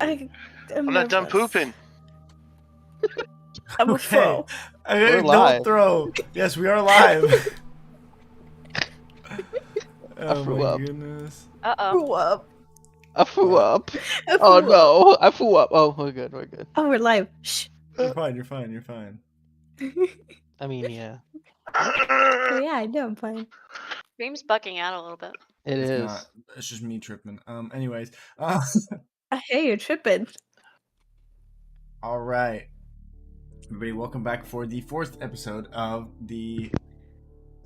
I'm not done nervous. pooping. I'm a throw. We're Don't live. throw. Yes, we are live. Oh flew my up. goodness. Threw up. I flew up. I Oh flew up. no, I flew up. Oh, we're good. We're good. Oh, we're live. Shh. You're fine. You're fine. You're fine. I mean, yeah, Oh, yeah, I know I'm fine. Stream's bucking out a little bit. it It's is. not. It's just me tripping. Anyways. Hey, you're tripping. All right. Everybody, welcome back for the 4th episode of the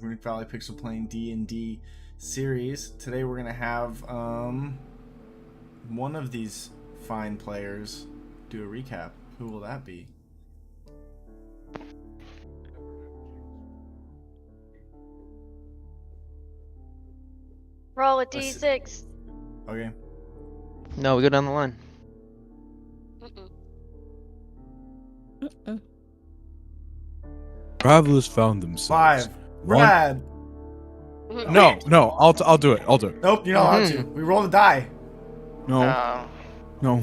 Runic Valley Pixel Plane D&D series. Today we're gonna have one of these fine players do a recap. Who will that be? Roll a d6. Okay. No, we go down the line. Mm-mm. Travelers found themselves. 5. One- Brad. No, I'll do it. Nope, you're not allowed to. We roll the die. No, no.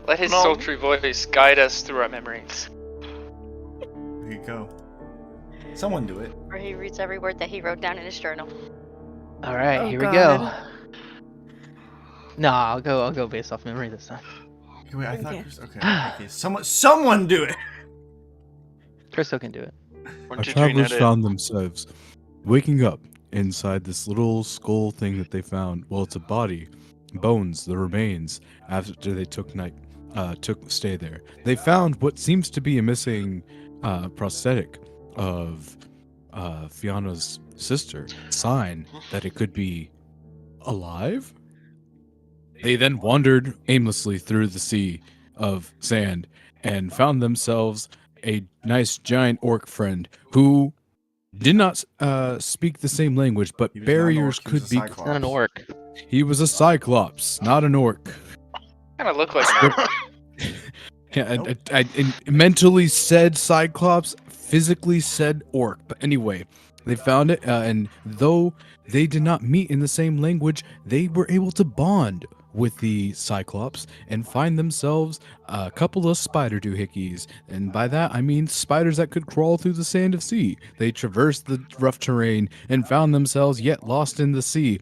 Let his sultry voice guide us through our memories. There you go. Someone do it. Or he reads every word that he wrote down in his journal. All right, Oh, here we God. go. Nah, I'll go based off memory this time. Okay, wait, I thought Okay. Chris. Okay. Someone do it. Crystal can do it. One, Our two, three, travelers not it. found themselves waking up inside this little skull thing that they found. Well, it's a body, bones, the remains. After they took stay there, they found what seems to be a missing prosthetic of Fianna's sister. Sign that it could be alive. They then wandered aimlessly through the sea of sand and found themselves a nice giant orc friend who did not speak the same language, but He was not an barriers orc, he was could a be. cyclops. Not an orc. He was a cyclops, not an orc. Kind of look like an orc. Yeah, Nope. I mentally said cyclops, physically said orc. But anyway, they found it, and though they did not meet in the same language, they were able to bond with the cyclops and find themselves a couple of spider doohickeys. And by that, I mean spiders that could crawl through the sand of sea. They traversed the rough terrain and found themselves yet lost in the sea.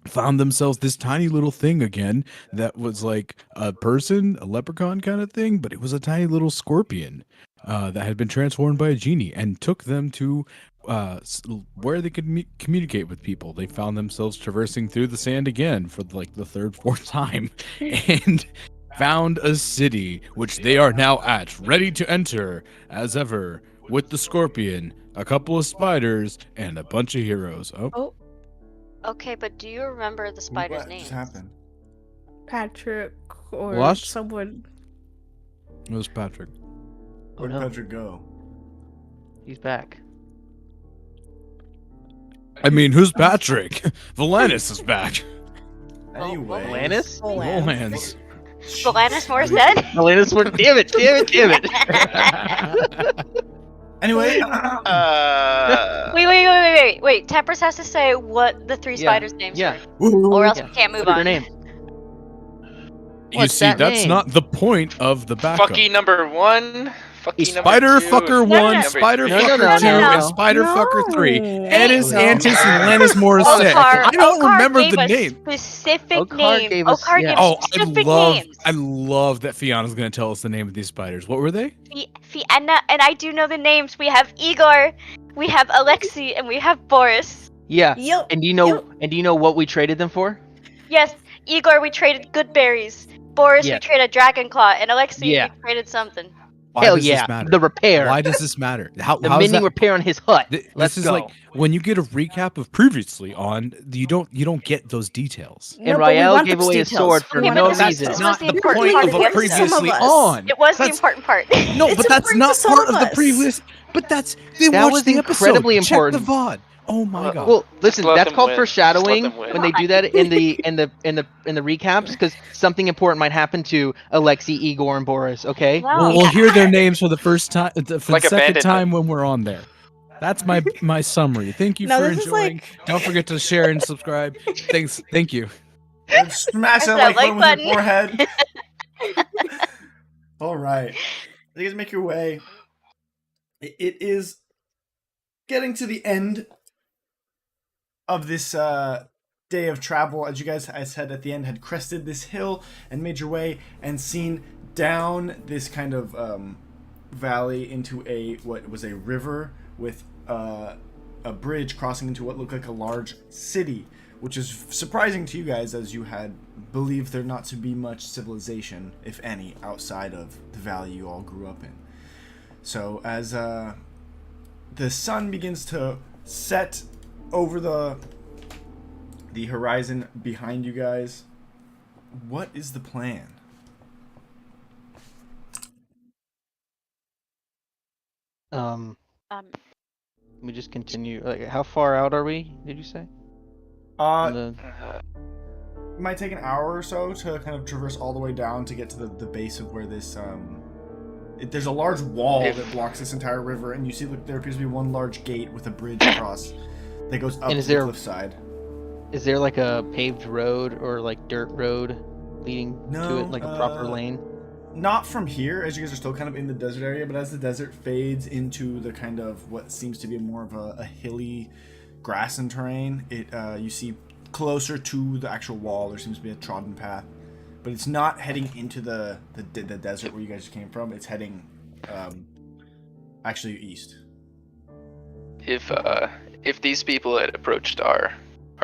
Found themselves this tiny little thing again that was like a person, a leprechaun kind of thing, but it was a tiny little scorpion that had been transformed by a genie and took them to where they could communicate with people. They found themselves traversing through the sand again for like the 3rd, 4th time and found a city which they are now at, ready to enter as ever with the scorpion, a couple of spiders, and a bunch of heroes. Oh. Okay, but do you remember the spider's What name? just happened? Patrick or What? someone. It was Patrick. Oh Where'd no, Patrick go? he's back. I mean, who's Patrick? Valanis is back. Anyway. Atlantis? Volans. Valanis Morissette? Atlantis, damn it. Anyway. Wait. Tempers has to say what the 3 spiders' names Yeah. are. Or else Yeah. we can't move What are on. their names? You What's see, that that's name? not the point of the backup. Fucky number 1. Fucky number Spider 2. fucker No, no, 1, no. Spider No, no, fucker no, 2, no, no. and Spider fucker 3. No. Edis, No. Antis, and Lannis Morissette. Okar- I don't Okar remember gave the us name. Specific Okar names. gave us- Okar yeah. gave Oh, specific names. I love that Fiona's going to tell us the name of these spiders. What were they? Fianna, and I do know the names. We have Igor, we have Alexei, and we have Boris. Yeah. Yep. And do you know what we traded them for? Yes, Igor, we traded good berries. Boris, Yeah. we traded Dragon Claw, and Alexei, Yeah. we traded something. Why Hell does yeah, this matter? the repair. Why does this matter? the How is mending that? repair on his hut. Let's This is go. like when you get a recap of previously on, you don't get those details. And No, but we Rael want gave those away his details. sword for We Okay, no but want reason. those That's details. not the important part of the episode. previously Some of us. on. It was the That's- important part. No, It's but that's important not to some part of of the us. previous. But that's they That watched was the episode. incredibly Check important. the VOD. Oh my god. Well, listen, let that's them called win. foreshadowing Just let them win. when they do that in the recaps, because something important might happen to Alexei, Igor, and Boris. Okay. No. We'll hear their names for the first time, for Like the second abandonment. time when we're on there. That's my summary. Thank you No, for this is enjoying. like- Don't forget to share and subscribe. Thank you. Smash that That like button with like your forehead. All right. You guys make your way. It is getting to the end of this day of travel. As you guys, I said at the end, had crested this hill and made your way and seen down this kind of valley into what was a river with a bridge crossing into what looked like a large city, which is surprising to you guys as you had believed there not to be much civilization, if any, outside of the valley you all grew up in. So as the sun begins to set over the horizon behind you guys, what is the plan? Um, We just continue. Like, how far out are we? Did you say? It might take an hour or so to kind of traverse all the way down to get to the base of where this there's a large wall that blocks this entire river, and you see there appears to be one large gate with a bridge across that goes up to the cliffside. Is there like a paved road or like dirt road leading to it, like a proper lane? Not from here, as you guys are still kind of in the desert area, but as the desert fades into the kind of what seems to be more of a hilly grass and terrain, you see closer to the actual wall there seems to be a trodden path, but it's not heading into the desert where you guys came from. It's heading actually east. If these people had approached our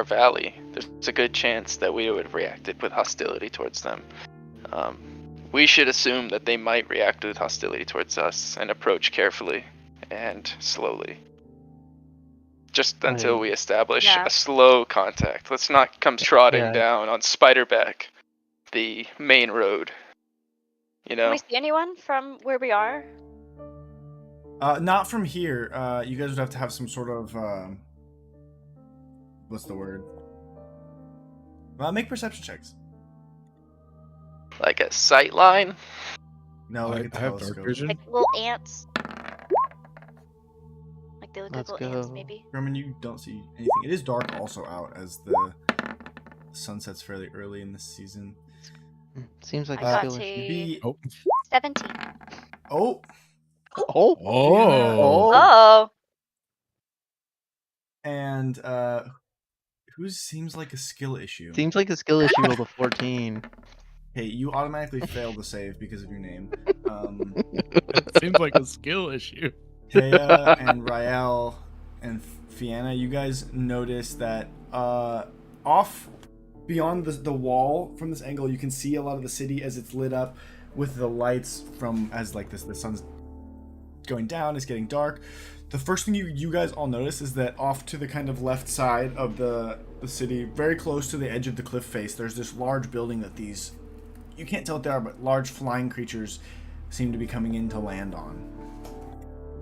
valley, there's a good chance that we would have reacted with hostility towards them. We should assume that they might react with hostility towards us and approach carefully and slowly. Just until we establish a slow contact. Let's not come trotting down on Spiderback, the main road. You know? Can we see anyone from where we are? Not from here. You guys would have to have some sort of what's the word? Make perception checks. Like a sight line? No, like a telescope. Dark vision. Like little ants? Like they look like little ants, maybe? Roman, you don't see anything. It is dark also out as the sun sets fairly early in this season. Seems like I a got skill issue. 17. Oh! Oh! And who seems like a skill issue? Seems like a skill issue rolled a 14. Hey, you automatically fail the save because of your name. Seems like a skill issue. Taya and Rael and Fianna, you guys notice that off beyond the wall from this angle, you can see a lot of the city as it's lit up with the lights from as like the sun's going down, it's getting dark. The first thing you guys all notice is that off to the kind of left side of the city, very close to the edge of the cliff face, there's this large building that these, you can't tell what they are, but large flying creatures seem to be coming in to land on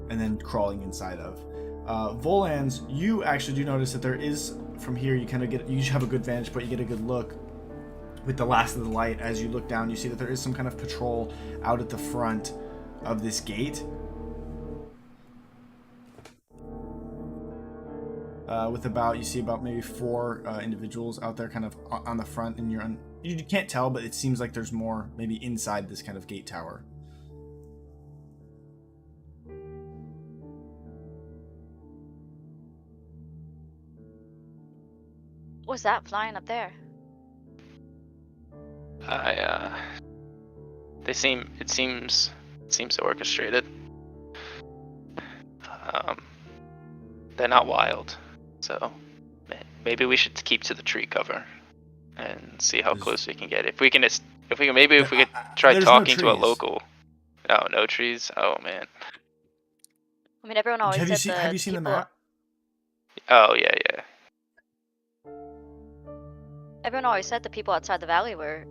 and then crawling inside of. Volans, you actually do notice that there is, from here you kind of get, you have a good vantage point, you get a good look with the last of the light. As you look down, you see that there is some kind of patrol out at the front of this gate. You see about maybe 4 individuals out there kind of on the front, and you can't tell, but it seems like there's more maybe inside this kind of gate tower. What's that flying up there? It seems orchestrated. They're not wild, so maybe we should keep to the tree cover and see how close we can get. If we could try talking to a local. No trees. Oh man. I mean, everyone always said have you seen the map? Oh yeah. Everyone always said the people outside the valley were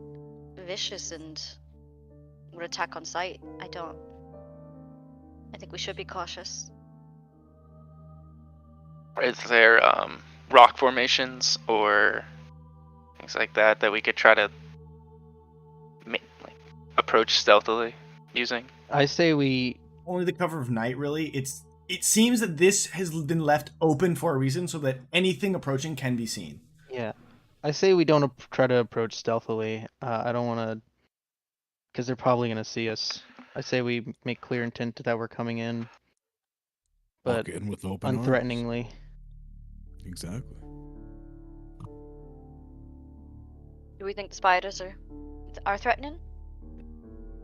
vicious and would attack on sight. I think we should be cautious. Is there rock formations or things like that we could try to approach stealthily using? I say we only the cover of night. Really, it seems that this has been left open for a reason, so that anything approaching can be seen. Yeah, I say we don't try to approach stealthily. I don't want to because they're probably gonna see us. I say we make clear intent that we're coming in, but Walk in with open arms. unthreateningly. Exactly. Do we think the spiders are threatening?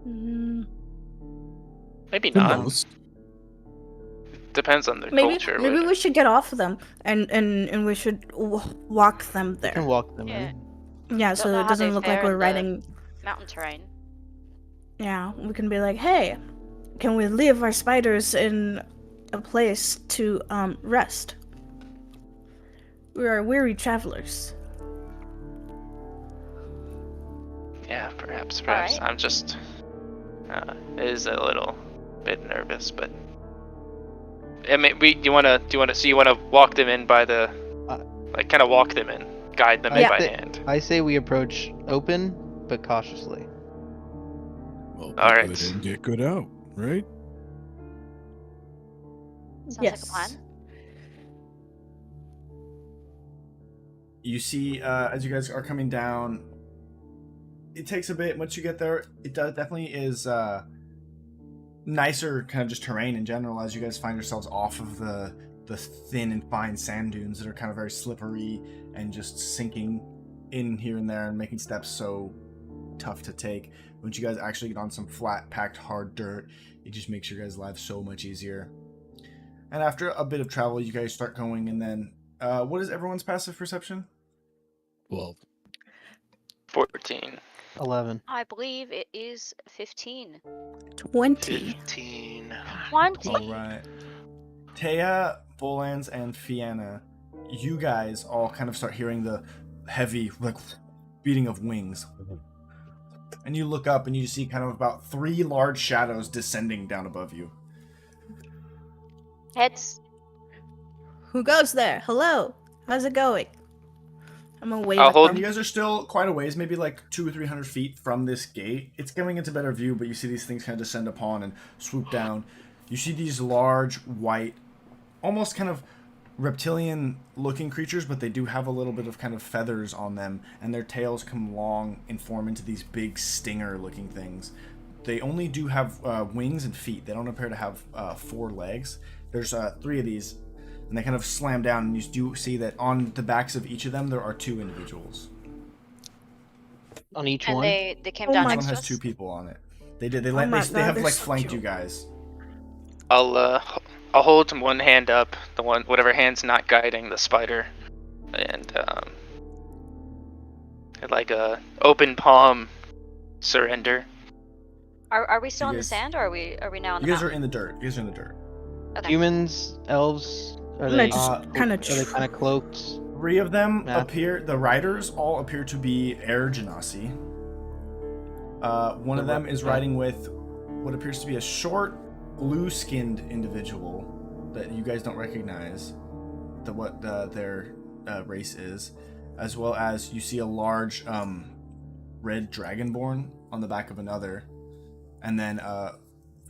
Mm, Maybe The not. most. Depends on the maybe culture. maybe but- we should get off them and we should walk them We there. can walk them Yeah. in. Yeah, Don't so know it how doesn't they look like fare we're in the- riding. Mountain terrain. Yeah, we can be like, hey, can we leave our spiders in a place to rest? We are weary travelers. Yeah, perhaps. Alright. I'm just is a little bit nervous, but I mean, do you wanna walk them in by the like kind of walk them in, guide them in I by thi- hand. I say we approach open but cautiously. Well, All get right. good in, get good out, right? Sounds Yes. like a plan. You see, as you guys are coming down, it takes a bit. Once you get there, it definitely is nicer, kind of just terrain in general. As you guys find yourselves off of the thin and fine sand dunes that are kind of very slippery and just sinking in here and there and making steps so tough to take. Once you guys actually get on some flat, packed, hard dirt, it just makes your guys' lives so much easier. And after a bit of travel, you guys start going, and then what is everyone's passive perception? Well, 14. 11. I believe it is 15. 20. 15. 20. All right. Taya, Bolans, and Fianna, you guys all kind of start hearing the heavy, like, beating of wings. And you look up and you see kind of about 3 large shadows descending down above you. Heads. Who goes there? Hello. How's it going? I'm gonna wave I'll at hold- them. You guys are still quite a ways, maybe like 200 or 300 feet from this gate. It's coming into better view, but you see these things kind of descend upon and swoop down. You see these large, white, almost kind of reptilian-looking creatures, but they do have a little bit of kind of feathers on them, and their tails come long and form into these big stinger-looking things. They only do have wings and feet. They don't appear to have 4 legs. There's 3 of these, and they kind of slam down, and you do see that on the backs of each of them, there are 2 individuals. On each And one? they came Oh down my Each next one to has us. 2 people on it. They did. They my they God, have they're like so flanked cute. you guys. I'll hold one hand up, whatever hand's not guiding the spider, and like a open palm surrender. Are we still You in the guys- sand, or are we now on You the guys are mountain? in the dirt. You guys are in the dirt. Okay. Humans, elves, are I'm they gonna just kinda are they kind of cloaked? 3 of them Map. appear. The riders all appear to be Air Genasi. One of them is riding with what appears to be a short, blue-skinned individual that you guys don't recognize. What their race is, as well as you see a large red dragonborn on the back of another, and then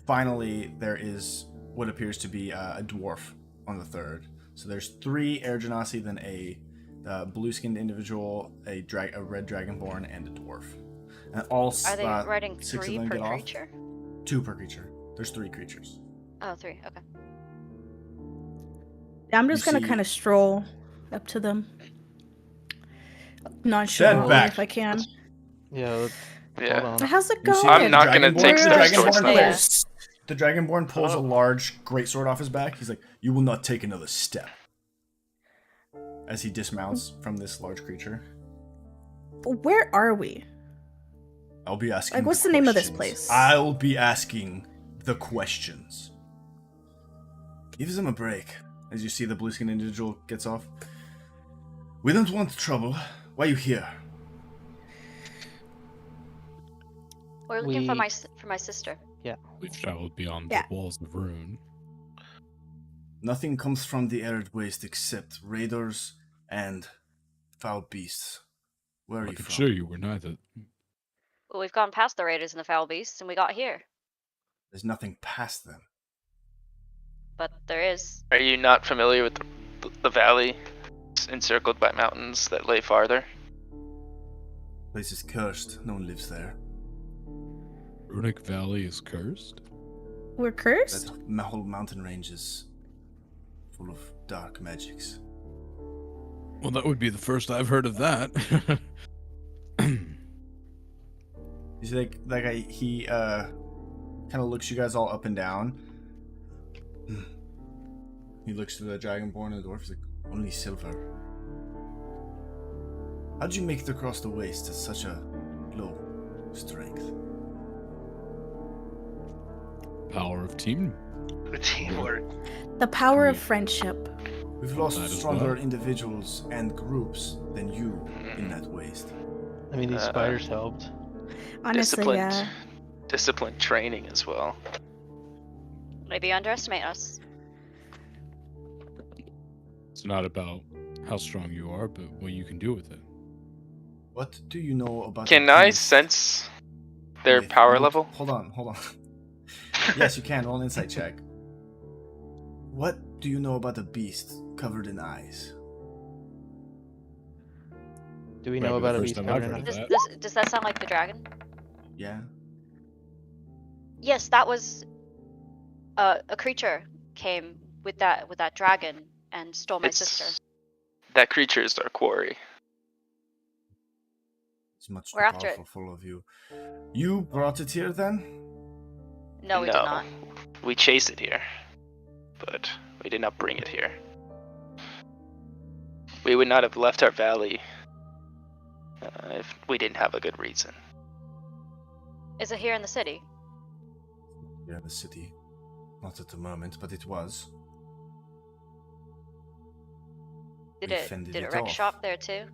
finally there is what appears to be a dwarf on the third. So there's 3 Air Genasi, then a blue-skinned individual, a red dragonborn, and a dwarf. And all Are they riding 6 of 3 them per get off. creature? 2 per creature. There's 3 creatures. Oh, 3. Okay. Yeah, I'm just You gonna see- kind of stroll up to them. Not Stand sure back. if I can. Yeah, Yeah. hold on. How's it You see going? I'm not gonna Dragonborn- take the steps Dragonborn towards them. pulls- The Dragonborn pulls a Oh. large greatsword off his back. He's like, "You will not take another step." As he dismounts from this large creature. Where are we? I'll be asking. Like, what's the name of this questions. place? I'll be asking the questions. Gives him a break as you see the blue-skinned individual gets off. We don't want trouble. Why are you here? We're looking for We- my sister. we've traveled beyond Yeah. the walls of Rune. Nothing comes from the arid waste except raiders and foul beasts. Where are I you can from? show you we're neither. Well, we've gone past the raiders and the foul beasts, and we got here. There's nothing past them. But there is. Are you not familiar with the valley encircled by mountains that lay farther? Place is cursed. No one lives there. Runic Valley is cursed? We're cursed? That whole mountain range is full of dark magics. Well, that would be the first I've heard of that. You see, he kind of looks you guys all up and down. He looks to the Dragonborn and the dwarf. He's like, only silver. How'd you make it across the waste at such a low strength? Power of team. Teamwork. The power of friendship. We've lost That is stronger well. individuals and groups than you in that waste. I mean, these spiders helped. Honestly, yeah. Disciplined training as well. Maybe you underestimate us. It's not about how strong you are, but what you can do with it. What do you know about Can the I beast? sense their Wait, power look, level? Hold on. Yes, you can. Roll an insight check. What do you know about a beast covered in eyes? Do we Might know be the about a first beast time covered I've in heard eyes? of Does that sound like the dragon? Yeah. Yes, that was a creature came with that dragon and stole my sister. That creature is our quarry. It's much too We're after it. powerful for all of you. You brought it here then? No, we did not. We chase it here, but we did not bring it here. We would not have left our valley if we didn't have a good reason. Is it here in the city? Yeah, the city. Not at the moment, but it was. Did We it fended did it it wreck off. shop there too?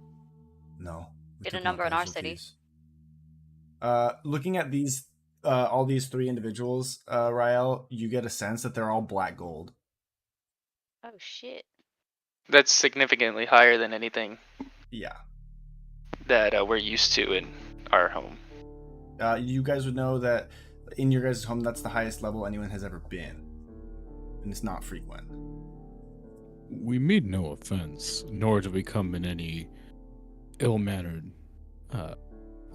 No. we Did a took no number in our city? casualties. Looking at these, all these three individuals, Rael, you get a sense that they're all black gold. Oh shit. That's significantly higher than anything Yeah. that we're used to in our home. You guys would know that in your guys' home, that's the highest level anyone has ever been. And it's not frequent. We mean no offense, nor do we come in any ill-mannered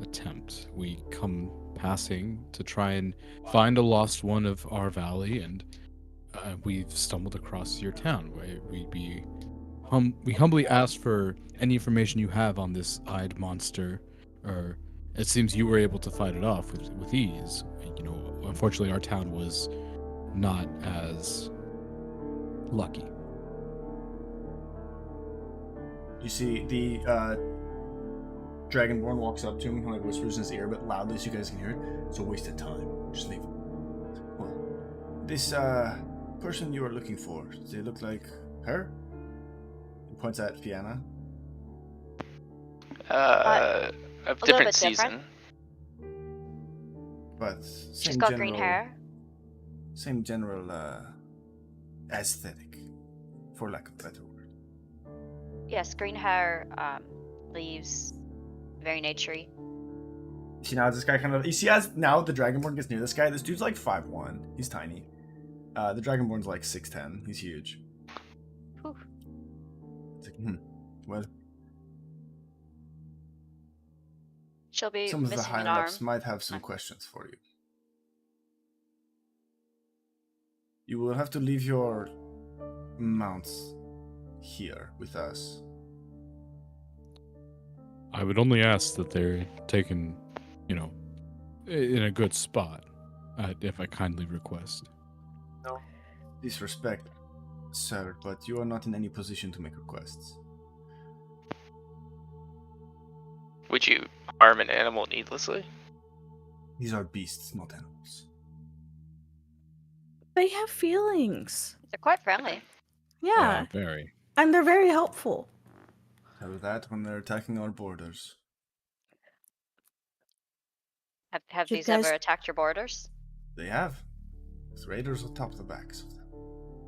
attempt. We come passing to try and find a lost one of our valley, and we've stumbled across your town. We humbly ask for any information you have on this eyed monster, or it seems you were able to fight it off with ease. You know, unfortunately, our town was not as lucky. You see the Dragonborn walks up to him and like whispers in his ear, but loudly so you guys can hear it. It's a waste of time. Just leave him. Well, this person you are looking for, does they look like her? He points at Fianna. A little different bit season. different. But She's same got general, green hair. Same general aesthetic, for lack of a better word. Yes, green hair, leaves, very naturey. You see now this guy kind of. You see as now the Dragonborn gets near this guy. This dude's like 5'1". He's tiny. The Dragonborn's like 6'10". He's huge. Whew. It's like, well, She'll be some of the missing higher an arm. ups might have some questions for you. You will have to leave your mounts here with us. I would only ask that they're taken, you know, in a good spot, if I kindly request. No disrespect, sir, but you are not in any position to make requests. Would you harm an animal needlessly? These are beasts, not animals. They have feelings. They're quite friendly. Yeah. Very. And they're very helpful. Tell that when they're attacking our borders. Have You these guys- ever attacked your borders? They have. With raiders atop the backs of them.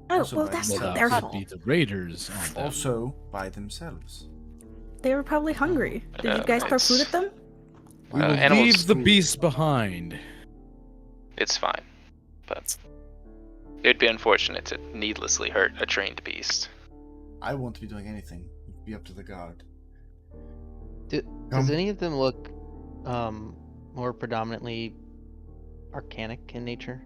Oh, Also well, by that's Well, not that their would fault. be the raiders on them. Also by themselves. They were probably hungry. Did you guys pour food at them? We will animals- leave the beast behind. It's fine, but it'd be unfortunate to needlessly hurt a trained beast. I won't be doing anything. It'd be up to the guard. Does any of them look more predominantly arcanic in nature?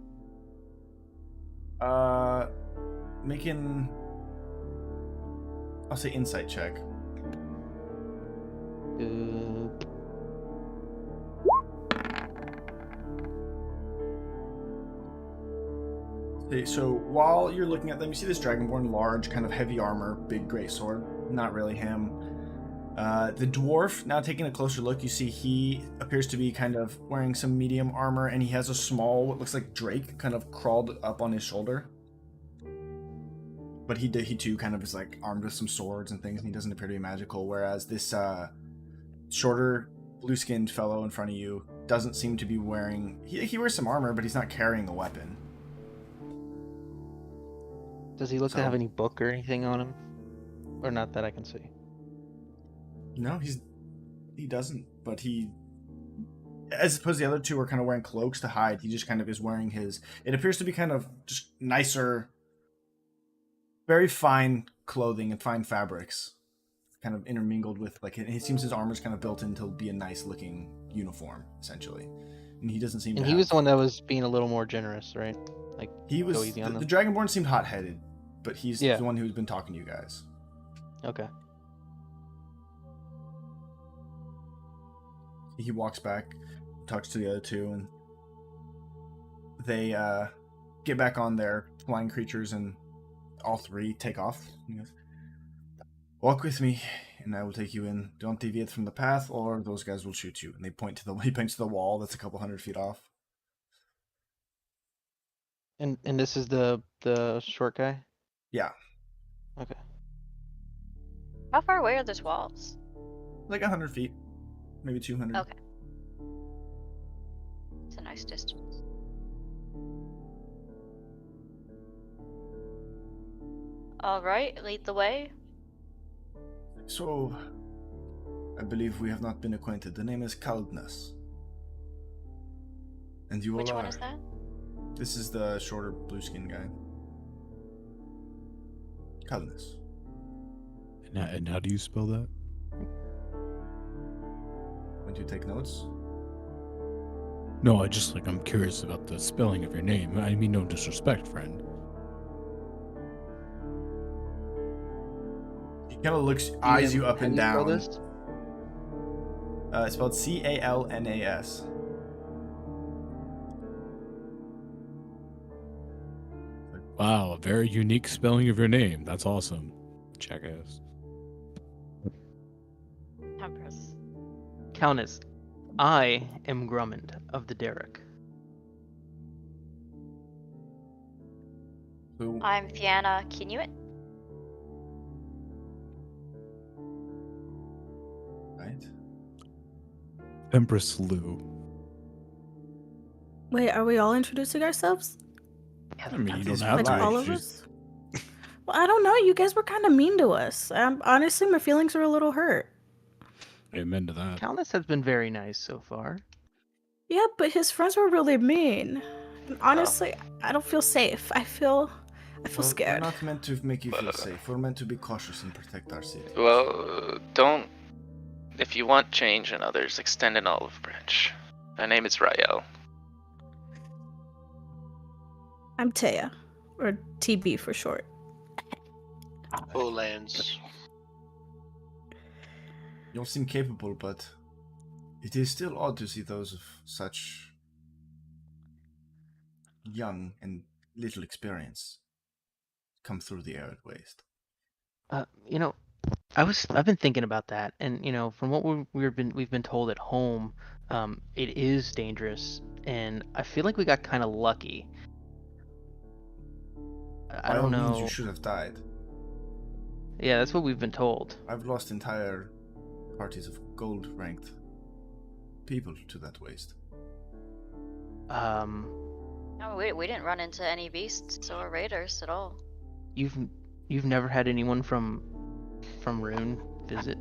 Making, I'll say insight check. So while you're looking at them, you see this dragonborn, large, kind of heavy armor, big great sword. Not really him. The dwarf, now taking a closer look, you see he appears to be kind of wearing some medium armor, and he has a small, what looks like drake, kind of crawled up on his shoulder. But he too kind of is like armed with some swords and things, and he doesn't appear to be magical. Whereas this shorter, blue-skinned fellow in front of you doesn't seem to be wearing. He wears some armor, but he's not carrying a weapon. Does he look to have any book or anything on him? Or not that I can see? No, he doesn't. But he, as opposed to the other two are kind of wearing cloaks to hide, he just kind of is wearing his. It appears to be kind of just nicer, very fine clothing and fine fabrics, kind of intermingled with like. It seems his armor's kind of built in to be a nice looking uniform, essentially. And he doesn't seem. And to he have... was the one that was being a little more generous, right? Like he was. go easy on The them. dragonborn seemed hot-headed, but he's Yeah. the one who's been talking to you guys. Okay. He walks back, talks to the other two, and they get back on their flying creatures, and all three take off. He goes, "Walk with me, and I will take you in. Don't deviate from the path, or those guys will shoot you." And he points to the wall that's a couple hundred feet off. And this is the short guy? Yeah, Okay. How far away are those walls? like 100 feet, maybe 200. Okay. It's a nice distance. All right, lead the way. So, I believe we have not been acquainted. The name is Kaldness. And you Which all one are. is that? This is the shorter blue-skinned guy. Kaldness. And how do you spell that? Want you to take notes? No, I'm curious about the spelling of your name. I mean, no disrespect, friend. He kind of looks, eyes you up and How down. do you spell this? It's spelled Calnas. Wow, a very unique spelling of your name. That's awesome. Jackass. Temperance. Countess, I am Grummond of the Derrick. Who? I'm Fianna Kinuit. Right? Empress Lou. Wait, are we all introducing ourselves? I mean, you don't It's have Like to. Right, all of She's- us? Well, I don't know. You guys were kind of mean to us. Honestly, my feelings are a little hurt. Amen to that. Countess has been very nice so far. Yeah, but his friends were really mean. And honestly, I don't feel safe. I feel We're scared. not meant to make you feel safe. We're meant to be cautious and protect our city. Well, don't. If you want change in others, extend an olive branch. My name is Rael. I'm Taya, or TB for short. Lowlands. You all seem capable, but it is still odd to see those of such young and little experience come through the arid waste. I've been thinking about that, and from what we've been told at home, it is dangerous, and I feel like we got kind of lucky. I By all don't means, know. you should have died. Yeah, that's what we've been told. I've lost entire parties of gold-ranked people to that waste. No, we didn't run into any beasts or raiders at all. You've never had anyone from Rune visit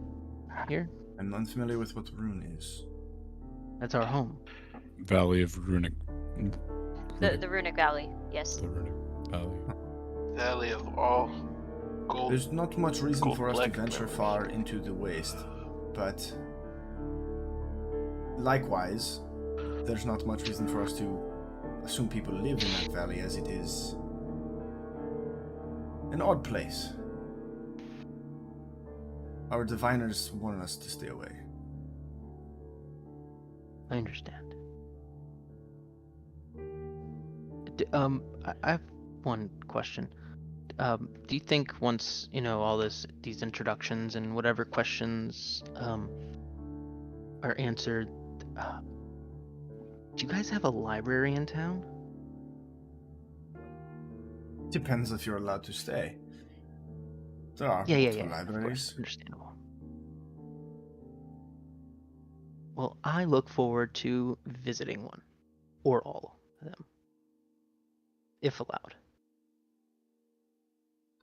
here? I'm unfamiliar with what Rune is. That's our home. Valley of Runic. The Runic Valley, yes. The Runic Valley. Valley of all gold. There's not much reason Gold for us to black venture berries. far into the waste, but likewise, there's not much reason for us to assume people live in that valley, as it is an odd place. Our diviners warn us to stay away. I understand. I have one question. Do you think once all these introductions and whatever questions are answered, do you guys have a library in town? Depends if you're allowed to stay. There are Yeah. multiple Of course, libraries. understandable. Well, I look forward to visiting one, or all of them, if allowed.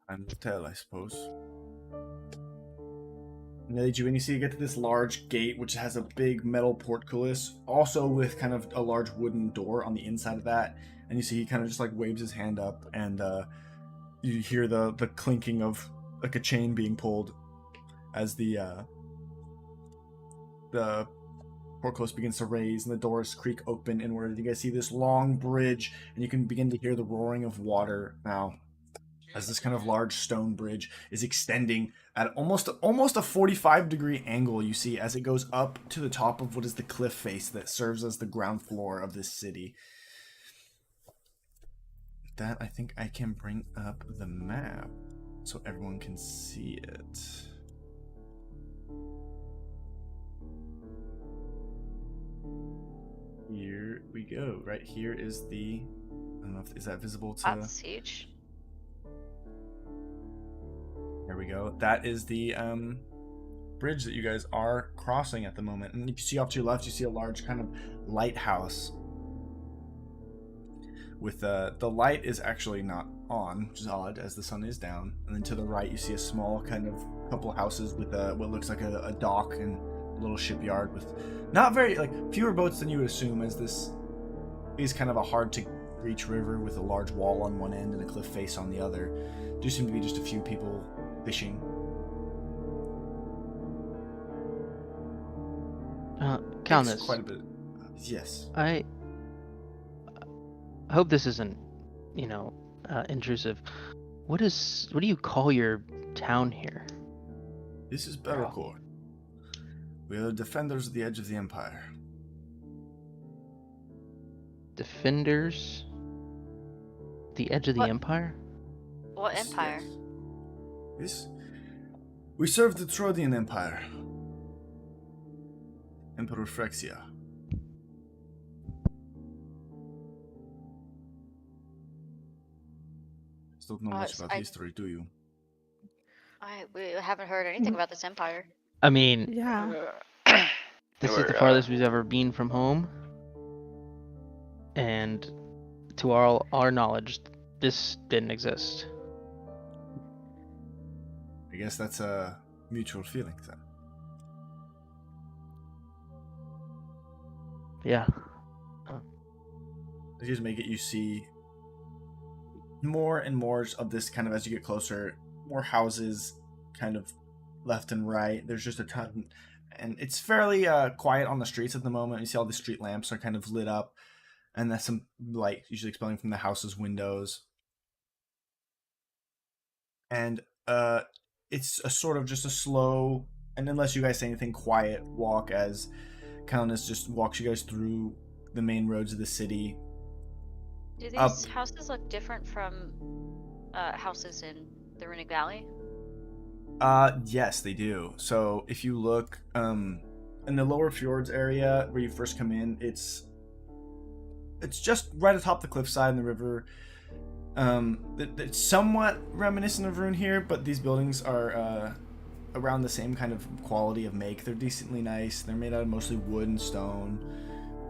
Time will tell, I suppose. And they lead you in. You see, you get to this large gate, which has a big metal portcullis, also with kind of a large wooden door on the inside of that. And you see he kind of just like waves his hand up, and you hear the clinking of like a chain being pulled as the portcullis begins to raise and the doors creak open inward. You guys see this long bridge, and you can begin to hear the roaring of water now, as this kind of large stone bridge is extending at almost a 45-degree angle. You see as it goes up to the top of what is the cliff face that serves as the ground floor of this city. With that, I think I can bring up the map so everyone can see it. Here we go. Right here is the, I don't know if, is that visible to... That's huge. There we go. That is the bridge that you guys are crossing at the moment. And you can see off to your left, you see a large kind of lighthouse. With the light is actually not on, which is odd, as the sun is down. And then to the right, you see a small kind of couple of houses with what looks like a dock and a little shipyard with not very, like, fewer boats than you would assume, as this is kind of a hard to reach river with a large wall on one end and a cliff face on the other. Do seem to be just a few people fishing. Countess, Quite a bit. Yes. I hope this isn't, intrusive. What do you call your town here? This is Bellacore. We are the defenders of the edge of the Empire. Defenders? The edge of the What? Empire? What Yes, empire? Yes. We serve the Trodian Empire. Emperor Phryxia. Still don't know much about history, do you? We haven't heard anything about this empire. I mean, Yeah. this is the farthest we've ever been from home. And to our knowledge, this didn't exist. I guess that's a mutual feeling then. Yeah. They just make it, you see more and more of this kind of, as you get closer, more houses kind of left and right. There's just a ton, and it's fairly quiet on the streets at the moment. You see all the street lamps are kind of lit up, and there's some light usually expelling from the house's windows. And it's a sort of just a slow, and unless you guys say anything, quiet walk as Countess just walks you guys through the main roads of the city. Do these houses look different from houses in the Runic Valley? Yes, they do. So if you look in the lower fjords area where you first come in, it's just right atop the cliffside in the river. It's somewhat reminiscent of Rune here, but these buildings are around the same kind of quality of make. They're decently nice. They're made out of mostly wood and stone,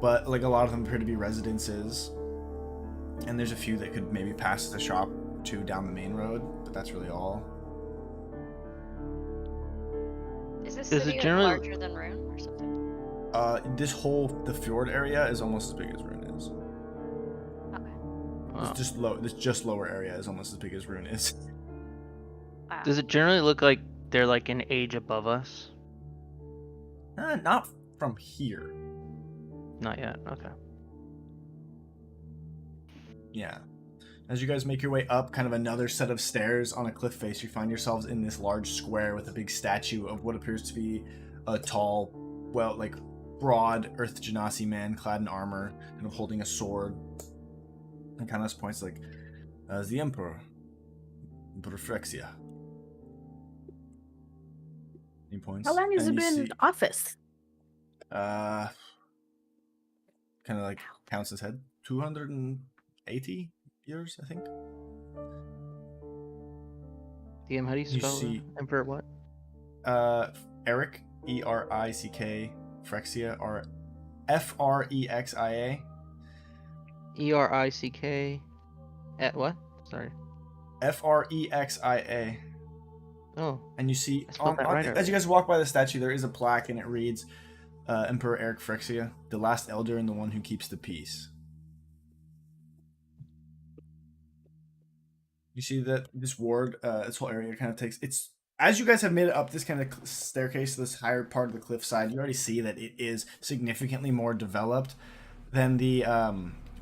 but like a lot of them appear to be residences. And there's a few that could maybe pass the shop to down the main road, but that's really all. Is this Is city it generally- larger than Rune or something? The fjord area is almost as big as Rune is. Okay. Wow. This just lower area is almost as big as Rune is. Wow. Does it generally look like they're like an age above us? Not from here. Not yet. Okay. Yeah. As you guys make your way up kind of another set of stairs on a cliff face, you find yourselves in this large square with a big statue of what appears to be a tall, well, like broad Earth Genasi man clad in armor, kind of holding a sword. And kind of points like, as the Emperor, Emperor Phyrexia. He points. How long has and it you been in see- office? kind of like counts his head. 280 years, I think. DM, how do you You spell see- Emperor what? Eric, Erick, Phyrexia, or Frexia. ERICK at what? Sorry. Frexia. Oh, And you see, I spelled that right as you guys walk by the statue, there is a plaque, and it reads, Emperor Eric Phyrexia, the last elder and the one who keeps the peace. You see that this ward, this whole area kind of takes, it's, as you guys have made it up this kind of staircase, this higher part of the cliffside, you already see that it is significantly more developed than the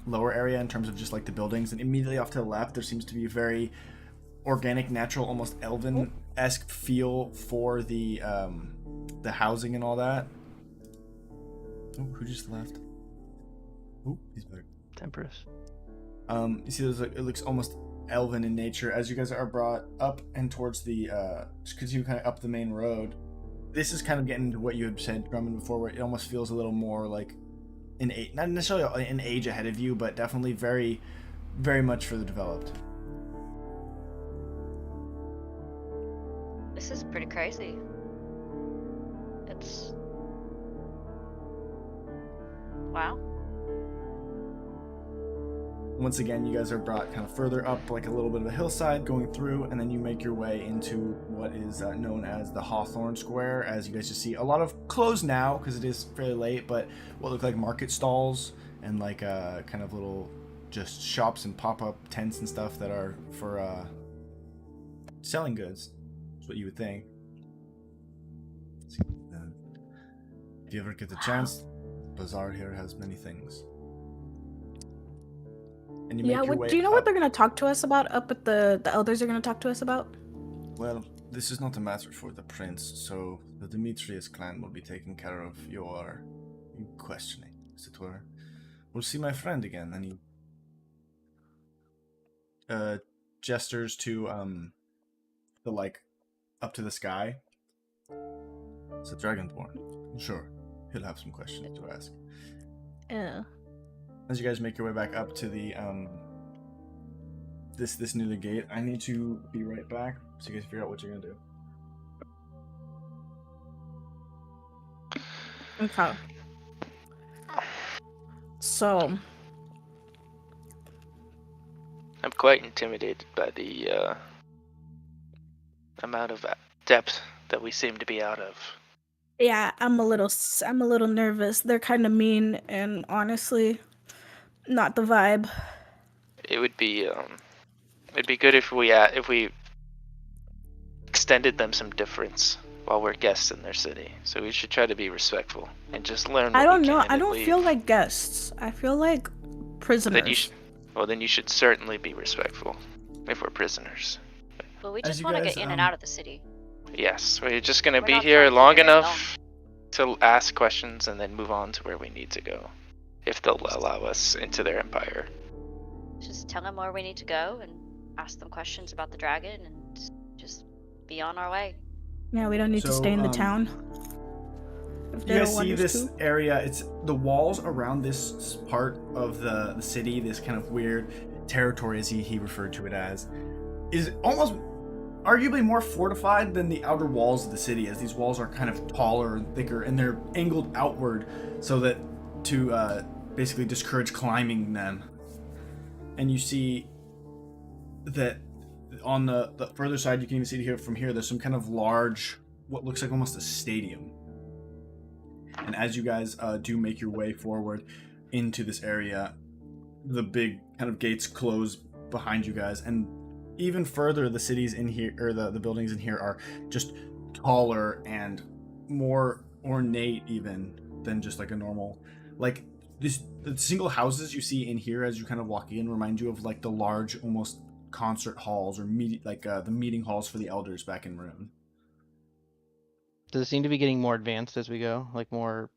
lower area in terms of just like the buildings. And immediately off to the left, there seems to be a very organic, natural, almost elven-esque feel for the housing and all that. Oh, who just left? Oh, he's back. Temperance. You see, it looks almost elven in nature as you guys are brought up and towards the just continue kind of up the main road. This is kind of getting to what you had said, Drummond, before, where it almost feels a little more like not necessarily an age ahead of you, but definitely very, very much further developed. This is pretty crazy. It's... Wow. Once again, you guys are brought kind of further up, like a little bit of a hillside going through, and then you make your way into what is known as the Hawthorne Square. As you guys just see, a lot of closed now because it is fairly late, but what look like market stalls and like kind of little just shops and pop-up tents and stuff that are for selling goods. That's what you would think. If you ever get the chance, Bazaar here has many things. And you Yeah, make your way do you know what up. they're gonna talk to us about up at the elders are gonna talk to us about? Well, this is not a matter for the prince, so the Demetrius clan will be taking care of your questioning, as it were. We'll see my friend again, and he gestures to the like up to the sky. It's a dragonborn. Sure, he'll have some questions to ask. Yeah. As you guys make your way back up to the this near the gate, I need to be right back so you guys figure out what you're gonna do. Okay. So, I'm quite intimidated by the amount of depth that we seem to be out of. yeah, I'm a little nervous. They're kind of mean and honestly not the vibe. It would be it'd be good if we extended them some difference while we're guests in their city. So we should try to be respectful and just learn. What I don't we know. can I and don't leave. feel like guests. I feel like prisoners. Then you should certainly be respectful if we're prisoners. But we As just you want to guys, get in and out of the city. Yes, we're just gonna We're be not here trying to long get it enough to ask questions and then move on to where we need to go, if they'll allow us into their empire. Just tell them where we need to go and ask them questions about the dragon and just be on our way. Yeah, we don't need to So, stay in the town. If they You don't guys want see us this to. area, it's the walls around this part of the city, this kind of weird territory as he referred to it as, is almost arguably more fortified than the outer walls of the city, as these walls are kind of taller and thicker and they're angled outward so that to basically discourage climbing them. And you see that on the further side, you can even see it here from here, there's some kind of large, what looks like almost a stadium. And as you guys do make your way forward into this area, the big kind of gates close behind you guys, and even further, the cities in here, or the buildings in here, are just taller and more ornate even than just like a normal, like the single houses you see in here as you kind of walk in remind you of like the large, almost concert halls or the meeting halls for the elders back in Rune. Does it seem to be getting more advanced as we go? Like more.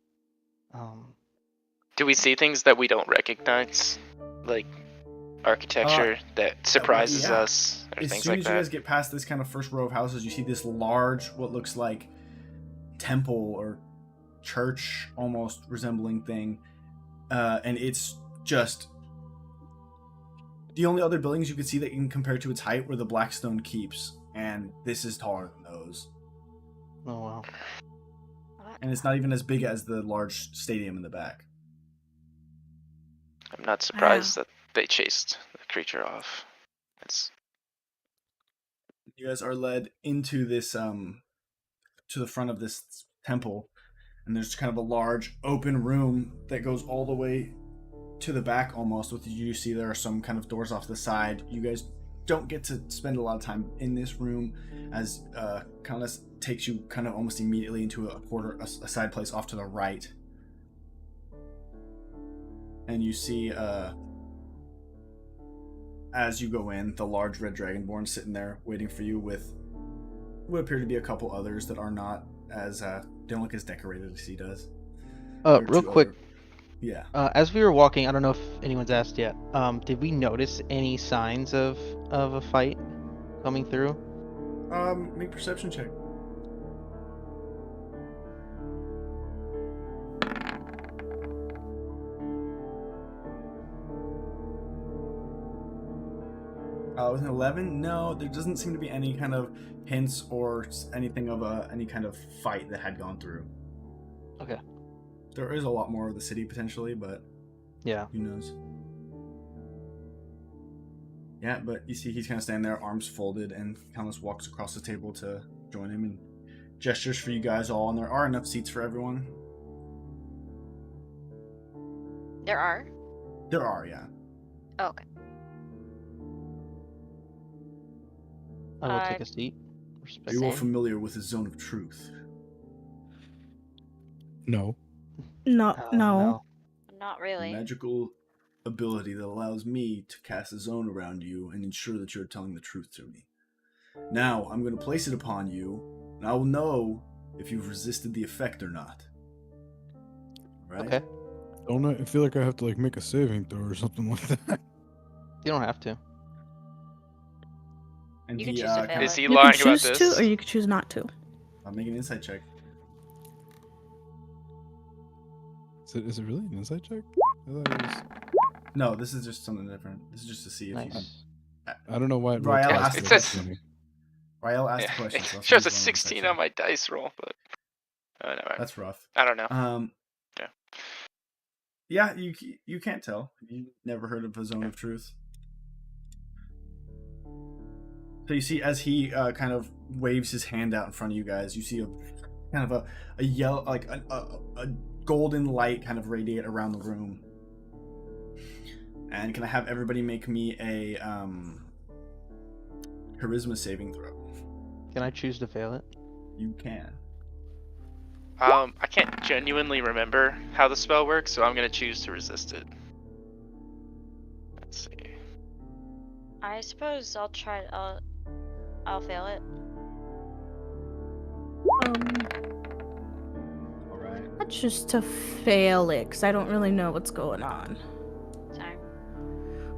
Do we see things that we don't recognize, like architecture that surprises yeah. us, or As things soon like as that? you guys get past this kind of first row of houses, you see this large, what looks like temple or church almost resembling thing, and it's just the only other buildings you could see that you can compare to its height were the Blackstone Keeps, and this is taller than those. Oh wow. And it's not even as big as the large stadium in the back. I'm not surprised that they chased the creature off. You guys are led into this to the front of this temple, and there's kind of a large open room that goes all the way to the back almost. With you see there are some kind of doors off to the side. You guys don't get to spend a lot of time in this room, as kind of takes you kind of almost immediately into a side place off to the right, and you see as you go in, the large red dragonborn sitting there waiting for you with what appear to be a couple others that are not as don't look as decorated as he does. Real quick. Yeah. As we were walking, I don't know if anyone's asked yet. Did we notice any signs of a fight coming through? Make perception check. With an 11, no, there doesn't seem to be any kind of hints or anything of any kind of fight that had gone through. Okay. There is a lot more of the city potentially, but yeah, who knows? Yeah, but you see he's kind of standing there, arms folded, and kind of walks across the table to join him and gestures for you guys all, and there are enough seats for everyone. There are? There are, yeah. Oh, okay. I will take a seat. Are you all familiar with the Zone of Truth? No. No. Not really. A magical ability that allows me to cast a zone around you and ensure that you're telling the truth to me. Now, I'm going to place it upon you, and I will know if you've resisted the effect or not. Right? Okay. I feel like I have to make a saving throw or something like that. You don't have to. And You can choose to fail Is it. he You lying can about choose this? to, or you can choose not to. I'll make an insight check. Is it really an insight check? I thought it was... No, this is just something different. This is just to see if you Nice. I don't know why. Rael asked it says- Rael asked Yeah, the question. So it shows a 16 on my dice roll, but oh no, That's rough. I don't know. Yeah. Yeah, you can't tell. You never heard of a Zone of Truth. So you see, as he kind of waves his hand out in front of you guys, you see a kind of a yellow, like a golden light kind of radiate around the room. And can I have everybody make me a charisma saving throw? Can I choose to fail it? You can. I can't genuinely remember how the spell works, so I'm gonna choose to resist it. Let's see. I suppose I'll try. I'll fail it. All right. That's just to fail it, because I don't really know what's going on. Sorry.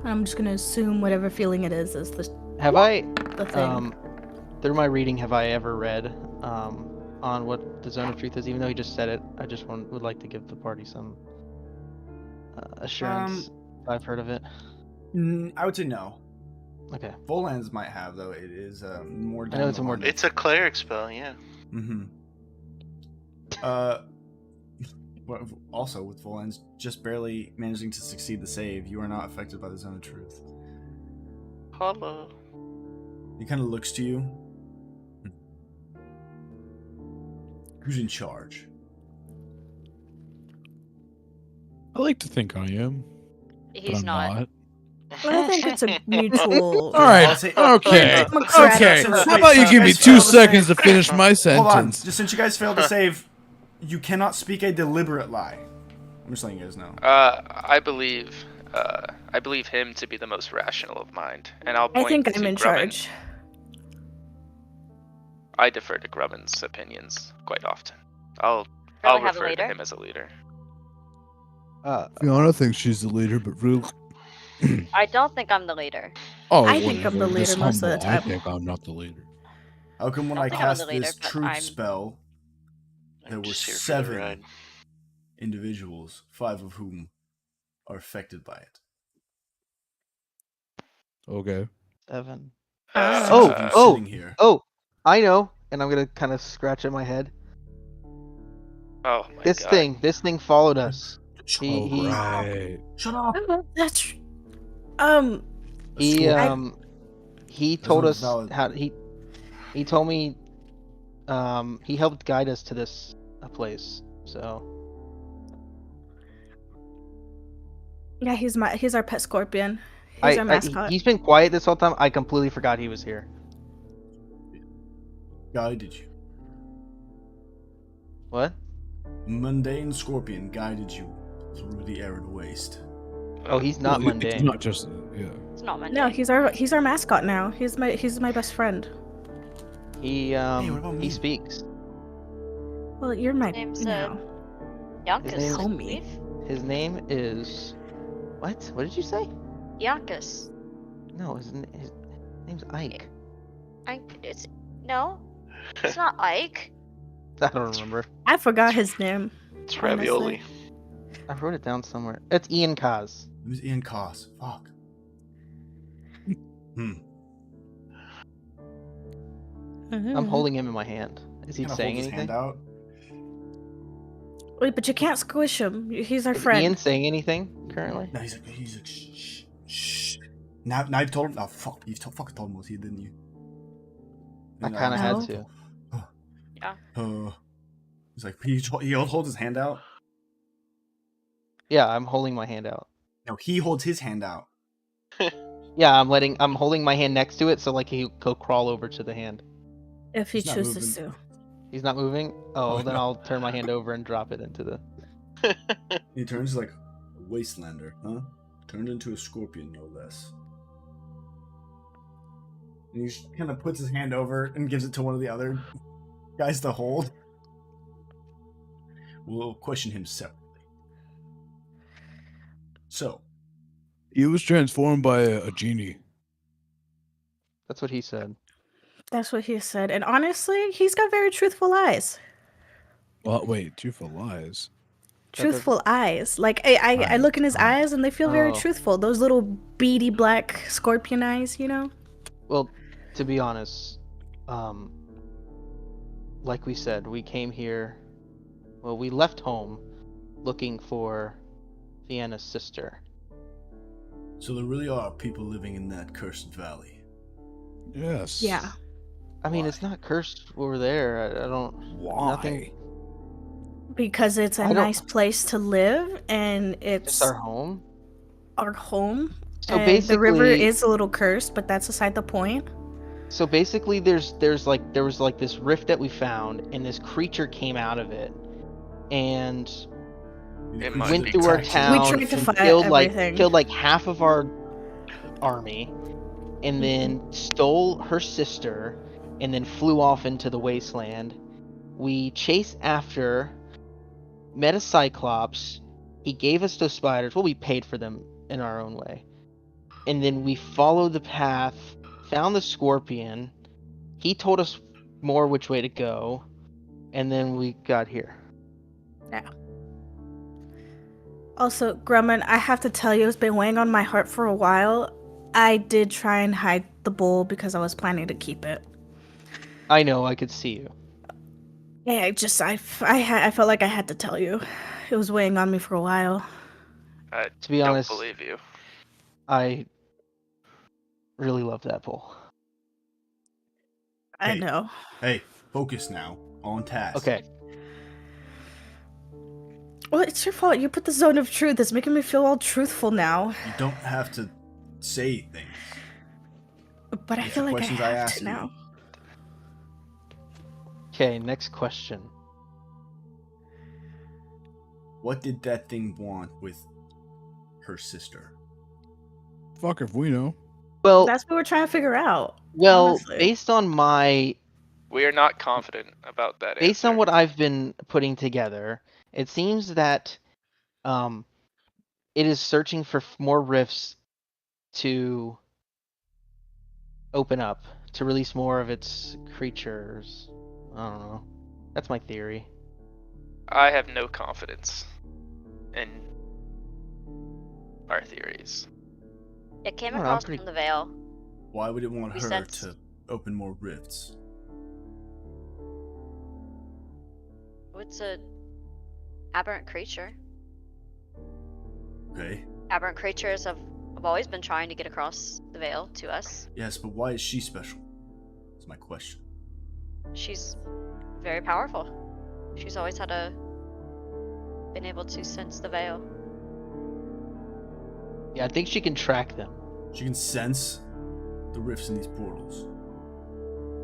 I'm just gonna assume whatever feeling it is the Have I, thing. through my reading, have I ever read on what the Zone of Truth is? Even though he just said it, I just would like to give the party some assurance. If I've heard of it. I would say no. Okay. Volans might have, though. It is more. I know it's a more. It's a cleric spell, yeah. Mm-hmm. Also, with Volans just barely managing to succeed the save, you are not affected by the Zone of Truth. Hello. He kind of looks to you. Who's in charge? I like to think I am. But He's I'm not. I think it's a mutual. All right. I'll say- Okay. Okay. Since- How about you since give me guys 2 failed to seconds to save- finish my Hold on. sentence? Just since you guys failed to save, you cannot speak a deliberate lie. I'm just letting you guys know. I believe him to be the most rational of mind, and I'll I point think I'm to in Grumman. charge. I defer to Grumman's opinions quite often. I'll Really have a refer to leader? him as a leader. Fiona thinks she's the leader, but really, I don't think I'm the leader. oh, I think I'm whatever. the Just leader most of the humble. I time. think I'm not the leader. How come when I I don't think I'm the cast leader, this but truth I'm- spell, there I'm were just here for the 7 ride. individuals, 5 of whom are affected by it? Okay. 7. Six Oh, of you oh, sitting here. Oh, I know, and I'm gonna kind of scratch at my head. Oh my This god. thing followed us. Shut He Oh, he right. Shut up! That's he Scorpion. he That's told not us valid. how he told me he helped guide us to this place. So yeah. He's our pet scorpion. He's our mascot. he's been quiet this whole time. I completely forgot he was here. Guided you. What? Mundane scorpion guided you through the arid waste. Oh, he's not Well, mundane. It's not just yeah. It's not my No, name. he's our mascot now. He's my best friend. He what about me? he speaks. Well, you're my Name's, no. Yankus, His I name's- believe. His name is what? What did you say? Yankus. No, his name's Ike. No, it's not Ike. I don't remember. I forgot his name. It's ravioli. I wrote it down somewhere. It's Ian Kaz. It was Ian Koss. Fuck. Mhm. I'm holding him in my hand. Is he Kinda saying holds his hand anything? out. Wait, but you can't squish him. He's our Is friend. Ian saying anything currently? No, he's like, shh, shh. Now you've told him. Oh fuck, you've fucking told him it was he, didn't you? I kind of had No. to. He's like, he holds his hand out. Yeah, I'm holding my hand out. No, he holds his hand out. Yeah, I'm holding my hand next to it, so like he'll crawl over to the hand. If he He's not chooses moving. to. He's not moving? Oh, Oh, then no. I'll turn my hand over and drop it into the... He turns like a wastelander, huh? Turned into a scorpion, no less. And he kind of puts his hand over and gives it to one of the other guys to hold. We'll question him separately. So, He was transformed by a genie. That's what he said. That's what he said. And honestly, he's got very truthful eyes. Well, wait, truthful lies. Truthful eyes. Like I look in his eyes and they feel very Oh. truthful. Those little beady black scorpion eyes, you know? Well, to be honest, like we said, we came here... Well, we left home looking for Vienna's sister. so there really are people living in that cursed valley. Yes. Yeah. I mean, Why? it's not cursed over there. I don't... Why? Nothing... Because it's a I don't- nice place to live and It's it's our home. our home. So and basically... the river is a little cursed, but that's aside the point. So basically, there was this rift that we found, and this creature came out of it, and It We might went be through our cracked. town We tried to and fight killed everything. like half of our army, and then stole her sister, and then flew off into the wasteland. We chased after, met a cyclops. He gave us those spiders. Well, we paid for them in our own way, and then we followed the path, found the scorpion. He told us more which way to go, and then we got here. Also, Grumman, I have to tell you, it's been weighing on my heart for a while. I did try and hide the bowl because I was planning to keep it. I know, I could see you. Yeah, I felt like I had to tell you. It was weighing on me for a while. I To be don't honest, believe you. I really love that bowl. I Hey. know. Hey, focus now. On task. Okay, Well, it's your fault. You put the zone of truth. It's making me feel all truthful now. You don't have to say things. But I Answer feel like I questions I have ask to you. now. okay, next question. What did that thing want with her sister? Fuck if we know. Well, That's what we're trying to figure out. well, honestly. based on We are not confident about that based answer. on what I've been putting together, it seems that it is searching for more rifts to open up, to release more of its creatures. I don't know. That's my theory. I have no confidence in our theories. It came Oh, I'm across pretty- from the Veil. Why would it want We her sensed- to open more rifts? It's a aberrant creature. Okay. Aberrant creatures have always been trying to get across the Veil to us. Yes, but why is she special? That's my question. She's very powerful. She's always been able to sense the Veil. Yeah, I think she can track them. She can sense the rifts in these portals.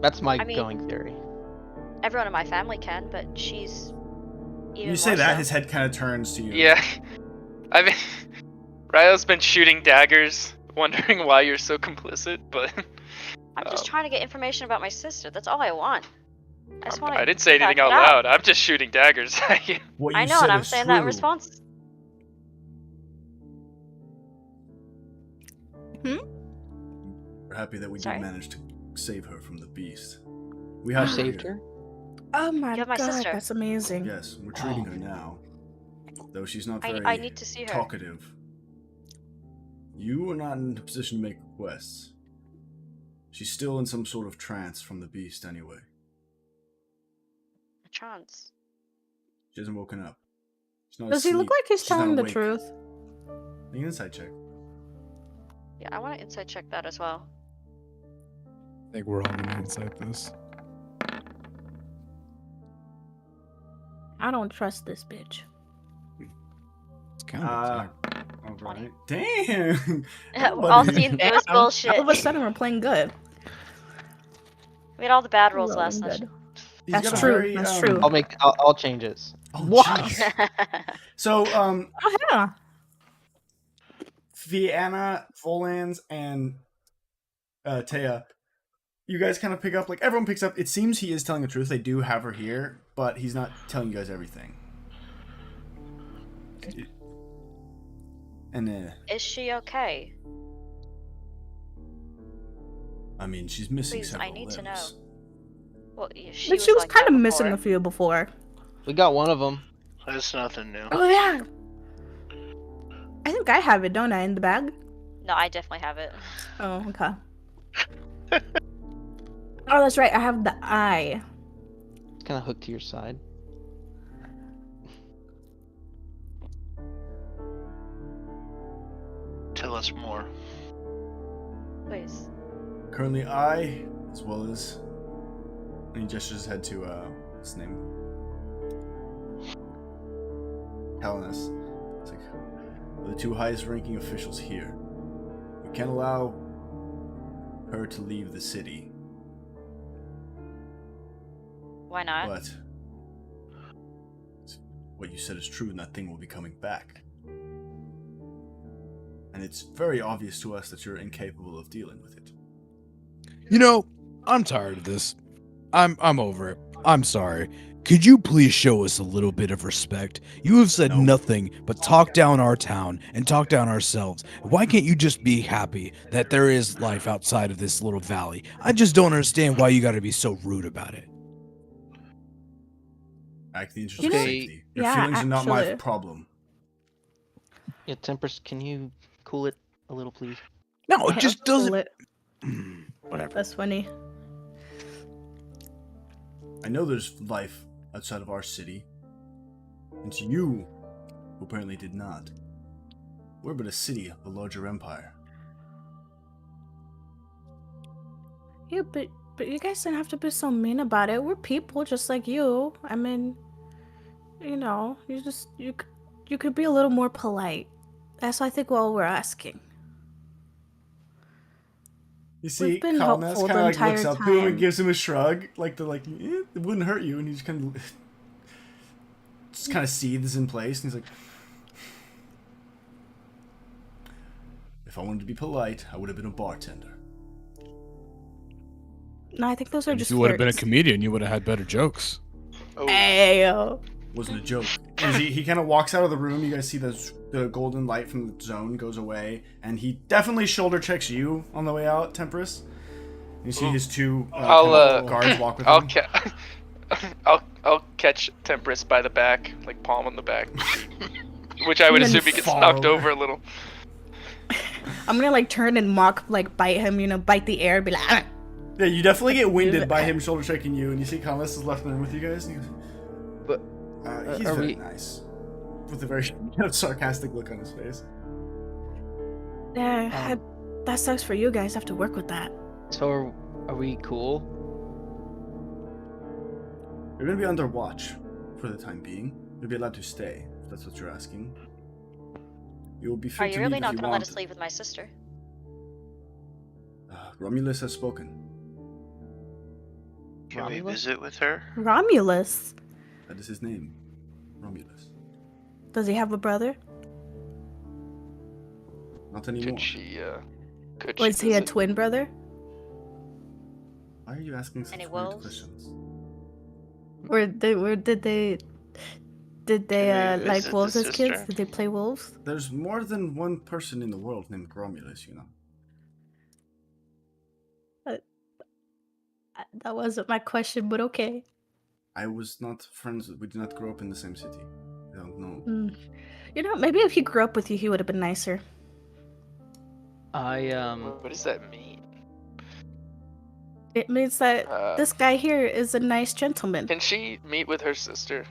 That's my I mean- going theory. Everyone in my family can, but she's even You say more that, so. his head kind of turns to you. Yeah. I mean, Ryo's been shooting daggers, wondering why you're so complicit, but I'm just trying to get information about my sister. That's all I want. I just want to. I didn't say anything out loud. I'm just shooting daggers at you. What you I know, said and I'm is saying that in true. response. We're happy that we Sorry? did manage to save her from the beast. We You have her saved here. her? Oh my You have my god, sister. that's amazing. Yes, we're treating her now. Though she's not very I need to see her. talkative. You are not in a position to make requests. She's still in some sort of trance from the beast anyway. A trance. She hasn't woken up. She's not Does he look asleep. like he's She's not telling the awake. truth? Make an insight check. Yeah, I want to inside check that as well. I think we're all gonna insight this. I don't trust this bitch. It's kind of Alright. Damn! All Everybody- seen those bullshit. All of a sudden, we're playing good. We had all the bad rolls Rolling last good. session. He's That's got a true, very, that's true. I'll change it. Oh, What? jeez. So, Oh yeah. Vienna, Volans, and Taya, you guys kind of pick up, like, everyone picks up. It seems he is telling the truth. They do have her here, but he's not telling you guys everything. And, Is she okay? I mean, she's missing Please, several I need limbs. to know. Well, she But was, she was like kind that of missing before. a few before. We got one of them. That's nothing new. Oh yeah. I think I have it, don't I, in the bag? No, I definitely have it. Oh, okay. Oh, that's right. I have the eye. It's kind of hooked to your side. Tell us more. Please. Currently, I, as well as... And he gestures his head to, what's his name? Hellenus. It's like, we're the two highest ranking officials here. We can't allow her to leave the city, Why not? but what you said is true, and that thing will be coming back. And it's very obvious to us that you're incapable of dealing with it. You know, I'm tired of this. I'm over it. I'm sorry. Could you please show us a little bit of respect? You have said No. nothing but talk down our town and talk down ourselves. Why can't you just be happy that there is life outside of this little valley? I just don't understand why you gotta be so rude about it. Act in the interest You of know- safety. Your yeah, feelings are not my actually. problem. Yeah, Tempers, can you cool it a little, please? No, it just Cool doesn't. it. Whatever. That's funny. I know there's life outside of our city. It's you who apparently did not. We're but a city of a larger empire. Yeah, but you guys don't have to be so mean about it. We're people just like you. I mean, you know, you could be a little more polite. That's I think all we're asking. You see, We've been Kalnas helpful kind the of like looks entire up to him and time. gives him a shrug, like it wouldn't hurt you, and he just kind of just kind of seethes in place, and he's like, "If I wanted to be polite, I would have been a bartender." No, I think those are And if just you would have been a flirts. comedian, you would have had better jokes. Oh, Ayo. Wasn't a joke. And he kind of walks out of the room. You guys see the golden light from the zone goes away, and he definitely shoulder checks you on the way out, Temperance. You see his two guards walk with him. I'll catch Temperance by the back, like palm on the back, which I would And then assume he gets fall knocked over. over a little. I'm gonna like turn and mock, like bite him, bite the air, and be like, "Ah." Yeah, you definitely get winded by him shoulder checking you, and you see Conless is left in the room with you guys. And he goes, But he's are very we- nice, with a very sarcastic look on his face. Yeah, that sucks for you guys. Have to work with that. So are we cool? You're gonna be under watch for the time being. You'll be allowed to stay, if that's what you're asking. You will be Are free you to really leave not if you gonna let want. us leave with my sister? Romulus has spoken. Can we Romulus? visit with her? Romulus. That is his name, Romulus. Does he have a brother? Not anymore. Could she? Could Was she he a visit? twin brother? Why are you asking such Any weird wolves? questions? Did they Can we like visit wolves the as kids? sister? Did they play wolves? There's more than one person in the world named Romulus, you know. That wasn't my question, but okay. I was not friends. We did not grow up in the same city. I don't know. Maybe if he grew up with you, he would have been nicer. What does that mean? It means that this guy here is a nice gentleman. Can she meet with her sister?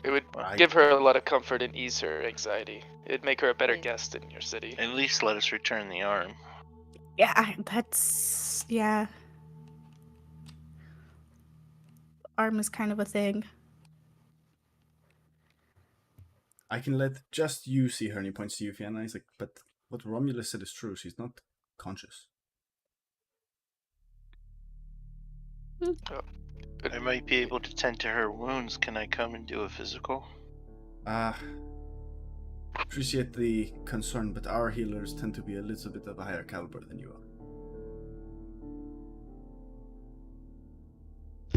It would I- give her a lot of comfort and ease her anxiety. It'd make her a better Yeah. guest in your city. At least let us return the arm. Yeah. Arm is kind of a thing. I can let just you see her, and he points to you, Fiona. He's like, but what Romulus said is true. She's not conscious. I might be able to tend to her wounds. Can I come and do a physical? Appreciate the concern, but our healers tend to be a little bit of a higher caliber than you are.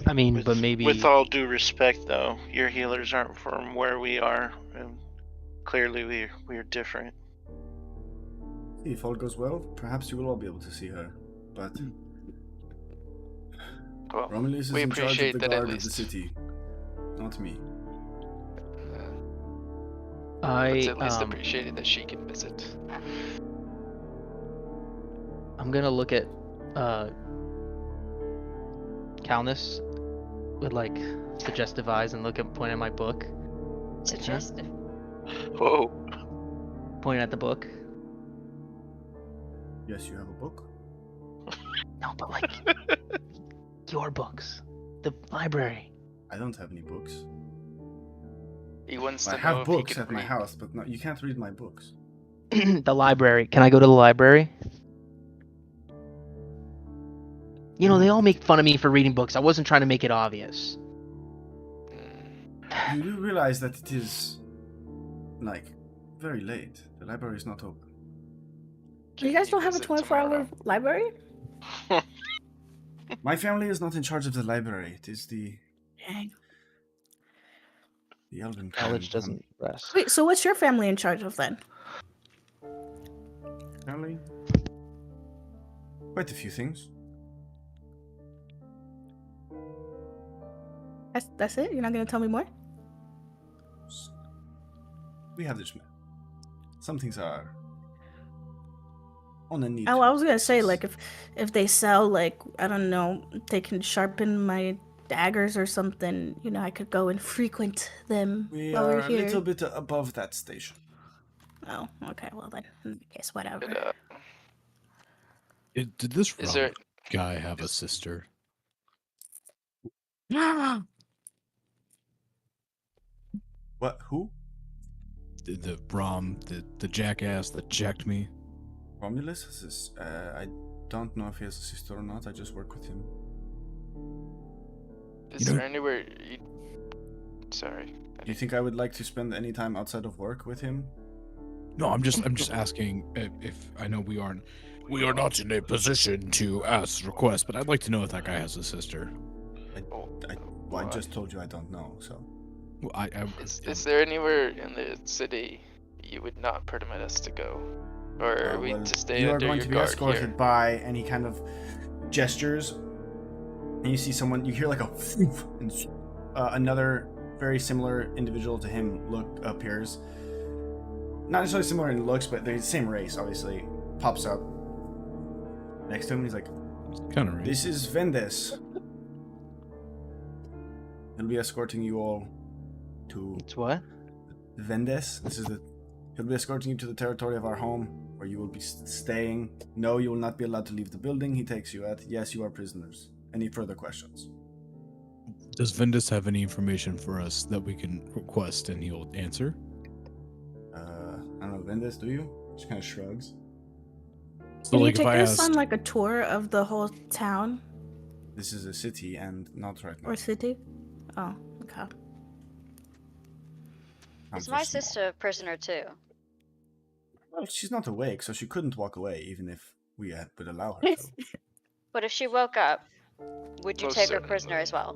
I mean, but maybe With all due respect, though, your healers aren't from where we are, and clearly we're different. If all goes well, perhaps you will all be able to see her. But Well, Romulus is we in charge of appreciate the that at guard of the least. city, not me. It's at least appreciated that she can visit. I'm gonna look at Calnus with like suggestive eyes and point at my book. Suggestive. Whoa. Point at the book. Yes, you have a book. No, but like your books, the library. I don't have any books. He wants to I know have if books he can at my read. house, but no, you can't read my books. The library. Can I go to the library? You know, they all make fun of me for reading books. I wasn't trying to make it obvious. You do realize that it is, like, very late. The library is not open. You guys don't have a Visit 24-hour tomorrow. library? My family is not in charge of the library. It is the Dang. Elven Knowledge clan. doesn't rest. Wait, so what's your family in charge of then? Family? Quite a few things. That's it? You're not gonna tell me more? We have this. Some things are on a need. Oh, I was gonna say, like, if they sell, like, I don't know, they can sharpen my daggers or something, I could go and frequent them We while are we're a here. little bit above that station. Oh, okay, well then, in that case, whatever. But, Did this is Rom there? guy have a sister? What? Who? The Rom, the jackass that jacked me. Romulus? I don't know if he has a sister or not. I just work with him. Is You know- there anywhere you'd sorry. Do you think I would like to spend any time outside of work with him? No, I'm just asking if I know we are not in a position to ask requests, but I'd like to know if that guy has a sister. I just told you I don't know, so. Well, Is there anywhere in the city you would not permit us to go? Or are we to stay you are under going your to be guard escorted here? by any kind of gestures, and you see someone. You hear like a whoof, and another very similar individual to him appears. Not necessarily similar in looks, but they're the same race. Obviously, pops up next to him. He's like, kind of right. "This is Vendes. He'll be escorting you all to It's what? Vendes. He'll be escorting you to the territory of our home, where you will be staying. No, you will not be allowed to leave the building he takes you at. Yes, you are prisoners. Any further questions?" Does Vendus have any information for us that we can request and he'll answer? I don't know, Vendes, do you? She kind of shrugs. So, Can you like, if take I us asked, on like a tour of the whole town This is a city, and not right now. or city? Oh, okay. Towns Is are my small. sister a prisoner too? Well, she's not awake, so she couldn't walk away, even if we would allow her to. But if she woke up, would you Most take her certainly. prisoner as well?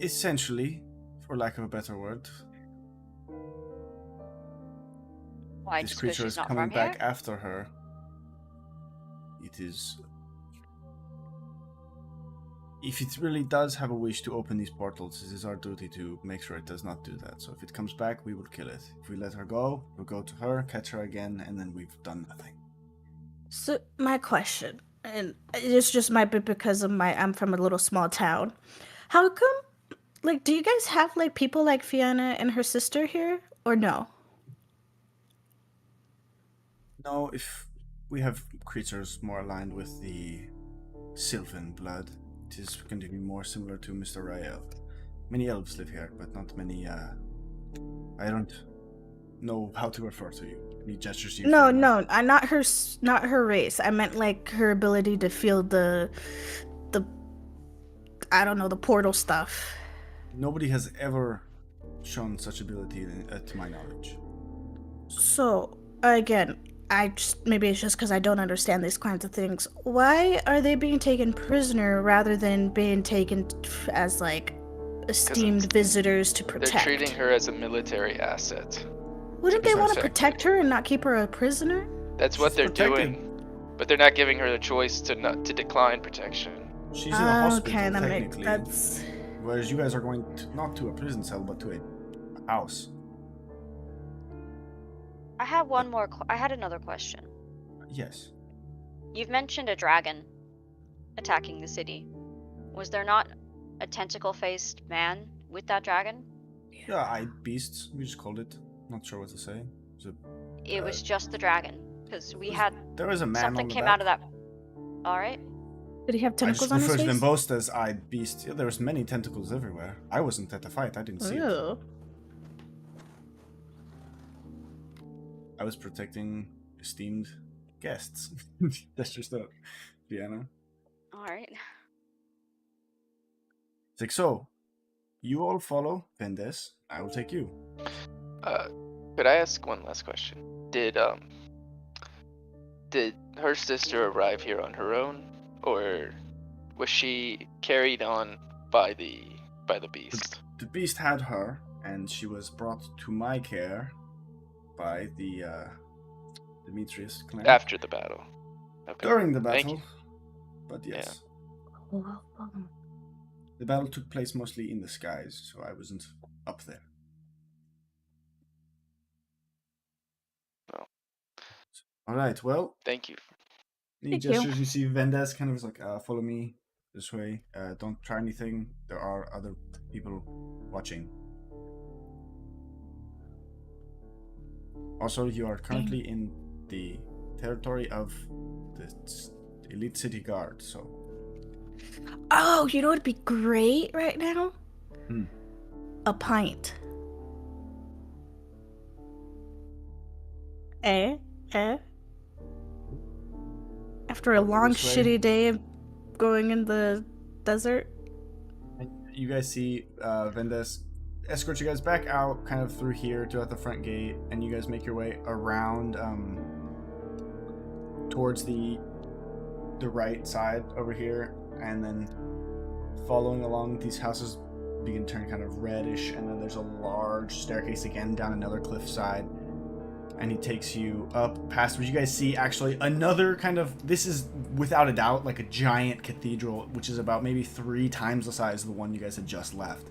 Essentially, for lack of a better word, Why? this Just because creature she's is not coming from back here? after her. It is. If it really does have a wish to open these portals, it is our duty to make sure it does not do that. So if it comes back, we will kill it. If we let her go, we'll go to her, catch her again, and then we've done nothing. So my question, and this just might be because of I'm from a little small town. How come, like, do you guys have like people like Fiona and her sister here, or no? No, if we have creatures more aligned with the Sylvan blood, it is going to be more similar to Mr. Rael. Many elves live here, but not many, I don't know how to refer to you. Any gestures you No, Fiona? no, not her race. I meant like her ability to feel the, I don't know, the portal stuff. Nobody has ever shown such ability to my knowledge. So again, maybe it's just because I don't understand these kinds of things. Why are they being taken prisoner rather than being taken as like esteemed visitors to They're protect? treating her as a military asset. Wouldn't be they want to protected. protect her and not keep her a prisoner? That's what She's they're protected. doing. But they're not giving her the choice to decline protection. She's in a hospital, Okay, technically. that's. Whereas you guys are going not to a prison cell, but to a house. I had one more. I had another question. Yes. You've mentioned a dragon attacking the city. Was there not a tentacle-faced man with that dragon? Yeah, eyed beasts, we just called it. Not sure what to say. It was just the dragon, because we had There was a man something on the came back. out of that. All right. Did he have I tentacles just on his refer to them face? both as eyed beasts. Yeah, there was many tentacles everywhere. I wasn't at the fight, I didn't see it. Ew. I was protecting esteemed guests. That's just a Vienna. All right. It's like, so, you all follow Vendes, I will take you. Could I ask one last question? Did her sister arrive here on her own, or was she carried on by the beast? The beast had her, and she was brought to my care by the Demetrius clan. After the battle. Okay. During the Thank battle. you. But yes. The battle took place mostly in the skies, so I wasn't up there. Well. Alright, well, Thank you. any Thank you. gestures you see Vendas kind of is like, follow me this way. Don't try anything. There are other people watching. Also, you are currently in the territory of the elite city guard, so Oh, you know what'd be great right now? Hmm. A pint. Eh? After a Over long, this way. shitty day of going in the desert. you guys see Vendes escort you guys back out, kind of through here, throughout the front gate, and you guys make your way around towards the right side over here, and then following along, these houses begin to turn kind of reddish, and then there's a large staircase again down another cliffside, and he takes you up past what you guys see actually another kind of, this is without a doubt like a giant cathedral, which is about maybe 3 times the size of the one you guys had just left.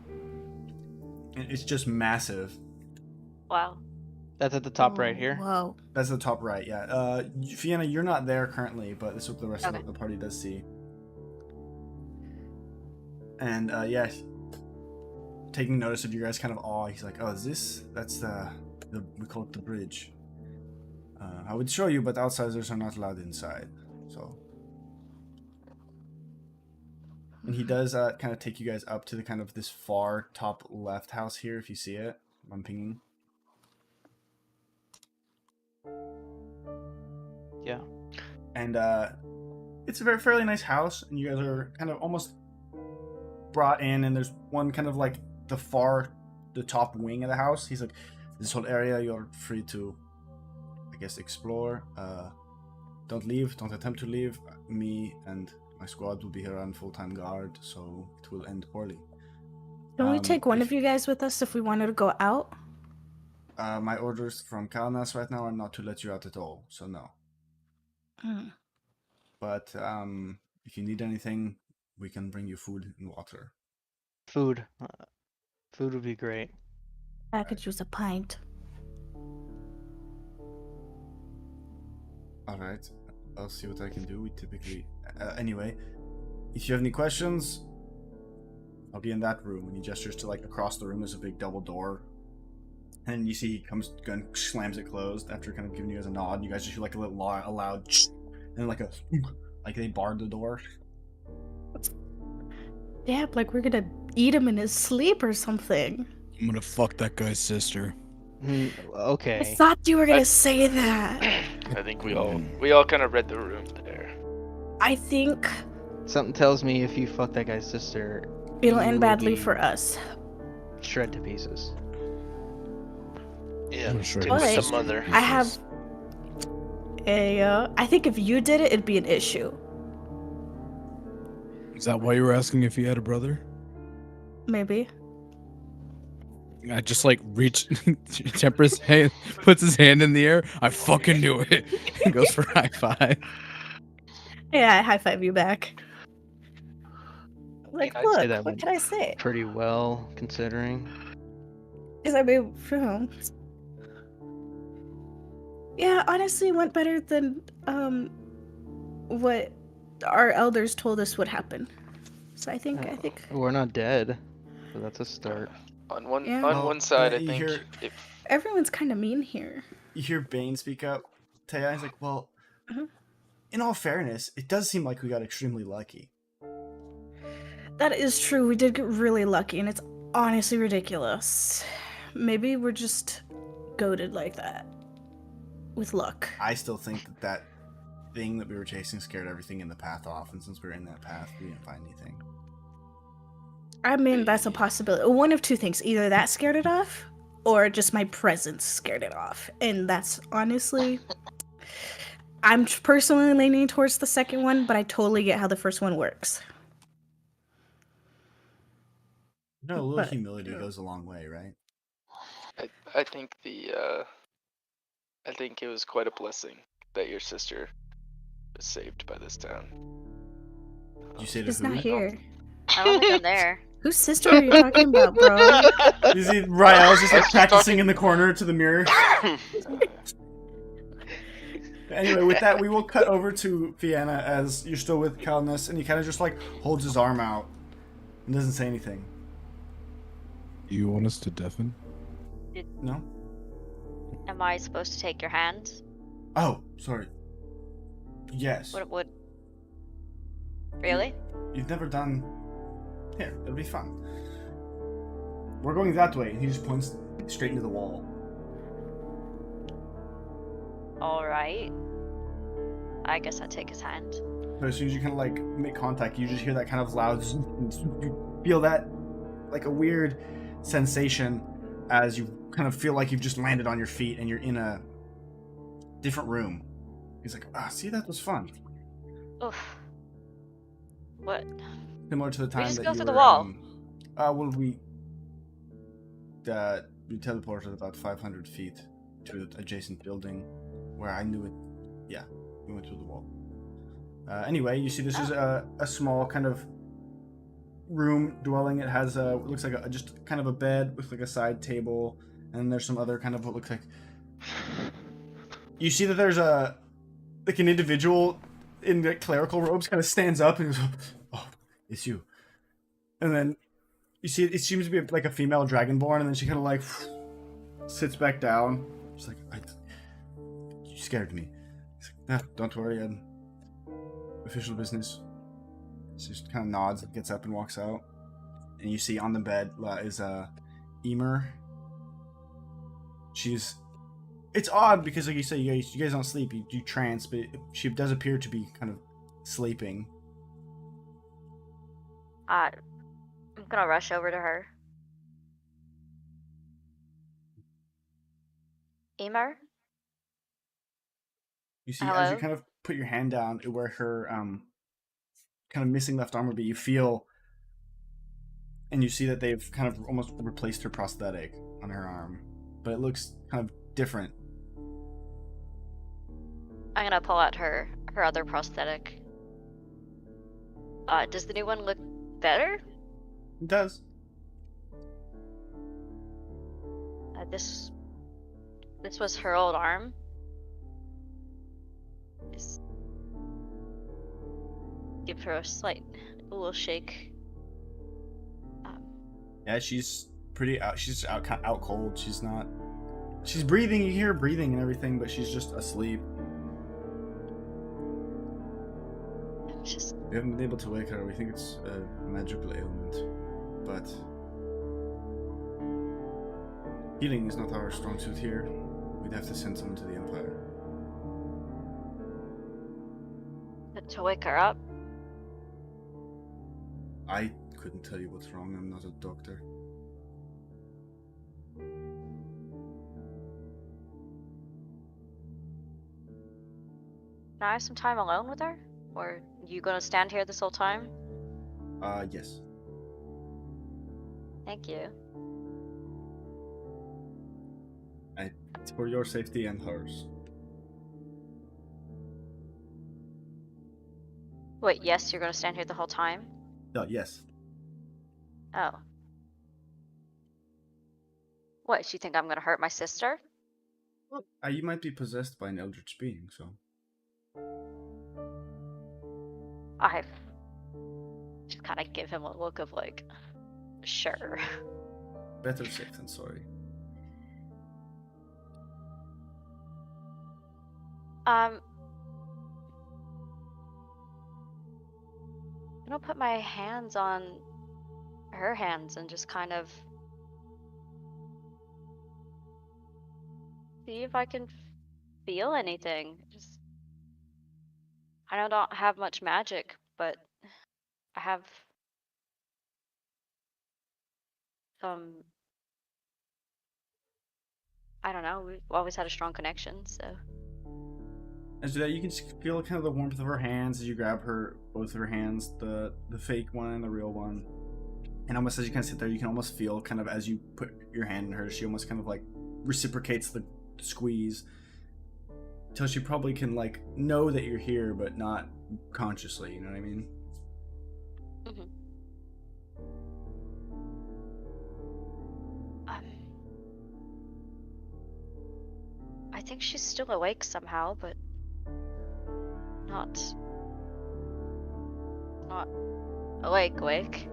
And it's just massive. Wow. That's at the top right here. Whoa. That's the top right, yeah. Fiona, you're not there currently, but this is what the rest Okay. of the party does see. And yeah, taking notice of you guys kind of awe, he's like, oh, is this? That's the we call it the bridge. I would show you, but outsiders are not allowed inside. So, and he does kind of take you guys up to the kind of this far top left house here, if you see it. I'm pinging. Yeah. And it's a fairly nice house, and you guys are kind of almost brought in, and there's one kind of like the top wing of the house. He's like, this whole area you're free to, I guess, explore. Don't leave, don't attempt to leave. Me and my squad will be here on full-time guard, so it will end poorly. Can we take one of you guys with us if we wanted to go out? My orders from Kalnas right now are not to let you out at all, so no. Mm. But if you need anything, we can bring you food and water. Food. Food would be great. I could use a pint. Alright, I'll see what I can do. We typically... anyway, if you have any questions, I'll be in that room. And he gestures to, like, across the room. There's a big double door. And you see he comes and slams it closed after kind of giving you guys a nod. You guys just hear, like, a little loud... And, like, like they barred the door. Yeah, like we're gonna eat him in his sleep or something. I'm gonna fuck that guy's sister. I Okay. thought you were gonna say that. I think we all kind of read the room there. I think Something tells me if you fuck that guy's sister, it'll you end will badly be for us. shred to pieces. Yeah, I'm sure to it is. the mother. I have a. I think if you did it, it'd be an issue. Is that why you were asking if he had a brother? Maybe. I just like reach Temper's hand, puts his hand in the air. I fucking knew it. He goes for high five. Yeah, I high five you back. Like, I'd say look, that what went can I say? Pretty well, considering. Because I mean, yeah, honestly, it went better than what our elders told us would happen. So I think We're not dead, so that's a start. On one Yeah. on Well, one side, I you think hear- if everyone's kind of mean here. You hear Bane speak up. Taya, he's like, well, Mhm. in all fairness, it does seem like we got extremely lucky. That is true. We did get really lucky, and it's honestly ridiculous. Maybe we're just goated like that with luck. I still think that thing that we were chasing scared everything in the path off, and since we were in that path, we didn't find anything. I mean, that's a possibility. One of two things. Either that scared it off, or just my presence scared it off. And that's honestly... I'm personally leaning towards the second one, but I totally get how the first one works. No, a little But- humility goes a long way, right? I think I think it was quite a blessing that your sister was saved by this town. Did you say to He's who? not here. I don't think I'm there. Whose sister are you talking about, bro? You see Rael's just like She's practicing talking- in the corner to the mirror. Anyway, with that, we will cut over to Vienna as you're still with Kalnus, and he kind of just like holds his arm out and doesn't say anything. You want us to deafen? No? Am I supposed to take your hand? Oh, sorry. Yes. What would? Really? You've never done... Here, it'll be fun. We're going that way, and he just points straight into the wall. All right. I guess I take his hand. But as soon as you kind of like make contact, you just hear that kind of loud. You feel that like a weird sensation as you kind of feel like you've just landed on your feet and you're in a different room. He's like, see, that was fun. Oof. What? Similar to the time just that go you through were. the wall. We teleported about 500 feet to an adjacent building where I knew it. Yeah, we went through the wall. Anyway, you see this is a small kind of room dwelling. It has looks like just kind of a bed with like a side table, and there's some other kind of what looks like. You see that there's an individual in the clerical robes kind of stands up and goes, "Oh, it's you." And then you see it seems to be like a female dragonborn, and then she kind of like sits back down. She's like, "You scared me." He's like, "Nah, don't worry, I'm official business." She just kind of nods, gets up, and walks out. And you see on the bed is Emer. It's odd because, like you say, you guys don't sleep. You do trance, but she does appear to be kind of sleeping. I'm gonna rush over to her. Emer? You see, as you Hello? kind of put your hand down where her kind of missing left arm would be, you feel, and you see that they've kind of almost replaced her prosthetic on her arm, but it looks kind of different. I'm gonna pull out her other prosthetic. Does the new one look better? It does. This was her old arm. Give her a little shake. Yeah, she's pretty out. She's out cold. She's not. She's breathing. You hear her breathing and everything, but she's just asleep. We haven't been able to wake her. We think it's a magical ailment, but healing is not our strong suit here. We'd have to send someone to the Empire. To wake her up? I couldn't tell you what's wrong. I'm not a doctor. Can I have some time alone with her? Or are you gonna stand here this whole time? Yes. Thank you. It's for your safety and hers. Wait, yes, you're gonna stand here the whole time? Yes. Oh. What, you think I'm gonna hurt my sister? You might be possessed by an eldritch being, so. I just kind of give him a look of like, sure. Better safe than sorry. I'm gonna put my hands on her hands and just kind of see if I can feel anything. I don't have much magic, but I have some. I don't know. We've always had a strong connection, so. As you do that, you can just feel kind of the warmth of her hands as you grab both of her hands, the fake one and the real one. And almost as you kind of sit there, you can almost feel kind of as you put your hand in hers, she almost kind of like reciprocates the squeeze. Until she probably can like know that you're here, but not consciously, you know what I mean? Mm-hmm. I think she's still awake somehow, but not awake.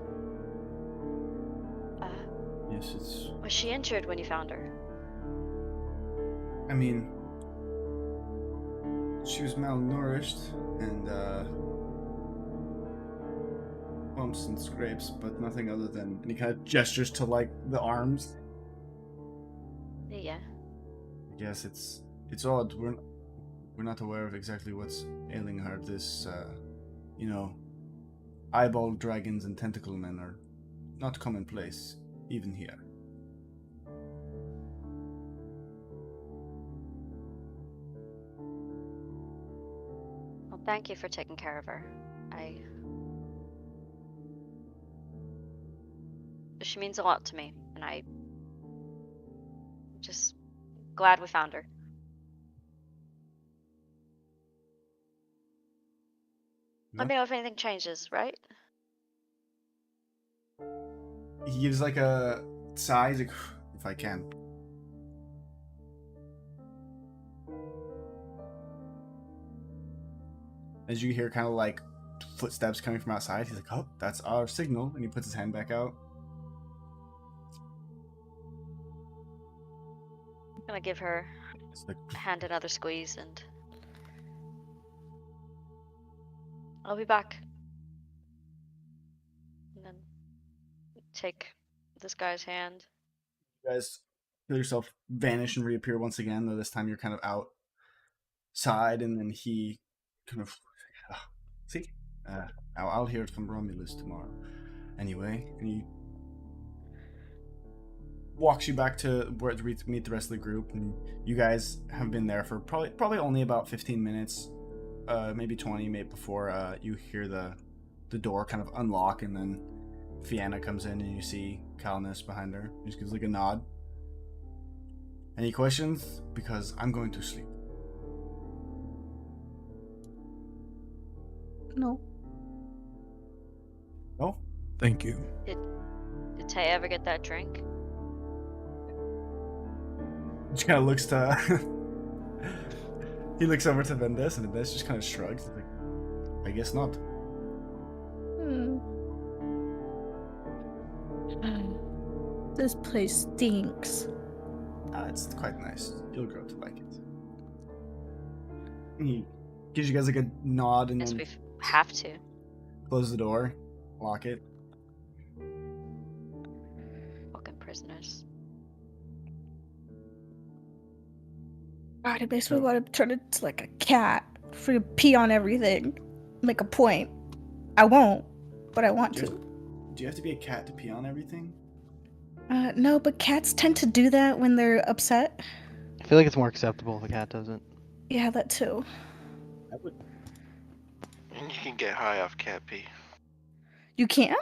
Yes, it's. Was she injured when you found her? I mean, she was malnourished and bumps and scrapes, but nothing other than. And he kind of gestures to like the arms. Yeah. Yes, it's odd. We're not aware of exactly what's ailing her. This eyeball dragons and tentacle men are not commonplace, even here. Well, thank you for taking care of her. She means a lot to me, and I just glad we found her. Let me know if anything changes, right? He gives like a sigh, he's like, if I can. As you hear kind of like footsteps coming from outside, he's like, oh, that's our signal. And he puts his hand back out. I'm gonna give her It's like, hand another squeeze, and I'll be back. And then take this guy's hand. you guys feel yourself vanish and reappear once again, though this time you're kind of outside, and then he kind of, see, I'll hear it from Romulus tomorrow. Anyway, and he walks you back to where to meet the rest of the group, and you guys have been there for probably only about 15 minutes, maybe 20, maybe before you hear the door kind of unlock, and then Fianna comes in, and you see Calnus behind her. He just gives like a nod. Any questions? Because I'm going to sleep. No. No? Thank you. Did Tay ever get that drink? Just kind of looks to. He looks over to Vendes, and Vendes just kind of shrugs. He's like, I guess not. This place stinks. It's quite nice. You'll grow to like it. He gives you guys like a nod and Guess then we have to. close the door, lock it. Fucking prisoners. God, it makes me want to turn into like a cat for you to pee on everything. Make a point. I won't, but I want to. Do you have to be a cat to pee on everything? No, but cats tend to do that when they're upset. I feel like it's more acceptable if a cat doesn't. Yeah, that too. I would. And you can get high off cat pee. You can?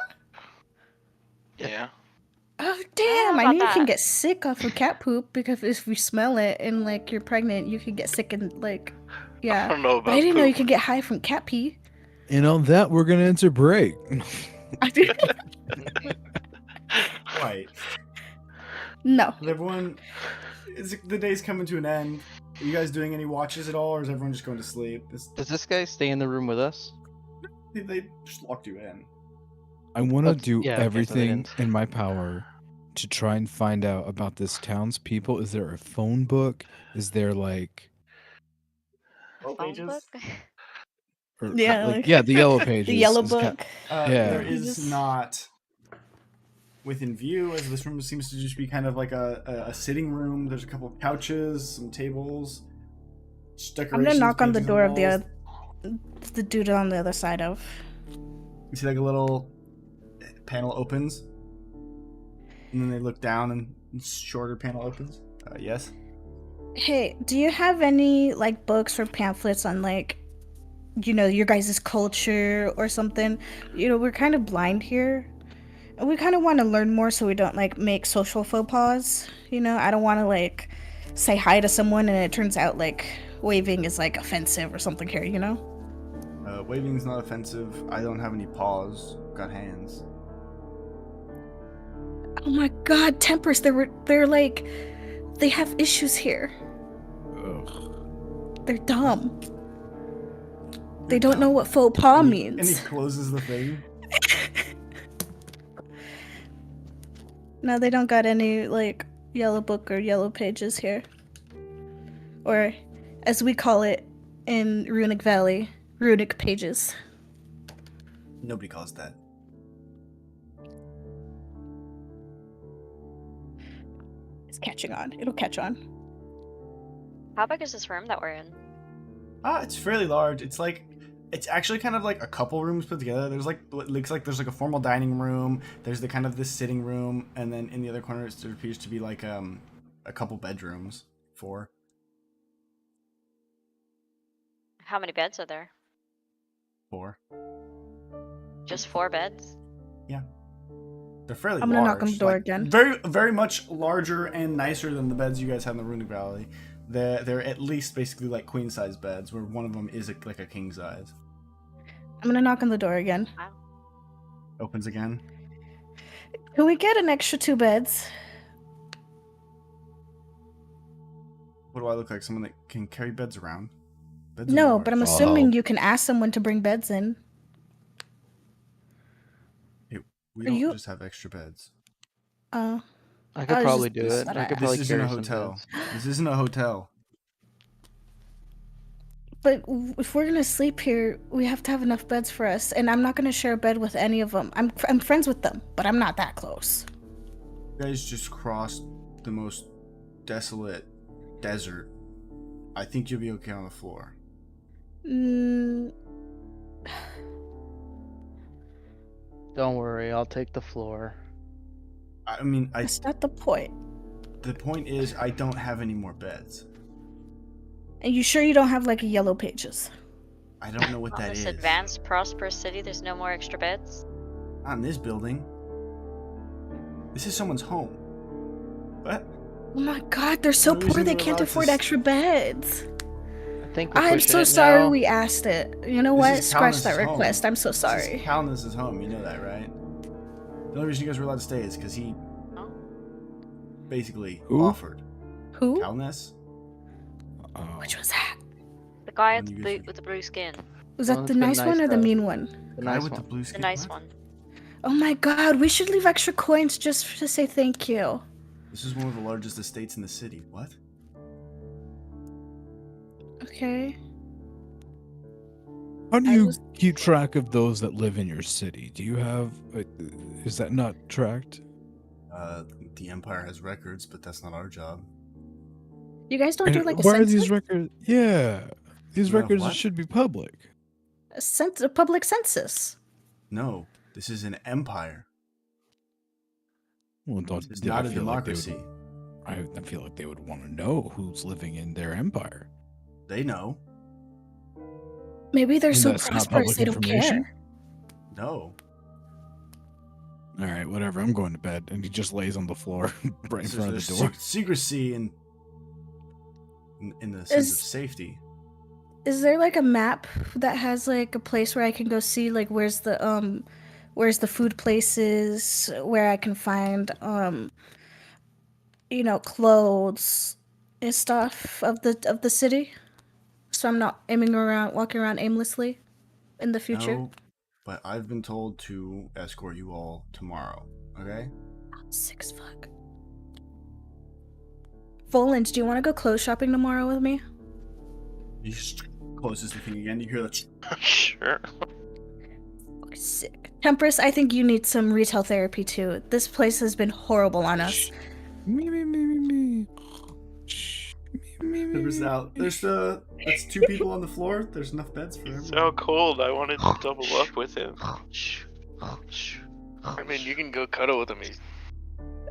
Yeah. Oh, don't damn. know I about knew you can that. get sick off of cat poop because if you smell it and, like, you're pregnant, you can get sick and, like, I yeah. don't know But I about didn't know you poop. could get high from cat pee. And on that, we're gonna enter break. Right. No. Everyone, the day's coming to an end. Are you guys doing any watches at all, or is everyone just going to sleep? Does this guy stay in the room with us? They just locked you in. I want to Oh, do yeah, okay, so they everything didn't. in my power to try and find out about this town's people. Is there a phone book? Is there like, A phone book? or, Yeah, like yeah, the yellow pages. The yellow is ca- book. Yeah. There You is just- not within view, as this room seems to just be kind of like a sitting room. There's a couple of couches, some tables, just I'm decorations. gonna knock on the paintings door of walls. the dude on the other side of. You see like a little panel opens, and then they look down, and shorter panel opens. Yes. Hey, do you have any, like, books or pamphlets on, like, your guys' culture or something? We're kind of blind here. And we kind of want to learn more so we don't, like, make social faux pas. I don't want to, like, say hi to someone and it turns out, like, waving is, like, offensive or something here, Waving's not offensive. I don't have any paws. Got hands. Oh my god, Tempers, they're like, they have issues here. Ugh. They're dumb. They don't know what faux pas And means. he closes the thing. No, they don't got any, like, yellow book or yellow pages here. Or, as we call it in Runic Valley, Runic pages. Nobody calls that. It's catching on. It'll catch on. How big is this room that we're in? It's fairly large. It's like It's actually kind of like a couple rooms put together. There's like, it looks like there's like a formal dining room. There's the kind of this sitting room, and then in the other corner there appears to be like a couple bedrooms. 4. How many beds are there? 4. Just 4 beds? Yeah. They're fairly I'm gonna large. knock on the door like, again. Very, very much larger and nicer than the beds you guys have in the Runic Valley. They're at least basically like queen size beds, where one of them is like a king size. I'm gonna knock on the door again. Wow. Opens again. Can we get an extra 2 beds? What do I look like? Someone that can carry beds around? Beds are No, but I'm large. assuming Oh. you can ask someone to bring beds in. We Are don't you- just have extra beds. I I could was probably just- do it. thought I I could asked. probably This isn't a carry some hotel. beds. This isn't a hotel. But if we're gonna sleep here, we have to have enough beds for us, and I'm not gonna share a bed with any of them. I'm friends with them, but I'm not that close. You guys just crossed the most desolate desert. I think you'll be okay on the floor. Mm, Don't worry, I'll take the floor. I mean, that's not the point. the point is, I don't have any more beds. And you sure you don't have like a yellow pages? I don't know what On that this is. advanced, prosperous city, there's no more extra beds? Not in this building. This is someone's home. What? Oh my god, they're so No poor reason they we're can't allowed to afford extra beds. I think we're I'm pushing so it sorry now. we asked it. You know This what? is Scratch Calnus' that home. request. I'm so This sorry. is Calnus' home. You know that, right? The only reason you guys were allowed to stay is because he Oh. basically Who? offered. Who? Calnus? Oh. Which was that? The guy When at the you blue, get- with the blue skin. Was Well, that it's the been nice nice one or the to- mean one? The Guy nice with one. the blue The skin? nice What? one. Oh my god, we should leave extra coins just to say thank you. This is one of the largest estates in the city. What? Okay. How do I you was- keep track of those that live in your city? Do you have? Is that not tracked? The Empire has records, but that's not our job. You guys don't do And like a why are census? these records? Yeah, these You have records what? should be public. A public census. No, this is an empire. Well, don't. It's yeah, not I a feel like they democracy. would- I feel like they would want to know who's living in their empire. They know. Maybe they're And so that's not prosperous public they don't information? care. No. All right, whatever. I'm going to bed, and he just lays on the floor right in front of There's the door. secrecy in the sense of Is- safety. Is there like a map that has like a place where I can go see like where's the food places, where I can find clothes and stuff of the city? So I'm not walking around aimlessly in the future. No, but I've been told to escort you all tomorrow. Okay? Sick as fuck. Volans, do you want to go clothes shopping tomorrow with me? He just closes the thing again. You hear that? Sure. Oh, sick. Temperance, I think you need some retail therapy too. This place has been horrible on us. Me, me, me, me, me. Shh. Me, me, There's me, out. me. There's that's 2 people on the floor. There's enough beds for He's everyone. so cold. I wanted to double up with him. I mean, you can go cuddle with him.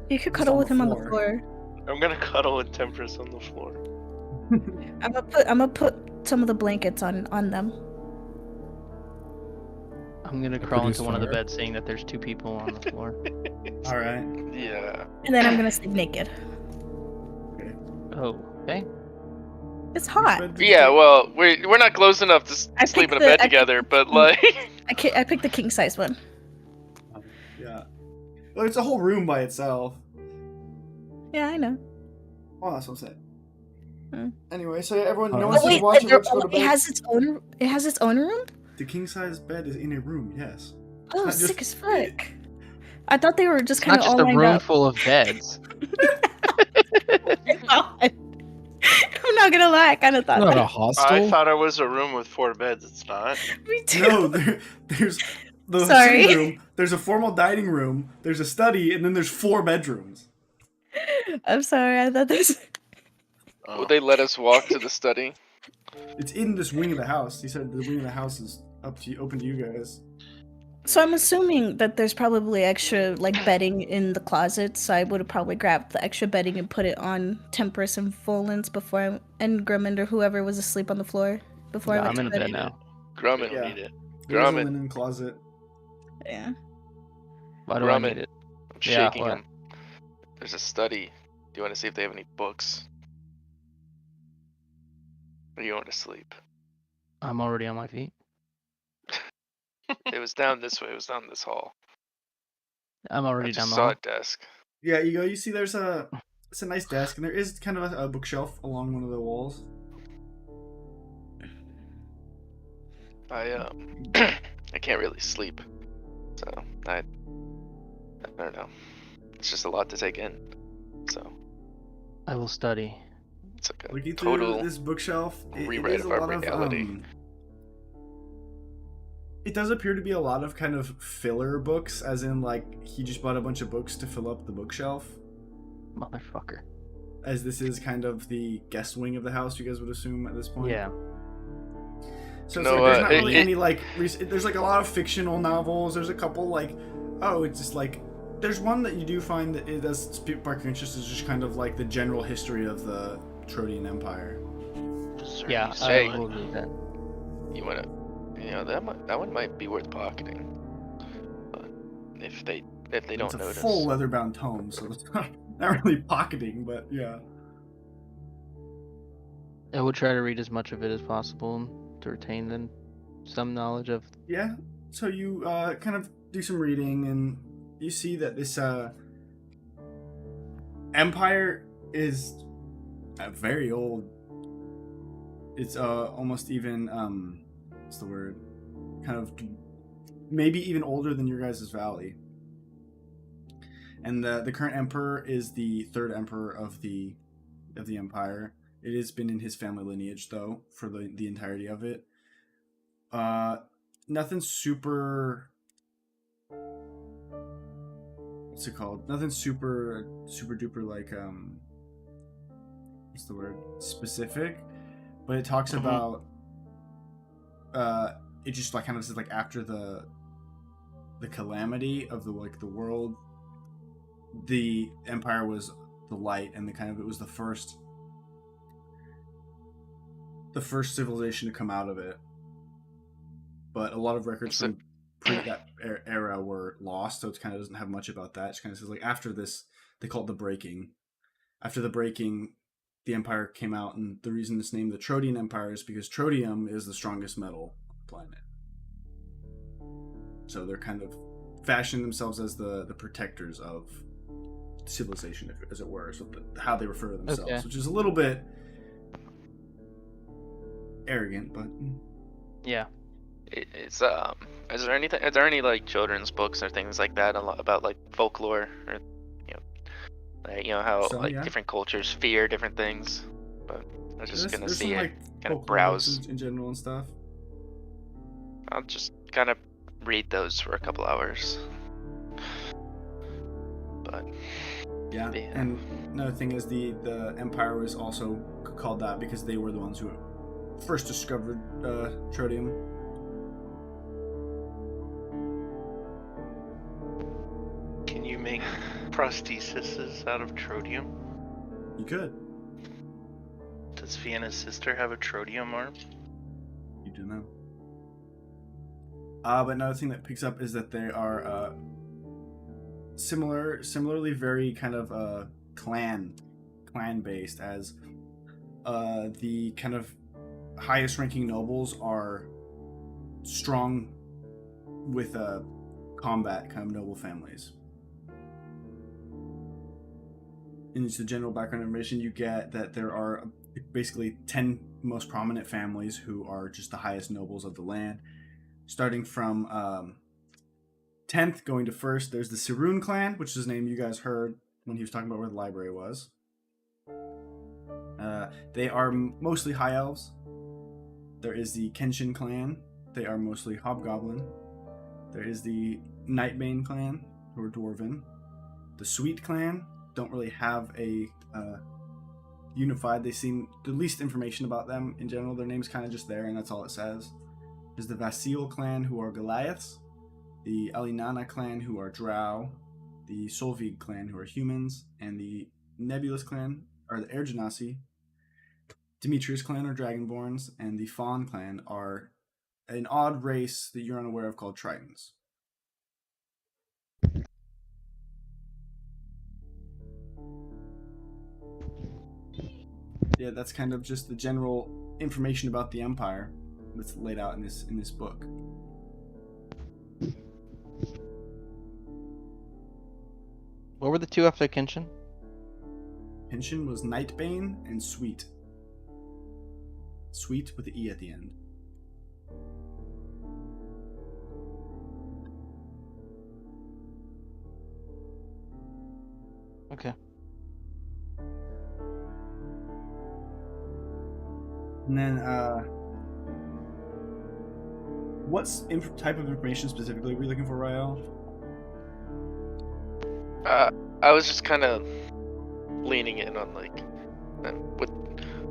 You could Just cuddle on with the him on the floor. floor. I'm gonna cuddle with Temperance on the floor. I'm gonna put some of the blankets on them. I'm gonna I crawl produce into one of the fire. beds, seeing that there's 2 people on the floor. All right. Yeah. And then I'm gonna sleep naked. Oh, okay. It's Which hot. bed did you Yeah, take? well, we're not close enough to I sleep in a picked bed the- I together, picked but the- like, I picked the king size one. Yeah. Well, it's a whole room by itself. Yeah, I know. Oh, that's what I'm saying. Hmm. Anyway, so everyone, no Oh, one's Oh wait, watching. Let's go to it bed. has its own. It has its own room. The king size bed is in a room. Yes. Oh, not just- sick as fuck. I thought they were just It's kind not of just all a lined room up. full of beds. I'm not gonna lie, I kind of thought Not a that. hostel. I thought it was a room with 4 beds. It's not. Me too. No, there's the Sorry. sitting room. There's a formal dining room. There's a study, and then there's 4 bedrooms. I'm sorry. I thought this. Oh. would they let us walk to the study? It's in this wing of the house. He said the wing of the house is open to you guys. So I'm assuming that there's probably extra like bedding in the closet. So I would have probably grabbed the extra bedding and put it on Temperance and Volans and Grummond or whoever was asleep on the floor before I went I'm to in the bed. bed now. Grumman Yeah. will need it. There's a Grumman. linen closet. Yeah. Why do I Grumman. need it? I'm Yeah, shaking what? him. There's a study. Do you want to see if they have any books? Or do you want to sleep? I'm already on my feet. It was down this way. It was down this hall. I'm I already just down the saw hall. a desk. Yeah, you go. You see, it's a nice desk, and there is kind of a bookshelf along one of the walls. I I can't really sleep, so I don't know. It's just a lot to take in. So I will study. it's like a Looking through total this bookshelf, it rewrite is of a our lot reality. of. It does appear to be a lot of kind of filler books, as in like he just bought a bunch of books to fill up the bookshelf. Motherfucker. As this is kind of the guest wing of the house, you guys would assume at this point. Yeah. So it's No, like there's not really it- any like there's like a lot of fictional novels. There's a couple like it's just like there's one that you do find that it does spark your interest is just kind of like the general history of the Trodian Empire. Yeah, say- I will read that. You wanna, that one might be worth pocketing. But if they don't It's a notice. full leather-bound tome, so it's not really pocketing, but yeah. I would try to read as much of it as possible to retain then some knowledge of. Yeah. So you kind of do some reading, and you see that this empire is very old. It's almost even what's the word? Kind of maybe even older than your guys' valley. And the current emperor is the third emperor of the empire. It has been in his family lineage though for the entirety of it. Nothing super. What's it called? Nothing super duper like what's the word? Specific, but it talks about it just like kind of says like after the calamity of the world, the empire was the light, and it was the first civilization to come out of it. But a lot of records from pre that era were lost, so it kind of doesn't have much about that. It kind of says like after this, they call it the breaking. After the breaking, the empire came out, and the reason it's named the Trodian Empire is because trodium is the strongest metal on the planet. So they're kind of fashioning themselves as the protectors of civilization, as it were. So how they refer to themselves, Okay. which is a little bit arrogant, but Yeah. It's Are there any like children's books or things like that about like folklore or how So, like yeah. different cultures fear different things? But I was just gonna there's see some, it, like, kind of folklore browse. books in general and stuff. I'll just kind of read those for a couple hours. But Yeah. Yeah. And another thing is the empire was also called that because they were the ones who first discovered trodium. Can you make prostheses out of trodium? You could. Does Vienna's sister have a trodium arm? You do know. But another thing that picks up is that they are similarly very kind of clan based, as the kind of highest ranking nobles are strong with combat kind of noble families. In just the general background information, you get that there are basically 10 most prominent families who are just the highest nobles of the land. Starting from 10th going to 1st, there's the Sirun clan, which is a name you guys heard when he was talking about where the library was. They are mostly high elves. There is the Kenshin clan. They are mostly hobgoblin. There is the Nightbane clan, who are dwarven. The Sweet clan don't really have a unified. They seem the least information about them in general. Their name's kind of just there, and that's all it says. There's the Vasil clan, who are Goliaths, the Alinana clan, who are Drow, the Solvig clan, who are humans, and the Nebulous clan, or the Air Genasi. Demetrius clan are Dragonborns, and the Fawn clan are an odd race that you're unaware of called Tritons. Yeah, that's kind of just the general information about the Empire that's laid out in this book. What were the two after Kenshin? Henshin was Nightbane and Sweet. Sweet with the E at the end. Okay. And then, what type of information specifically were you looking for, Rael? I was just kind of leaning in on like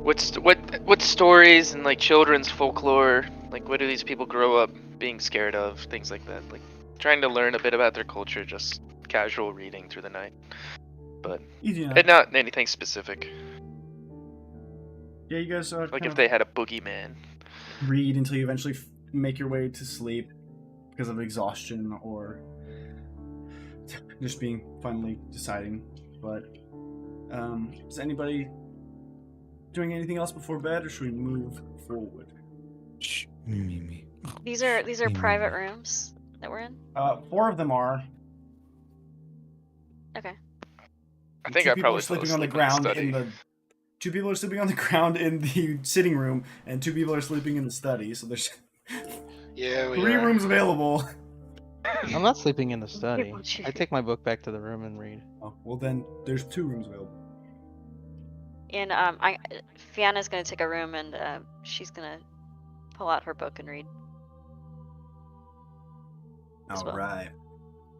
what stories and like children's folklore, like what do these people grow up being scared of, things like that. Like trying to learn a bit about their culture, just casual reading through the night, but Easy enough. and not anything specific. Yeah, you guys Like if they had a boogeyman. read until you eventually make your way to sleep because of exhaustion or just being finally deciding. But is anybody doing anything else before bed, or should we move forward? Shh, me. These are private rooms that we're in. 4 of them are. Okay. I think Two I people probably are sleeping fell on the asleep ground study. in the. 2 people are sleeping on the ground in the sitting room, and 2 people are sleeping in the study. So there's Yeah, we 3 are. rooms available. I'm not sleeping in the study. What you- I take my book back to the room and read. Oh, well then there's 2 rooms available. And Fianna's gonna take a room and she's gonna pull out her book and read. As All well. right.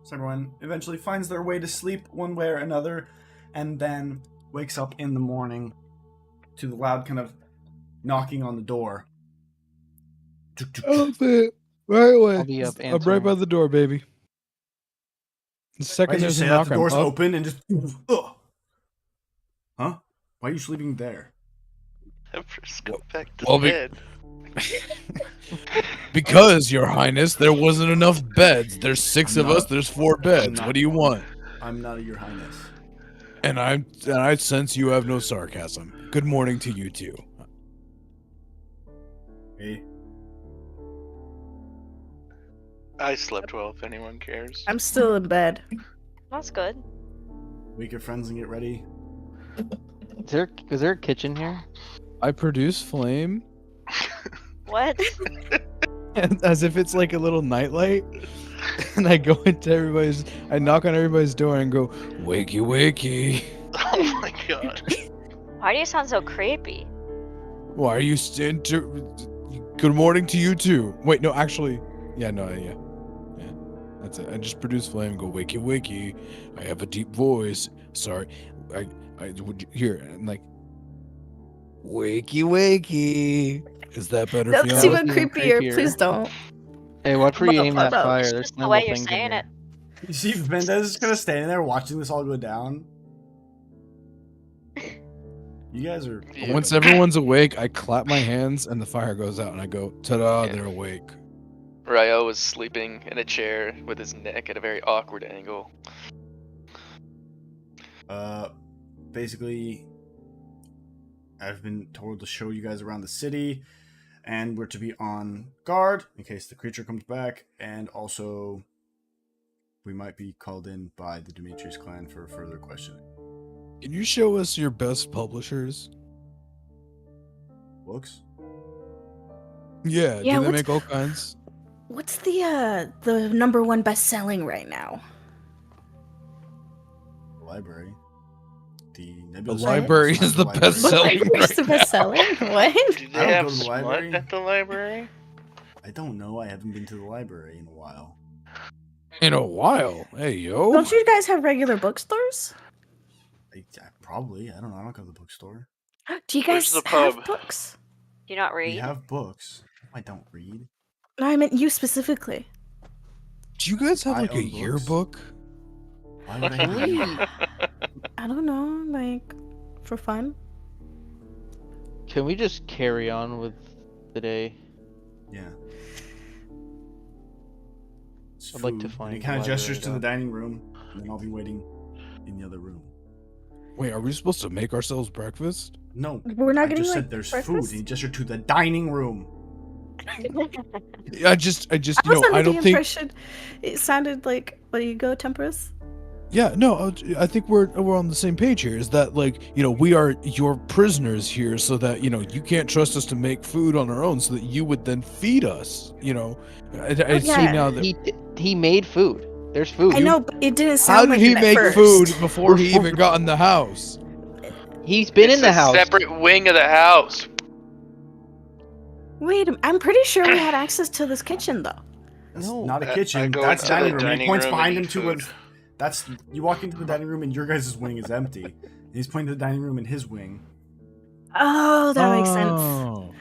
So everyone eventually finds their way to sleep one way or another, and then wakes up in the morning to the loud kind of knocking on the door. Outfit, right away. I'll be up I'm right by answering. the door, baby. The Why second did you there's say a that knock, the I'm door's up. open and just... Ugh. Huh? Why are you sleeping there? Empress, go back to well, bed. Because, Your Highness, there wasn't enough beds. There's 6 I'm of us. not- There's 4 beds. not- What do you want? I'm not your highness. And I sense you have no sarcasm. Good morning to you too. Hey, I slept well, if anyone cares. I'm still in bed. That's good. wake your friends and get ready. Is there a kitchen here? I produce flame What? as if it's like a little nightlight, and I go into I knock on everybody's door and go, wakey, wakey. Oh my god. Why do you sound so creepy? Why are you Good morning to you too. Wait, no, actually, yeah. That's it. I just produce flame and go, wakey, wakey. I have a deep voice. Sorry, I would here. I'm like, wakey, wakey. Is that better? That's Fiona? even Even creepier. creepier. Please don't. Hey, watch where you aim that Motherfucker. fire. It's There's just the no way you're things in saying here. it. You see Mendez is kind of standing there watching this all go down. You guys are... Yeah. Once everyone's awake, I clap my hands and the fire goes out, and I go, ta-da! Yeah. They're awake. Ryo was sleeping in a chair with his neck at a very awkward angle. Basically, I've been told to show you guys around the city, and we're to be on guard in case the creature comes back, and also we might be called in by the Demetrius clan for further questioning. Can you show us your best publishers? Books? Yeah, Yeah, do they what's- make all kinds? What's the #1 best-selling right now? The library? The The Nebulous library Library. is the Library. best selling. What's the best-selling? What? Do I they don't have go to the smut library. at the library? I don't know. I haven't been to the library in a while. In a while. Hey, yo. Don't you guys have regular bookstores? Probably. I don't know. I don't go to the bookstore. Do you Where's guys the have pub? books? Do you not We read? have books. I don't read. No, I meant you specifically. Do you guys have I like a own books. yearbook? Why would I Can have we? a I don't know, like for fun. Can we just carry on with the day? Yeah. It's I'd like to food. And find he the kind of gestures library to the doc. dining room, and then I'll be waiting in the other room. Wait, are we supposed to make ourselves breakfast? No, We're not I getting just like said there's breakfast? food. And he gestured to the dining room. I just, I you was know, under I the don't think. impression it sounded like, what do you go, Temperance? Yeah, no, I think we're on the same page here. Is that like, you know, we are your prisoners here, so that you know you can't trust us to make food on our own, so that you would then feed us. You know, I see yeah. now that. He made food. There's food. I know, but it didn't How sound did like he it at make first. food before he even got in the house? He's been It's in the a house. separate wing of the house. Wait, I'm pretty sure we had access to this kitchen though. That's No. not a I kitchen. go That's into the dining room. And he dining points room behind and him eat to food. what? That's you walk into the dining room and your guys' wing is empty. And he's pointing to the dining room in his wing. Oh, that makes sense. Oh.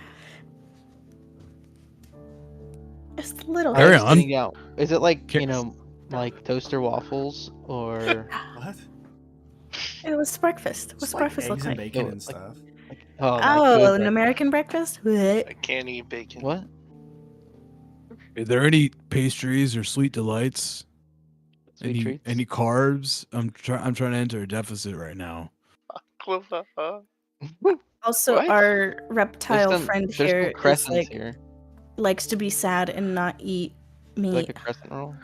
Just a little Carry bit. on. Finding out. Is it like Ca- you know, like toaster waffles or? What? It was breakfast. What's Just like breakfast look eggs and like? bacon Oh, and like- stuff. Oh, like Oh, good an breakfast. American breakfast? What? I can't eat bacon. What? Are there any pastries or sweet delights? Sweet treats? Any carbs? I'm trying to enter a deficit right now. Also, What? our reptile There's some, friend there's here some is crescents like here. likes to be sad and not eat meat. Like a crescent roll.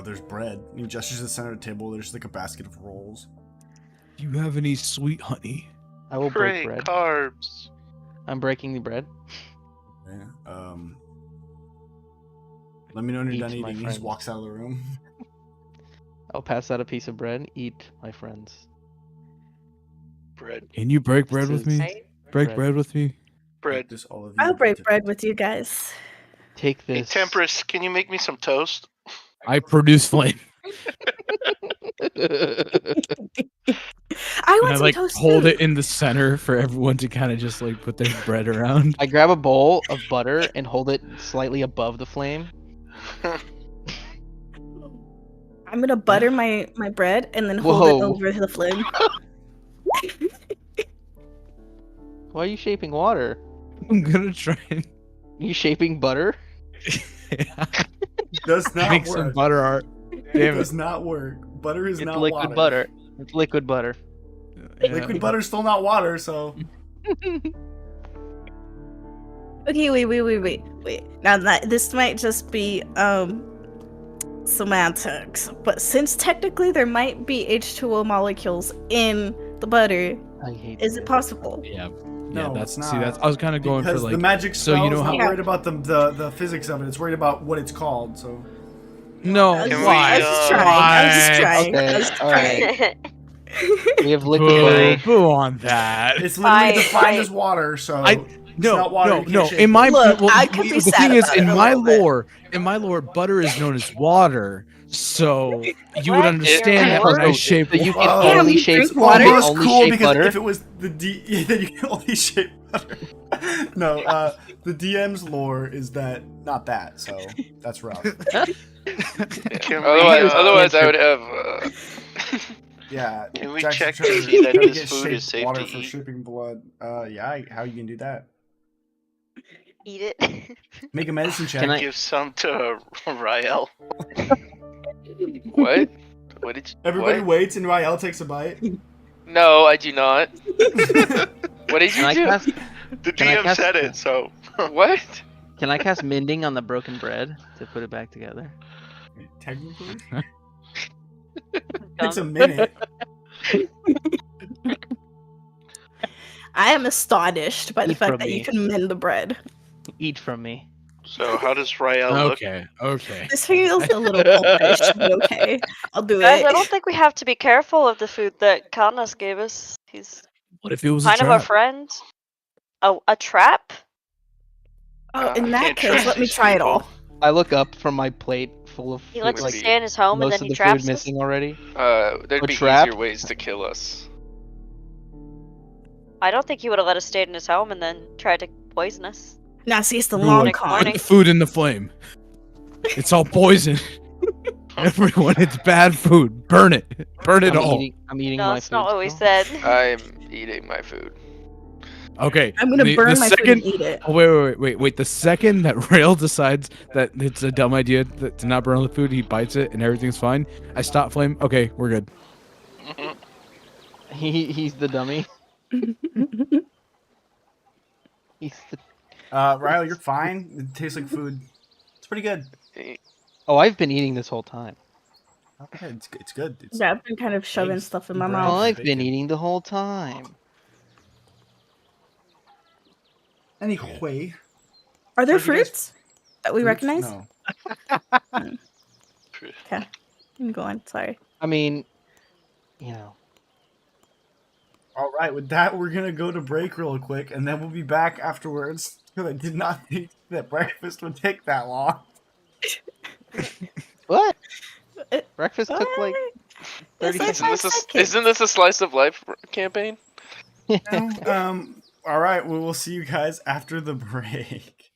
There's bread. He gestures to the center of the table. There's like a basket of rolls. Do you have any sweet honey? I will break Great bread. carbs. I'm breaking the bread. Yeah. Let me know when you're Eat, done my eating. He just friends. walks out of the room. I'll pass out a piece of bread. Eat, my friends. Bread. Can you break bread This with me? is- Right? Break bread. bread with me? Bread. Just all of you I'll break to- bread with you guys. Take Hey, this. Temperance, can you make me some toast? I produce flame. I And want I some like toast hold too. it in the center for everyone to kind of just like put their bread around. I grab a bowl of butter and hold it slightly above the flame. I'm gonna butter my bread and then hold it Whoa. over the flame. Why are you shaping water? I'm gonna try and Are you shaping butter? Does not make work. some butter art. It Damn it. does not work. Butter is It's not liquid water. butter. It's liquid butter. Yeah. Liquid butter's still not water, so Okay, wait. Now this might just be semantics, but since technically there might be H2O molecules in the butter, I hate is it this. possible? Yeah. No, Yeah, that's it's see not. that's I was kind of going because for like the magic so spell you know is how not worried about the physics of it. It's worried about what it's called. So no I was Can just- we, I was just trying. I was just trying. I was just Okay, trying. We have liquid boo, butter. boo on that. it's literally I- defined I- as water. So I no not water, you no can't no. shape In it. my Look, well, I could be the sad thing is about in it a my little bit. lore, butter is known as water. So you would What? understand that You're when I right. shape So you can Whoa. Damn, only you shape drink water? you can almost only cool shape because butter. if it was the D, then you can only shape butter. No, the DM's lore is that not that. So that's rough. Can Otherwise, I would have. Yeah. Can we Jackson check to Trevor, see that trying to this get food is shaped safe water to for eat? shipping blood. Yeah. How you can do that? Eat it. Make a medicine check. Can I- Give some to Rael. What? What did you? Everybody what? waits and Rael takes a bite. No, I do not. What did Can you I do? cast? The Can I DM cast- said it, so. What? Can I cast mending on the broken bread to put it back together? Technically, it's a minute. I am astonished by the Eat fact from that you me. can mend the bread. Eat from me. So how does Rael look? Okay. This feels a little cultish, but okay. I'll do Guys, it. I don't think we have to be careful of the food that Kanas gave us. He's What if it was kind a of a trap? friend. Oh, a trap? Oh, in I that can't case, trust let me these try it people. all. I look up from my plate full of He food, likes like to stay in his home and most then of he the traps food us. missing already. There'd A be trap? easier ways to kill us. I don't think he would have let us stay in his home and then tried to poison us. Now, see, it's the We're long like, Next con. morning. put the food in the flame. It's all poison. Everyone, it's bad food. Burn it. Burn it all. I'm eating No, my that's food. not what we still. said. I'm eating my food. Okay. I'm gonna the burn my food second, and eat it. Oh, wait. The second that Rail decides that it's a dumb idea to not burn the food, he bites it and everything's fine. I stop flame. Okay, we're good. He's the dummy. He's the. Riley, you're fine. It tastes like food. It's pretty good. Oh, I've been eating this whole time. Yeah, it's good. It's Yeah, I've been kind of shoving eggs stuff in and my bread mouth. and I've been bacon. eating the whole time. Anyway, Are there Where'd you guys- fruits that we fruits? recognize? No. Okay, I'm going. Sorry. I mean, you know. All right, with that, we're gonna go to break real quick, and then we'll be back afterwards. Because I did not think that breakfast would take that long. What? Uh, Breakfast took like It's 30 like seconds. 5 seconds. Isn't this a slice of life campaign? No, all right, we will see you guys after the break.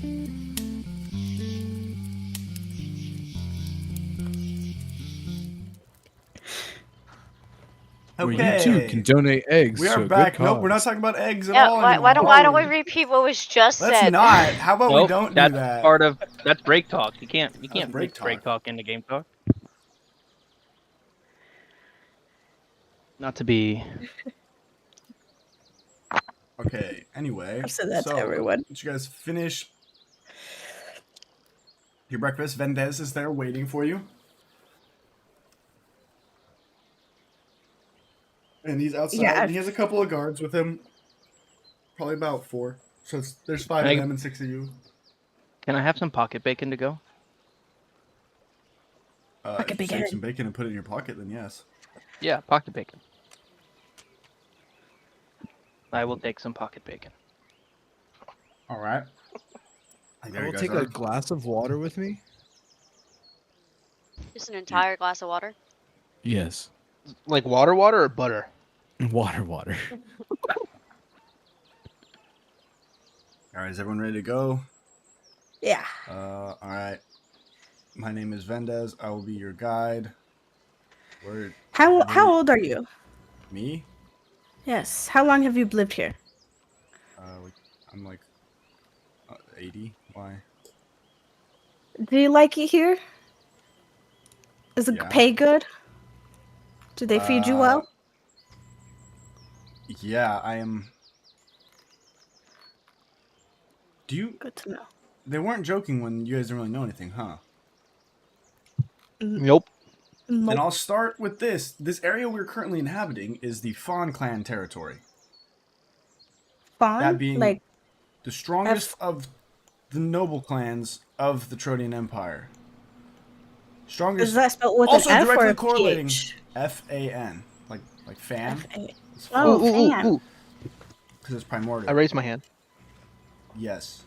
Where you too can Okay. donate eggs We to are a good back. Nope, we're not cause. talking about eggs at Yeah, all why, anymore. why don't we are repeat what was just Let's said? not. How about we Nope, don't do that's that? part of that's break talk. You can't That's break mix break talk. talk into game talk. Not to be. Okay, anyway. I've said that to So, everyone. did you guys finish your breakfast? Vendez is there waiting for you. And he's outside, Yeah. and he has a couple of guards with him. Probably about 4. So there's 5 of them and 6 of you. Can I have some pocket bacon to go? Pocket If you save bacon. some bacon and put it in your pocket, then yes. Yeah, pocket bacon. I will take some pocket bacon. All right. I will take a glass of water with me. Just an entire glass of water. Yes. Like water or butter? Water. All right, is everyone ready to go? Yeah. All right. My name is Vendez. I will be your guide. How old are you? Me? Yes. How long have you lived here? I'm like 80. Why? Do you like it here? Is the Yeah. pay good? Do they feed you well? Yeah, I am. Do you? Good to know. They weren't joking when you guys didn't really know anything, huh? Nope. Then I'll start with this. This area we're currently inhabiting is the Fawn clan territory. Fawn? That being like the strongest of the noble clans of the Trodian Empire. Strongest. Is that spelled with also an F directly or a correlating. PH? F-A-N. Like fan. F-A. It's Oh, Ooh, fan. ooh. because it's primordial. I raised my hand. Yes.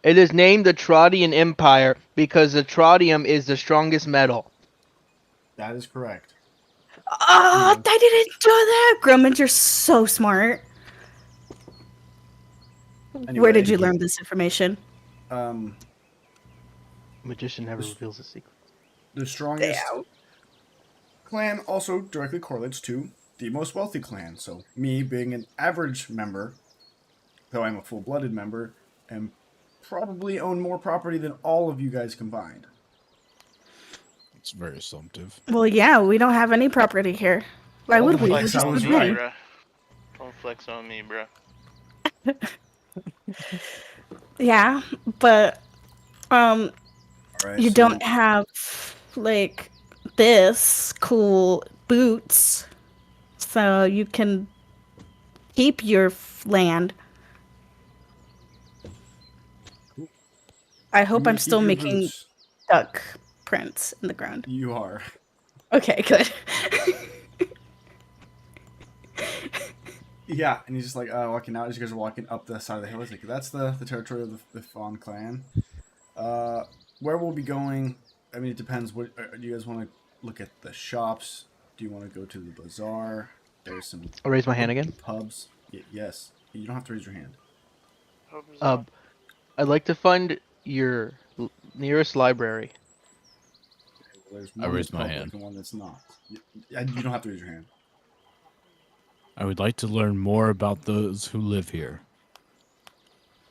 It is named the Trodian Empire because the Trodium is the strongest metal. That is correct. Oh, I didn't do that. Grummage, you're so smart. Anyway, Where did you learn this information? Magician never reveals a secret. The strongest Damn. clan also directly correlates to the most wealthy clan. So me being an average member, though I'm a full-blooded member, and probably own more property than all of you guys combined. It's very assumptive. Well, yeah, we don't have any property here. Why would we? We're Flex just on me, men. bruh. Don't flex on me, bruh. Yeah, but All right, you so don't have like this cool boots, so you can keep your land. I hope you I'm keep still your making boots. duck prints in the ground. You are. Okay, good. Yeah, and he's just like walking out as you guys are walking up the side of the hill. He's like, that's the territory of the Fawn clan. Where we'll be going, I mean, it depends. What do you guys want to look at the shops? Do you want to go to the bazaar? There's some. I'll raise my hand again. Pubs. Yes. You don't have to raise your hand. I'd like to find your nearest library. There's I one raised that's my public hand. and one that's not. You don't have to raise your hand. I would like to learn more about those who live here.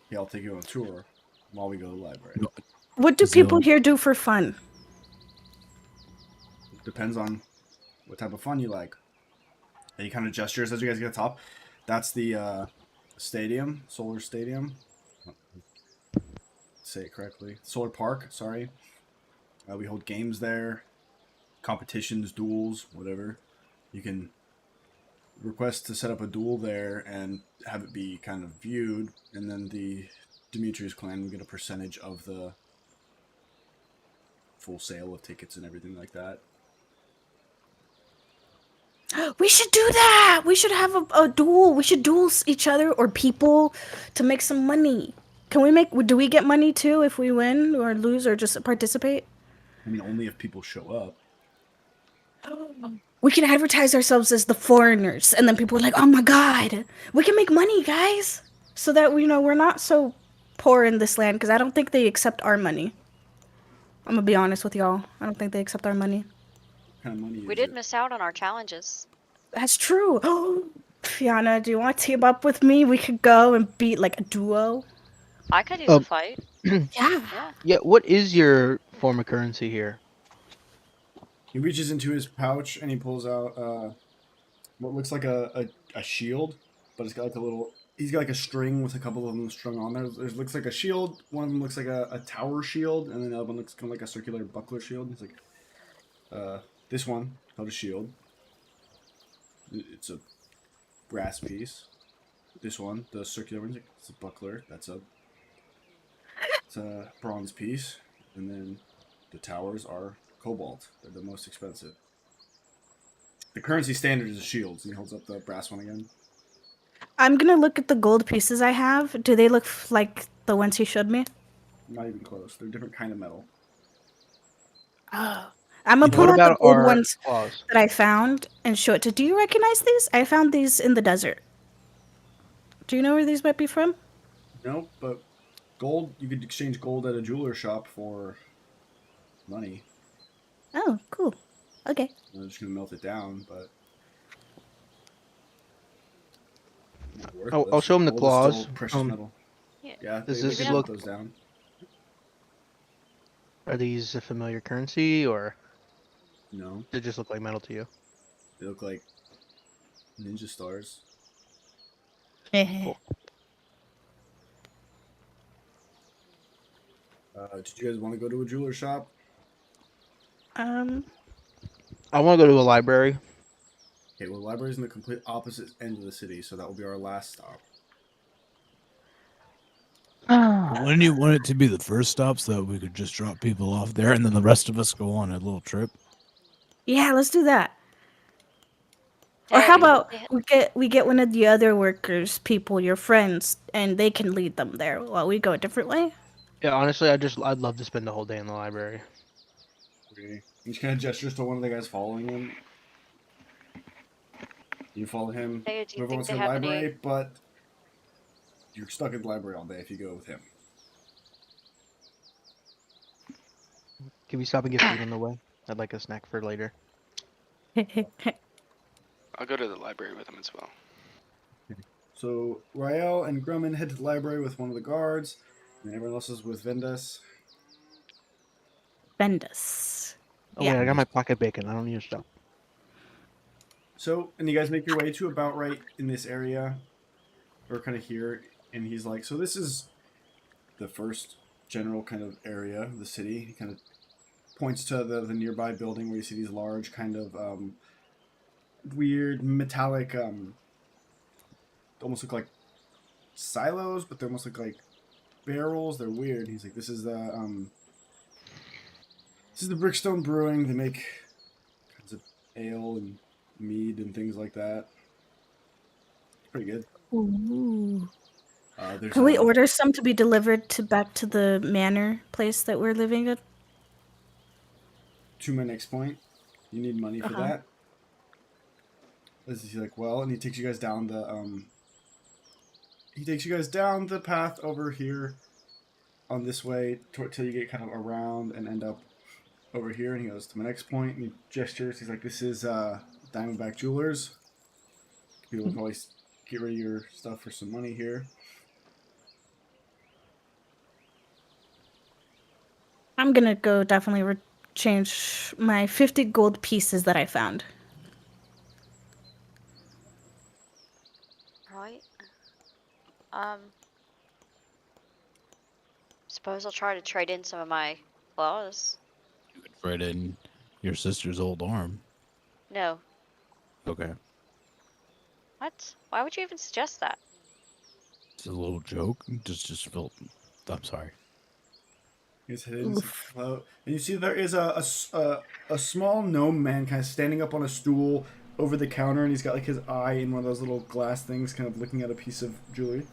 Yeah, I'll take you on a tour while we go to the library. No, What do people here do for fun? Depends on what type of fun you like. Any kind of gestures as you guys get to the top. That's the stadium, Solar Stadium. Say it correctly. Solar Park, sorry. We hold games there, competitions, duels, whatever. You can request to set up a duel there and have it be kind of viewed, and then the Demetrius clan will get a percentage of the full sale of tickets and everything like that. We should do that. We should have a duel. We should duel each other or people to make some money. Can we make? Do we get money too if we win or lose or just participate? I mean, only if people show up. We can advertise ourselves as the foreigners, and then people are like, "Oh my god, we can make money, guys!" So that we're not so poor in this land because I don't think they accept our money. I'm gonna be honest with y'all. I don't think they accept our money. What kind of money We is did it? miss out on our challenges. That's true. Fiona, do you want to team up with me? We could go and beat like a duo. I could use a Um, fight. Yeah. Yeah. yeah, what is your form of currency here? He reaches into his pouch and he pulls out what looks like a shield, but it's got like a little. He's got like a string with a couple of them strung on there. There looks like a shield. One of them looks like a tower shield, and then the other one looks kind of like a circular buckler shield. He's like, this one called a shield. It's a brass piece. This one, the circular one, it's a buckler. It's a bronze piece, and then the towers are cobalt. They're the most expensive. The currency standard is shields, and he holds up the brass one again. I'm gonna look at the gold pieces I have. Do they look like the ones he showed me? Not even close. They're a different kind of metal. Oh. I'm You gonna know, pull what out the about gold our ones claws? that I found and show it to. Do you recognize these? I found these in the desert. Do you know where these might be from? No, but gold, you could exchange gold at a jeweler shop for money. Oh, cool. Okay. I'm just gonna melt it down, but not worthless. I'll show him the Gold is still claws. precious metal. Yeah. Yeah, Does they this can look- melt those down. Are these a familiar currency, or No, they just look like metal to you? they look like ninja stars. Cool. Did you guys want to go to a jeweler shop? Um, I want to go to a library. Okay, well, the library's in the complete opposite end of the city, so that will be our last stop. Wouldn't you want it to be the first stop so that we could just drop people off there and then the rest of us go on a little trip? yeah, let's do that. Or Hey, how about yeah, we get one of the other workers, people, your friends, and they can lead them there while we go a different way? Yeah, honestly, I'd love to spend the whole day in the library. Okay. He just kind of gestures to one of the guys following him. You follow him. hey, do you Whoever think wants they to the have library, any? but you're stuck in the library all day if you go with him. Can we stop and get food on the way? I'd like a snack for later. I'll go to the library with him as well. So Rael and Grumman head to the library with one of the guards, and everyone else is with Vendas. Bendus. Oh Yeah. wait, I got my pocket bacon. I don't need your stuff. So, and you guys make your way to about right in this area, or kind of here, and he's like, so this is the first general kind of area of the city. He kind of points to the nearby building where you see these large kind of weird metallic, almost look like silos, but they almost look like barrels. They're weird. He's like, this is the Brickstone Brewing. They make kinds of ale and mead and things like that. It's pretty good. Ooh. There's Can we order some to be delivered to back to the manor place that we're living at? to my next point. You need money for Uh-huh. that. This is like, well, and he takes you guys down the path over here on this way till you get kind of around and end up over here. And he goes to my next point and he gestures. He's like, this is Diamondback Jewelers. People will probably get rid of your stuff for some money here. I'm gonna go definitely change my 50 gold pieces that I found. Right. Suppose I'll try to trade in some of my claws. You could trade in your sister's old arm. No. Okay. What? Why would you even suggest that? It's a little joke. Just felt. I'm sorry. His head is low, and you see there is a small gnome man kind of standing up on a stool over the counter, and he's got like his eye in one of those little glass things, kind of looking at a piece of jewelry.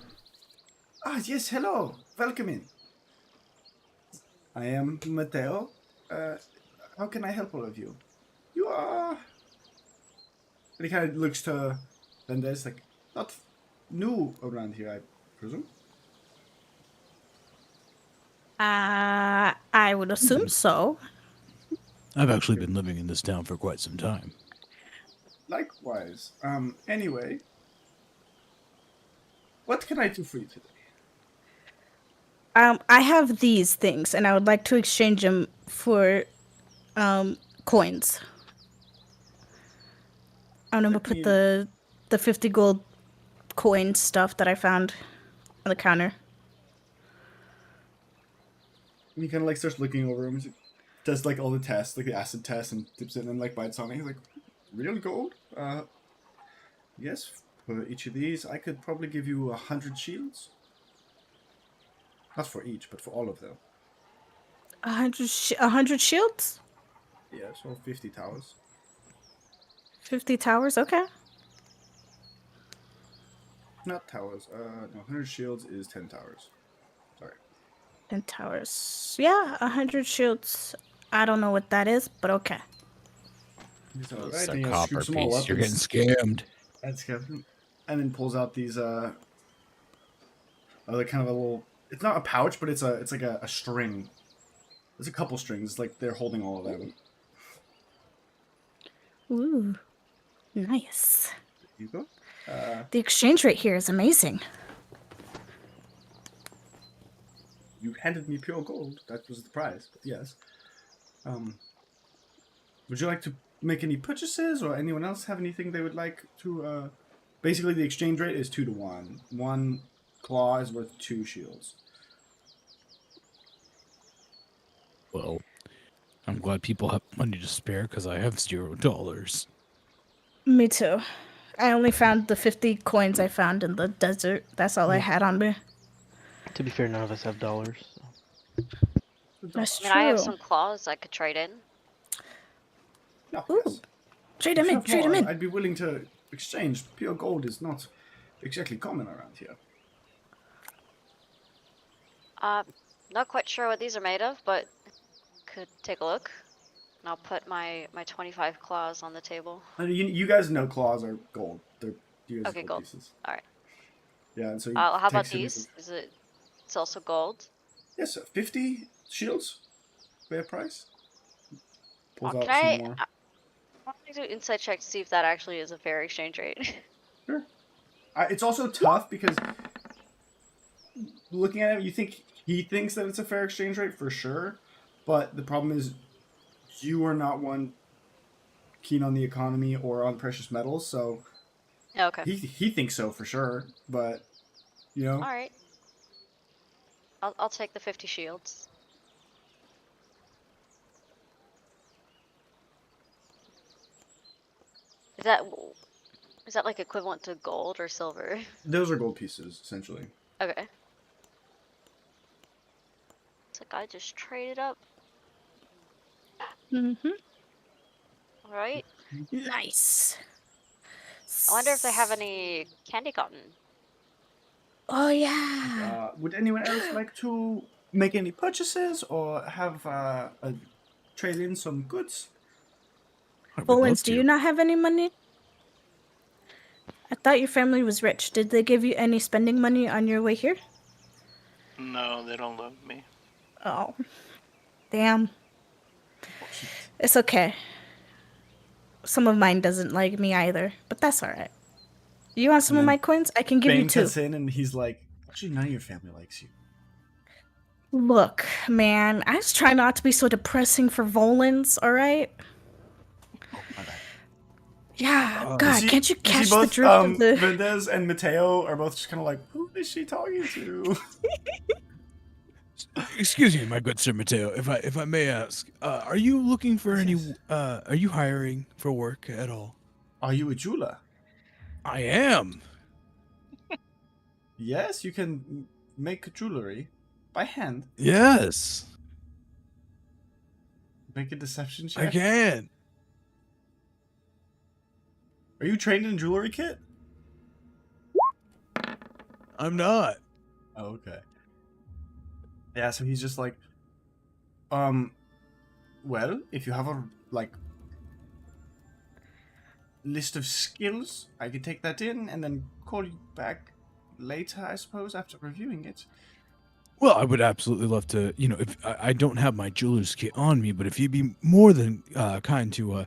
Ah, yes, hello, welcome in. I am Mateo. How can I help all of you? You are. And he kind of looks to Vendez, like, not new around here, I presume. I would assume so. I've actually been living in this town for quite some time. Likewise. Anyway, what can I do for you today? I have these things, and I would like to exchange them for coins. I'm gonna Let put me- the 50 gold coin stuff that I found on the counter. And he kind of like starts looking over him. He does like all the tests, like the acid test, and dips it and like bites on it. He's like, real gold? Yes. For each of these, I could probably give you 100 shields. Not for each, but for all of them. 100 shields? Yeah, so 50 towers. 50 towers? Okay. Not towers. No, 100 shields is 10 towers. Sorry. And towers. Yeah, 100 shields. I don't know what that is, but okay. He's all It's right. a And he copper scoops them all piece. up You're and getting scammed. that's Kevin. And then pulls out these like kind of a little. It's not a pouch, but it's like a string. There's a couple strings, like they're holding all of them. Ooh, nice. There you go. The exchange rate here is amazing. You handed me pure gold. That was the prize. But yes. Would you like to make any purchases, or anyone else have anything they would like to? Basically, the exchange rate is 2 to 1. One claw is worth 2 shields. Well, I'm glad people have money to spare because I have $0. Me too. I only found the 50 coins I found in the desert. That's all I had on me. To be fair, none of us have dollars. So. That's I mean, I have true. some claws I could trade in. No, Ooh. yes. Trade If him you in, have trade him more, in. I'd be willing to exchange. Pure gold is not exactly common around here. Not quite sure what these are made of, but could take a look. And I'll put my 25 claws on the table. You guys know claws are gold. They're US Okay, gold gold. pieces. All right. Yeah, and so he How about takes it and these? says, It's also gold. yes, 50 shields. Fair price. Pulls Can out some I? more. I want to do an insight check to see if that actually is a fair exchange rate. Sure. It's also tough because looking at it, he thinks that it's a fair exchange rate for sure, but the problem is you are not one keen on the economy or on precious metals, so Okay. he thinks so for sure, but you know. All right. I'll take the 50 shields. Is that like equivalent to gold or silver? Those are gold pieces, essentially. Okay. It's like I just traded up. Mm-hmm. All right. Nice. I wonder if they have any candy cotton. Oh, yeah. Would anyone else like to make any purchases or have trade in some goods? I would love Bolins, do to. you not have any money? I thought your family was rich. Did they give you any spending money on your way here? No, they don't love me. Oh, damn. It's okay. Some of mine doesn't like me either, but that's alright. You want some of And my then coins? I can give you Bane 2. cuts in and he's like, actually, none of your family likes you. Look, man, I just try not to be so depressing for Volans, alright? Oh, my bad. Yeah, God, can't you catch the both, drift of the... Mendez and Mateo are both just kind of like, who is she talking to? Excuse me, my good sir Mateo, if I may ask, are you looking for any? Are you hiring for work at all? Are you a jeweler? I am. Yes, you can make jewelry by hand. Yes, Make a deception I check. can. Are you trained in jewelry kit? I'm not. Oh, okay. Yeah, so he's just like, well, if you have a, like, list of skills, I could take that in and then call you back later, I suppose, after reviewing it. Well, I would absolutely love to. If I don't have my jeweler's kit on me, but if you'd be more than kind to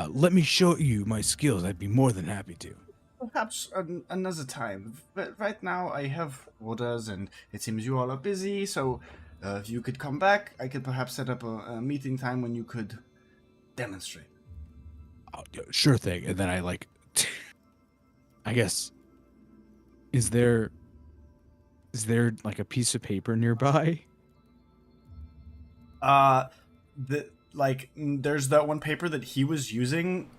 let me show you my skills, I'd be more than happy to. Perhaps another time. But right now I have orders, and it seems you all are busy. So, if you could come back, I could perhaps set up a meeting time when you could demonstrate. Oh, yeah, sure thing. And then I I guess, is there like a piece of paper nearby? There's that one paper that he was using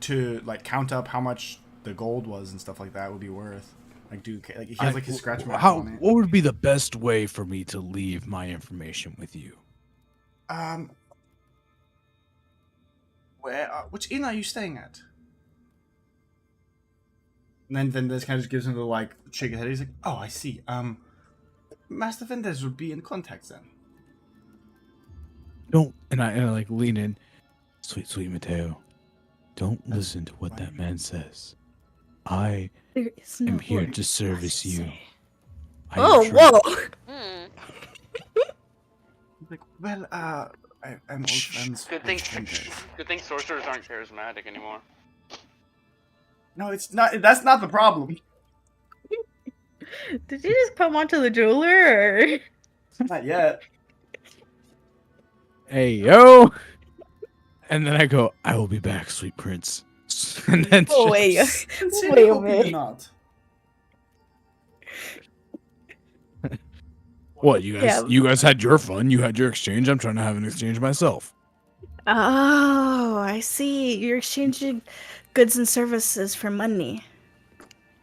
to like count up how much the gold was and stuff like that would be worth. He has like his scratch mark on it. What would be the best way for me to leave my information with you? Which inn are you staying at? And then this kind of just gives him the like shake his head. He's like, oh, I see. Master Vendez would be in contact then. Don't, and I like lean in, sweet Mateo. Don't listen to what that man says. I There is no am here word to service you. say. I am Oh, true. whoa! Hmm. He's like, well, I'm old friends. Good with Vendez. thing sorcerers aren't charismatic anymore. No, it's not. That's not the problem. Did you just come onto the jeweler? Or? Not yet. Hey yo! And then I go, I will be back, sweet prince. And then Oh, wait. Sincerely Wait a hope you do minute. not. What, you guys? Yeah. You guys had your fun. You had your exchange. I'm trying to have an exchange myself. Oh, I see. You're exchanging goods and services for money.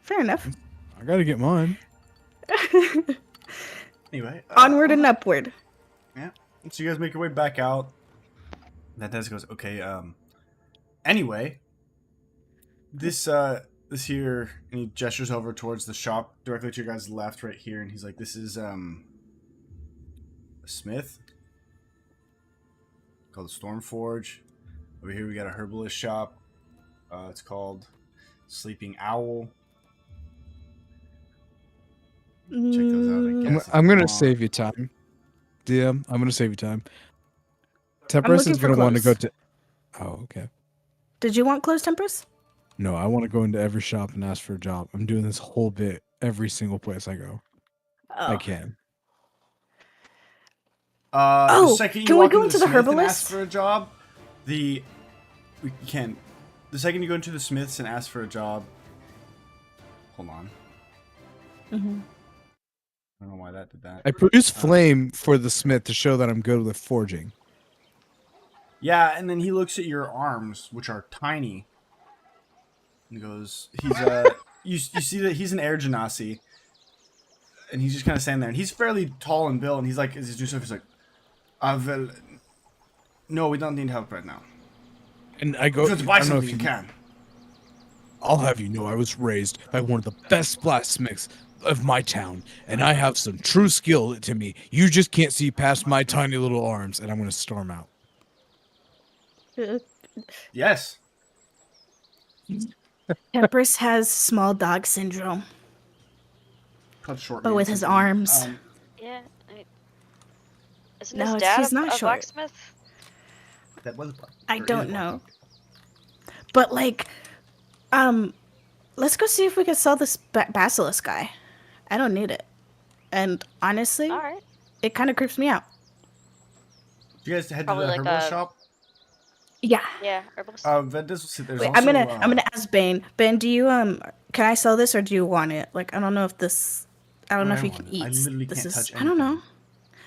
Fair enough. I gotta get mine. Anyway, Onward and upward. so you guys make your way back out. Vendez goes, okay. Anyway, this here, and he gestures over towards the shop directly to your guys' left, right here, and he's like, this is a smith called the Stormforge. Over here we got a herbalist shop. It's called Sleeping Owl. Check those out, I guess. if I'm you gonna want. save you time. DM, I'm gonna save you time. looking Temperance is for gonna want to go clothes. to. Oh, okay. Did you want clothes, Temperance? No, I want to go into every shop and ask for a job. I'm doing this whole bit every single place I go. I Oh. can. The second you can we walk go into into the Smith and herbalist? ask for a job, we can. The second you go into the Smiths and ask for a job, hold on. Mm-hmm. I don't know why that did that. I produce flame for the smith to show that I'm good with forging. Yeah, and then he looks at your arms, which are tiny, and goes, "He's you see that he's an air genasi, and he's just kind of standing there, and he's fairly tall and built, and he's like, as he's doing stuff, he's like, well, no, we don't need help right now. And I go. If you want to buy I don't know something, if you can." I'll have you know I was raised by one of the best blacksmiths of my town, and I have some true skill to me. You just can't see past my tiny little arms, and I'm gonna storm out. Yes. Temperance has small dog syndrome, Cut short. but man, with his something. arms. Yeah. Isn't No, his it's- dad he's not a short. blacksmith? That was. I or don't is know. one. But like, let's go see if we can sell this basilisk guy. I don't need it, and honestly, All right. it kind of creeps me out. You guys head Probably to the like herbalist a- shop. Yeah. Yeah. Herbalist. There's Wait, also, I'm gonna ask Bane. Bane, do you can I sell this or do you want it? Like, I don't know if this. I don't know if I you want can it. eat. I literally this can't is. touch I don't know. anything.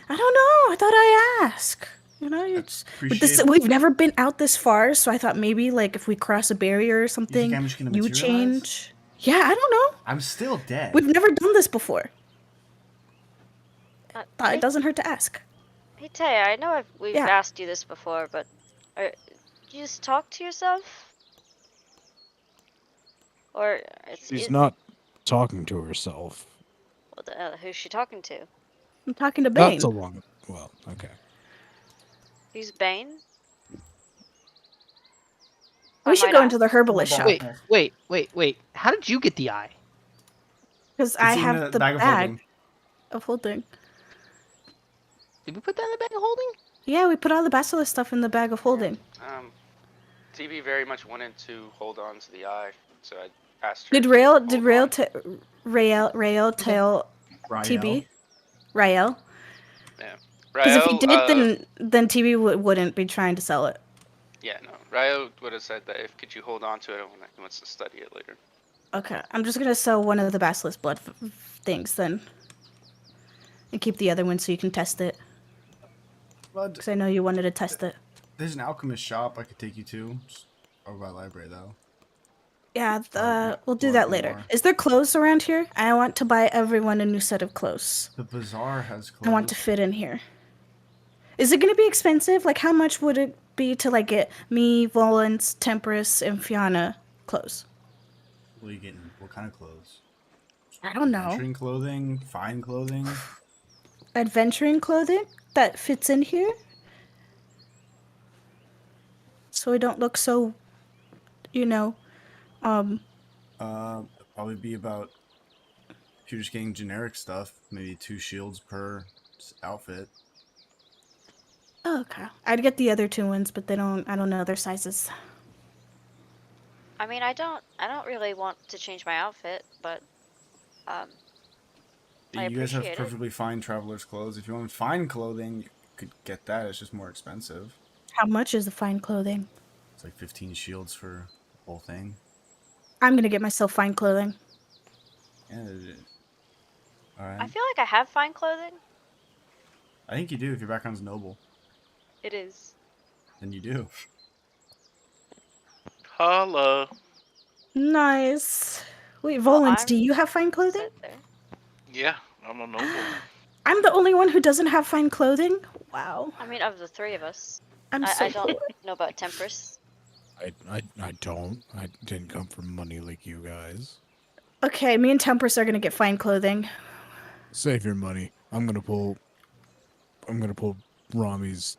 I don't know. I thought I ask. You know, you just, with this, Appreciate- we've never been out this far, so I thought maybe like if we cross a barrier or You something, think I'm just gonna you would materialize? change. Yeah, I don't know. I'm still dead. We've never done this before. Thought Hey, it doesn't hurt to ask. hey Taya, I know we've Yeah. asked you this before, but do you just talk to yourself? Or She's not talking to herself. What the hell, who's she talking to? I'm talking to Bane. That's a long. Well, okay. Who's Bane? We should go into the herbalist shop Wait. How did you get the eye? because I It's in have the bag of bag. holding. of holding. Did we put that in the bag of holding? Yeah, we put all the basilisk stuff in the bag of holding. TB very much wanted to hold on to the eye, so I asked her. Did to Rael hold on. Rael tell TB? Rael? Yeah. Because if he Rael, did, then TB wouldn't be trying to sell it. yeah, no. Rael would have said that if could you hold on to it when he wants to study it later. Okay, I'm just gonna sell one of the basilisk blood things then, and keep the other one so you can test it. Blood. Because I know you wanted to test it. There's an alchemist shop I could take you to. Just over by the library, though. Yeah, we'll do Blood that later. Velmoore. Is there clothes around here? I want to buy everyone a new set of clothes. The bazaar has clothes. I want to fit in here. Is it gonna be expensive? Like, how much would it be to like get me, Volans, Temperus, and Fiona clothes? What are you getting? What kind of clothes? I don't know. Adventuring clothing? Fine clothing? Adventuring clothing that fits in here, so we don't look so, you know, Probably be about. If you're just getting generic stuff, maybe 2 shields per outfit. Oh, okay. I'd get the other 2 ones, but I don't know their sizes. I mean, I don't really want to change my outfit, but I You guys have appreciate it. perfectly fine traveler's clothes. If you want fine clothing, you could get that. It's just more expensive. How much is the fine clothing? It's like 15 shields for the whole thing. I'm gonna get myself fine clothing. Yeah. Alright. I feel like I have fine clothing. I think you do if your background's noble. It is. Then you do. Holla. Nice. Wait, Well, Volans, I'm do you have fine clothing? sit there. Yeah, I'm a noble. I'm the only one who doesn't have fine clothing? Wow. I mean, of the 3 of us, I'm I so don't poor. know about Temperance. I don't. I didn't come from money like you guys. Okay, me and Temperance are gonna get fine clothing. Save your money. I'm gonna pull Rami's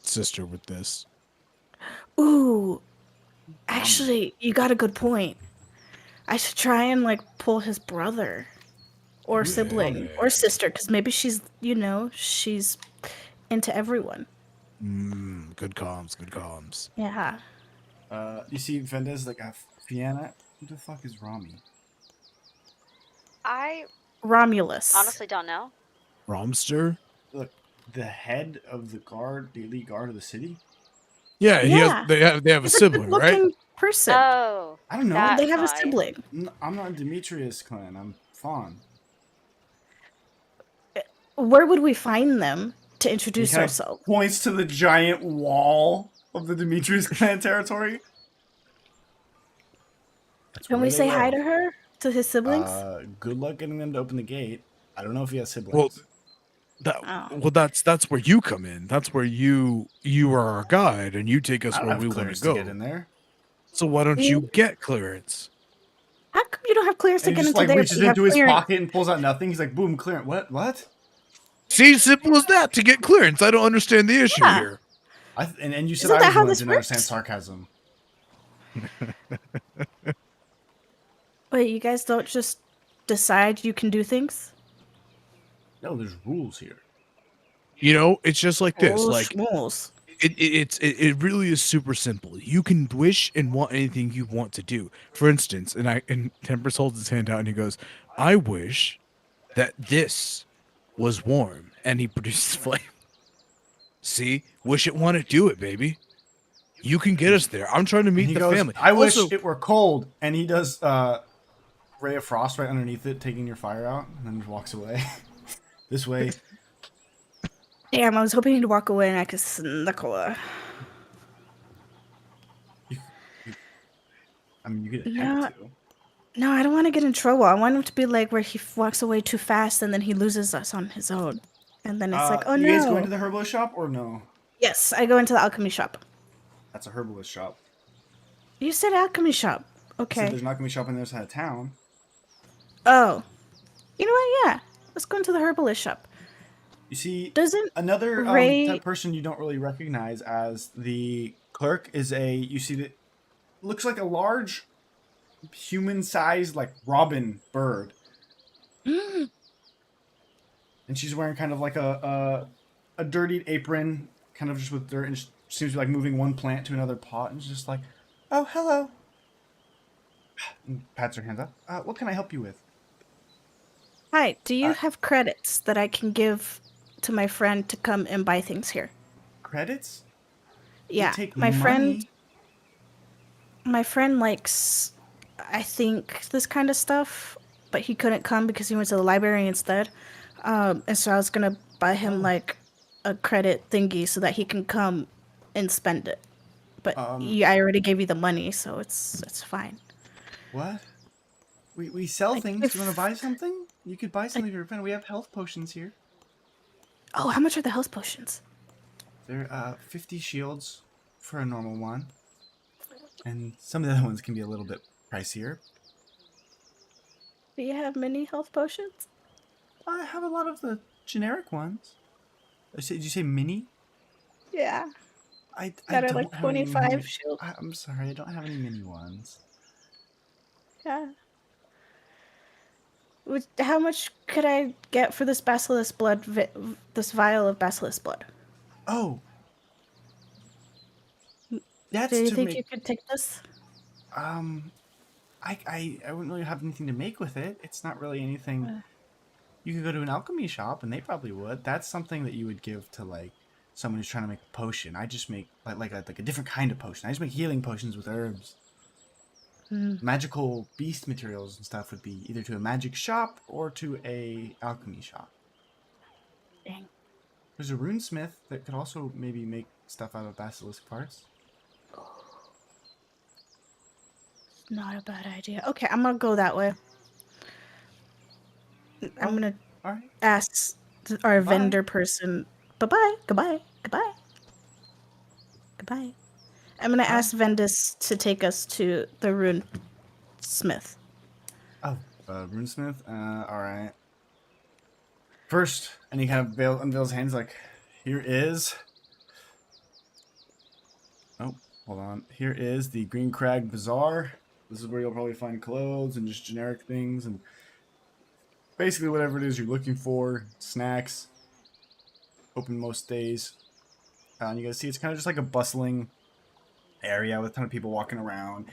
sister with this. Ooh. Actually, you got a good point. I should try and like pull his brother. Or sibling. Or sister, because maybe she's, she's into everyone. Good comms, good comms. Yeah. You see Venda's like a Fianna? Who the fuck is Rami? I Romulus. honestly don't know. Romster? Look, the head of the guard, the elite guard of the city? Yeah, Yeah. they have a He's sibling, a right? good-looking person. Oh, I don't know. that They have a guy. sibling. I'm not Demetrius clan. I'm Fawn. Where would we find them to He introduce kind of ourselves? points to the giant wall of the Demetrius clan territory. That's Can where we they say hi live. to her? To his siblings? Good luck getting them to open the gate. I don't know if he has siblings. That's where you come in. That's where you are our guide, and you take us I don't where have we want clearance to to go. get in there. So why don't you get clearance? How come you don't have clearance to And he get just into like there? reaches but you have into his clearance? pocket and pulls out nothing. He's like, boom, clearance. What? See, simple as that. To get clearance, I don't understand the issue Yeah. here. And you said Isn't I that was how the one this that didn't understand works? sarcasm. Wait, you guys don't just decide you can do things? No, there's rules here. It's just like this. Rules, Like schmools. it really is super simple. You can wish and want anything you want to do. For instance, and Tempest holds his hand out and he goes, "I wish that this was warm," and he produces flame. See, wish it, want it, do it, baby. You can get us there. I'm trying to And meet he the goes, family. I wish Also, it were cold. And he does ray of frost right underneath it, taking your fire out, and then walks away. This way. Damn, I was hoping he'd walk away and I could snuck away. I mean, you could No, attempt to. no, I don't want to get in trouble. I want him to be like where he walks away too fast and then he loses us on his own. And then it's like, oh you no. guys go into the herbalist shop or no? Yes, I go into the alchemy shop. That's a herbalist shop. You said alchemy shop. So Okay. there's not gonna be a shop on the other side of town. Oh. You know what? Yeah. Let's go into the herbalist shop. You see, Doesn't another Ray- type person you don't really recognize as the clerk is you see that looks like a large human-sized like robin bird. and she's wearing kind of like a dirtied apron, kind of just with dirt, and she seems to be like moving one plant to another pot, and she's just like, "Oh, hello." And pats her hands up. What can I help you with? Hi, do you Uh, have credits that I can give to my friend to come and buy things here? Credits? We Yeah, take my friend. money. My friend likes, I think, this kind of stuff, but he couldn't come because he went to the library instead. And so I was gonna buy him Oh. like a credit thingy so that he can come and spend it. But Um, I already gave you the money, so it's fine. What? We sell Like things. Do you want to buy something? You could buy like, something for your friend. We have health potions here. oh, how much are the health potions? They're 50 shields for a normal one. And some of the other ones can be a little bit pricier. Do you have many health potions? I have a lot of the generic ones. Did you say mini? Yeah, I that are like don't have any 25 mini. shield. I'm sorry, I don't have any mini ones. Yeah. How much could I get for this basilisk blood, this vial of basilisk blood? Oh, Do that's you to think make. you could take this? Um, I wouldn't really have anything to make with it. It's not really anything. You could go to an alchemy shop, and they probably would. That's something that you would give to like someone who's trying to make a potion. I just make like a different kind of potion. I just make healing potions with herbs. Magical beast materials and stuff would be either to a magic shop or to a alchemy shop. Dang. There's a runesmith that could also maybe make stuff out of basilisk parts. Not a bad idea. Okay, I'm gonna go that way. I'm gonna All right. ask our Goodbye. vendor person. Bye-bye. Goodbye. Goodbye. Goodbye. I'm gonna ask Vendus to take us to the rune smith. Oh, runesmith. All right. First, and he kind of unveils his hands like, here is. Oh, hold on. Here is the Green Crag Bazaar. This is where you'll probably find clothes and just generic things and basically whatever it is you're looking for. Snacks. Open most days. And you guys see it's kind of just like a bustling area with a ton of people walking around.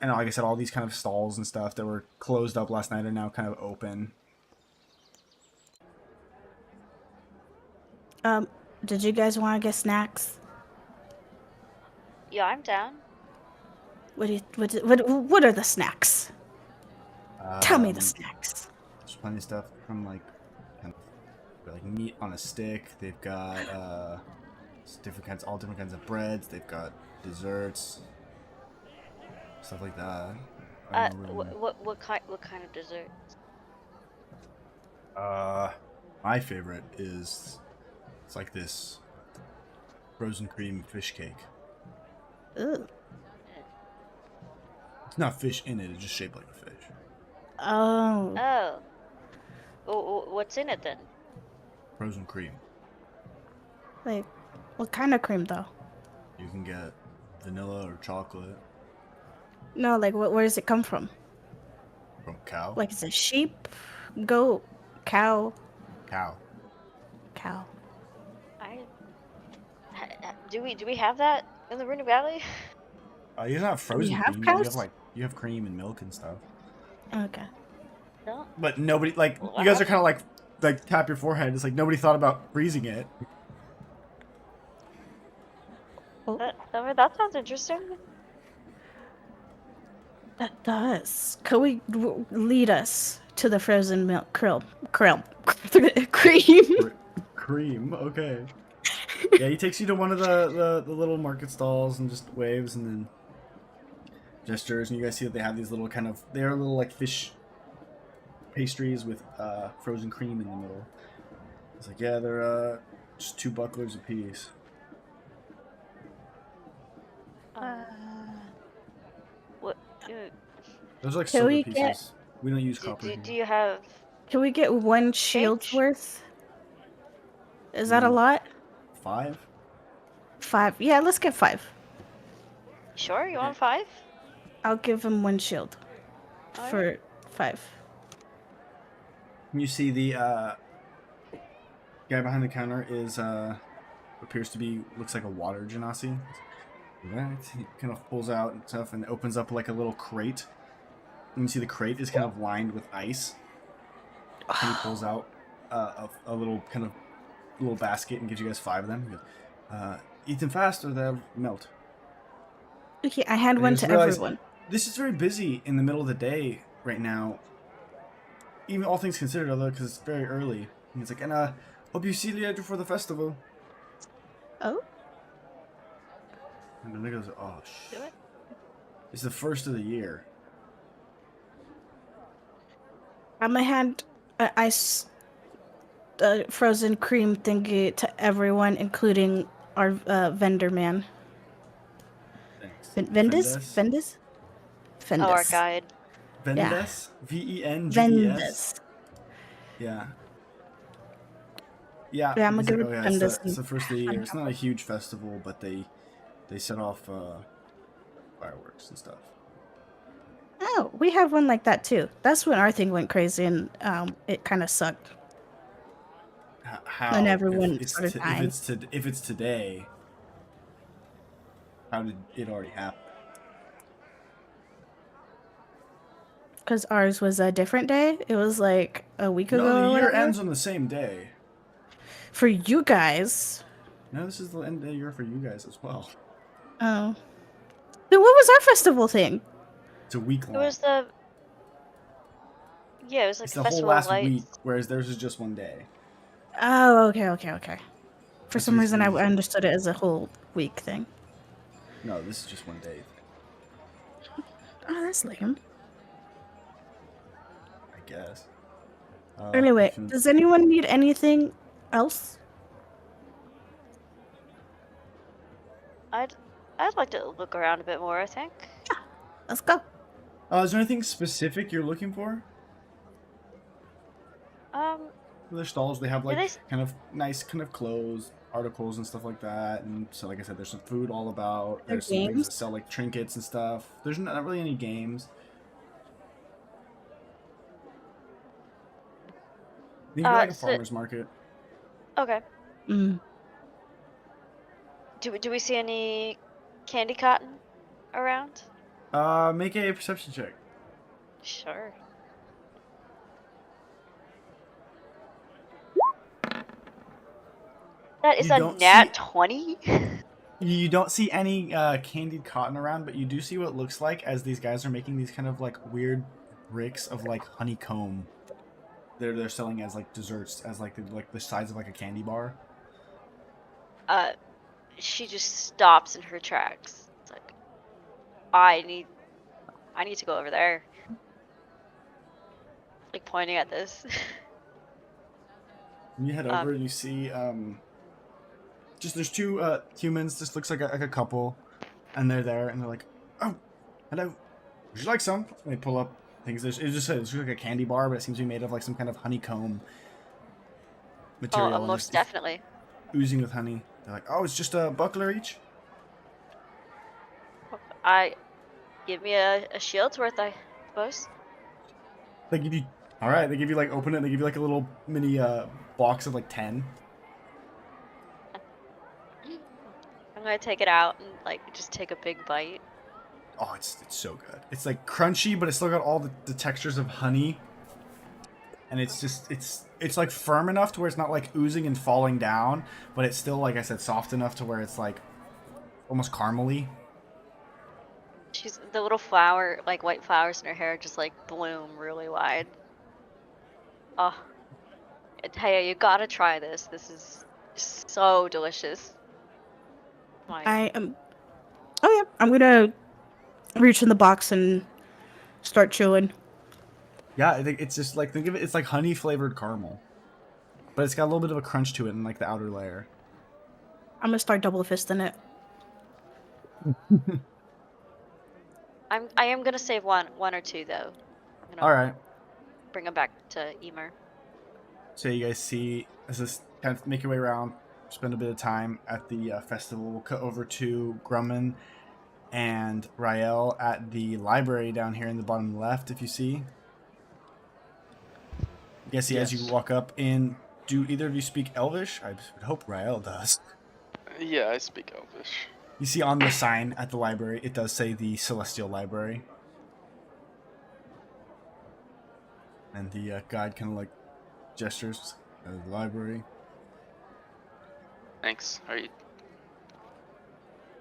And like I said, all these kind of stalls and stuff that were closed up last night are now kind of open. Did you guys want to get snacks? Yeah, I'm down. What are the snacks? Tell me the snacks. There's plenty of stuff from like kind of like meat on a stick. They've got all different kinds of breads. They've got desserts, stuff like that. What kind of dessert? My favorite is it's like this frozen cream fish cake. Ooh. It's not fish in it. It's just shaped like a fish. Oh. What's in it then? Frozen cream. Like, what kind of cream though? You can get vanilla or chocolate. No, like, where does it come from? From cow. Like, is it sheep, goat, cow? Cow. Cow. Do we have that in the Runic Valley? You don't have frozen have cream. But you cows? have you have cream and milk and stuff. Okay. No. But nobody you guys are kind of like tap your forehead. It's like nobody thought about freezing it. That sounds interesting. That does. Could we lead us to the frozen milk cream? Cream. Okay. Yeah, he takes you to one of the little market stalls and just waves and then gestures, and you guys see that they have these little they are little like fish pastries with frozen cream in the middle. It's like, yeah, they're just 2 bucklers a piece. What? Those are like Can silver we pieces. We don't use copper. Do you have? Can we get 1 shield's H? worth? Is that a lot? 5? 5. Yeah, let's get 5. Sure, you want 5? I'll give him 1 shield Alright. for 5. You see the Guy behind the counter is appears to be looks like a water genasi. Right. He kind of pulls out and stuff and opens up like a little crate. And you see the crate is kind of lined with ice. And he pulls out a little kind of little basket and gives you guys 5 of them. He goes, eat them fast or they'll melt. Okay, I hand And you one just to realize everyone. this is very busy in the middle of the day right now. Even all things considered, although because it's very early. And he's like, and hope you see later for the festival. Oh, And then he goes, oh Do it. it's the first of the year. I'm gonna hand an ice frozen cream thingy to everyone, including our vendor man. Thanks. Vendes? Vendes? Vendes? Oh, our Vendes. guide. Vendes? Venges? Vendes. Yeah. Yeah. Yeah, I'm He's gonna like, give oh it yeah, Vendes. it's the first of the year. It's not a huge festival, but they set off fireworks and stuff. Oh, we have one like that too. That's when our thing went crazy and it kind of sucked. How? And everyone if started dying. if it's today, how did it already happen? Because ours was a different day. It was like a week No, ago the or year whatever. ends on the same day. For you guys. No, this is the end of the year for you guys as well. Oh. Then what was our festival thing? It's a week It long. was the. Yeah, it was like It's the whole Festival last of Lights. week, whereas theirs is just one day. Oh, okay. For That's some reason, I basically- understood it as a whole week thing. No, this is just one day. Oh, that's lame. I guess. Anyway, if you- does anyone need anything else? I'd like to look around a bit more, I think. Let's go. is there anything specific you're looking for? Their stalls, they have like they- kind of nice kind of clothes, articles and stuff like that. And so, like I said, there's some food all about. There There's some things games? that sell like trinkets and stuff. There's not really any games. Think of it like a so- farmer's market. Okay. Mm. Do we see any candy cotton around? Make a perception check. Sure. That is You a don't nat see- 20? You don't see any candied cotton around, but you do see what looks like as these guys are making these kind of like weird bricks of like honeycomb. They're selling as like desserts, as like the size of like a candy bar. She just stops in her tracks. It's like, I need to go over there. Like pointing at this. When you head over, and you see just there's 2 humans. This looks like a couple, and they're there, and they're like, "Oh, hello, would you like some?" And they pull up things. It just says like a candy bar, but it seems to be made of like some kind of honeycomb material. and Most it's definitely. oozing with honey. They're like, "Oh, it's just a buckler each." Give me a shield's worth, I suppose. They give you, all right. They give you like open it. They give you like a little mini box of like 10. I'm gonna take it out and like just take a big bite. Oh, it's so good. It's like crunchy, but it's still got all the textures of honey. And it's just it's like firm enough to where it's not like oozing and falling down, but it's still, like I said, soft enough to where it's like almost caramely. She's the little flower, like white flowers in her hair, just like bloom really wide. Oh, Taya, you gotta try this. This is so delicious. Like, I am. Oh yeah, I'm gonna reach in the box and start chewing. Yeah, I think it's just like, think of it, it's like honey flavored caramel, but it's got a little bit of a crunch to it in like the outer layer. I'm gonna start double fisting it. I am gonna save one or two though. I'm gonna All right. bring them back to Emer. So you guys see, as this kind of make your way around, spend a bit of time at the festival. We'll cut over to Grumman and Rael at the library down here in the bottom left, if you see. You guys see as Yes. you walk up in Do either of you speak Elvish? I would hope Rael does. Yeah, I speak Elvish. You see on the sign at the library, it does say the Celestial Library. And the guide kind of like gestures at the library. Thanks. Are you?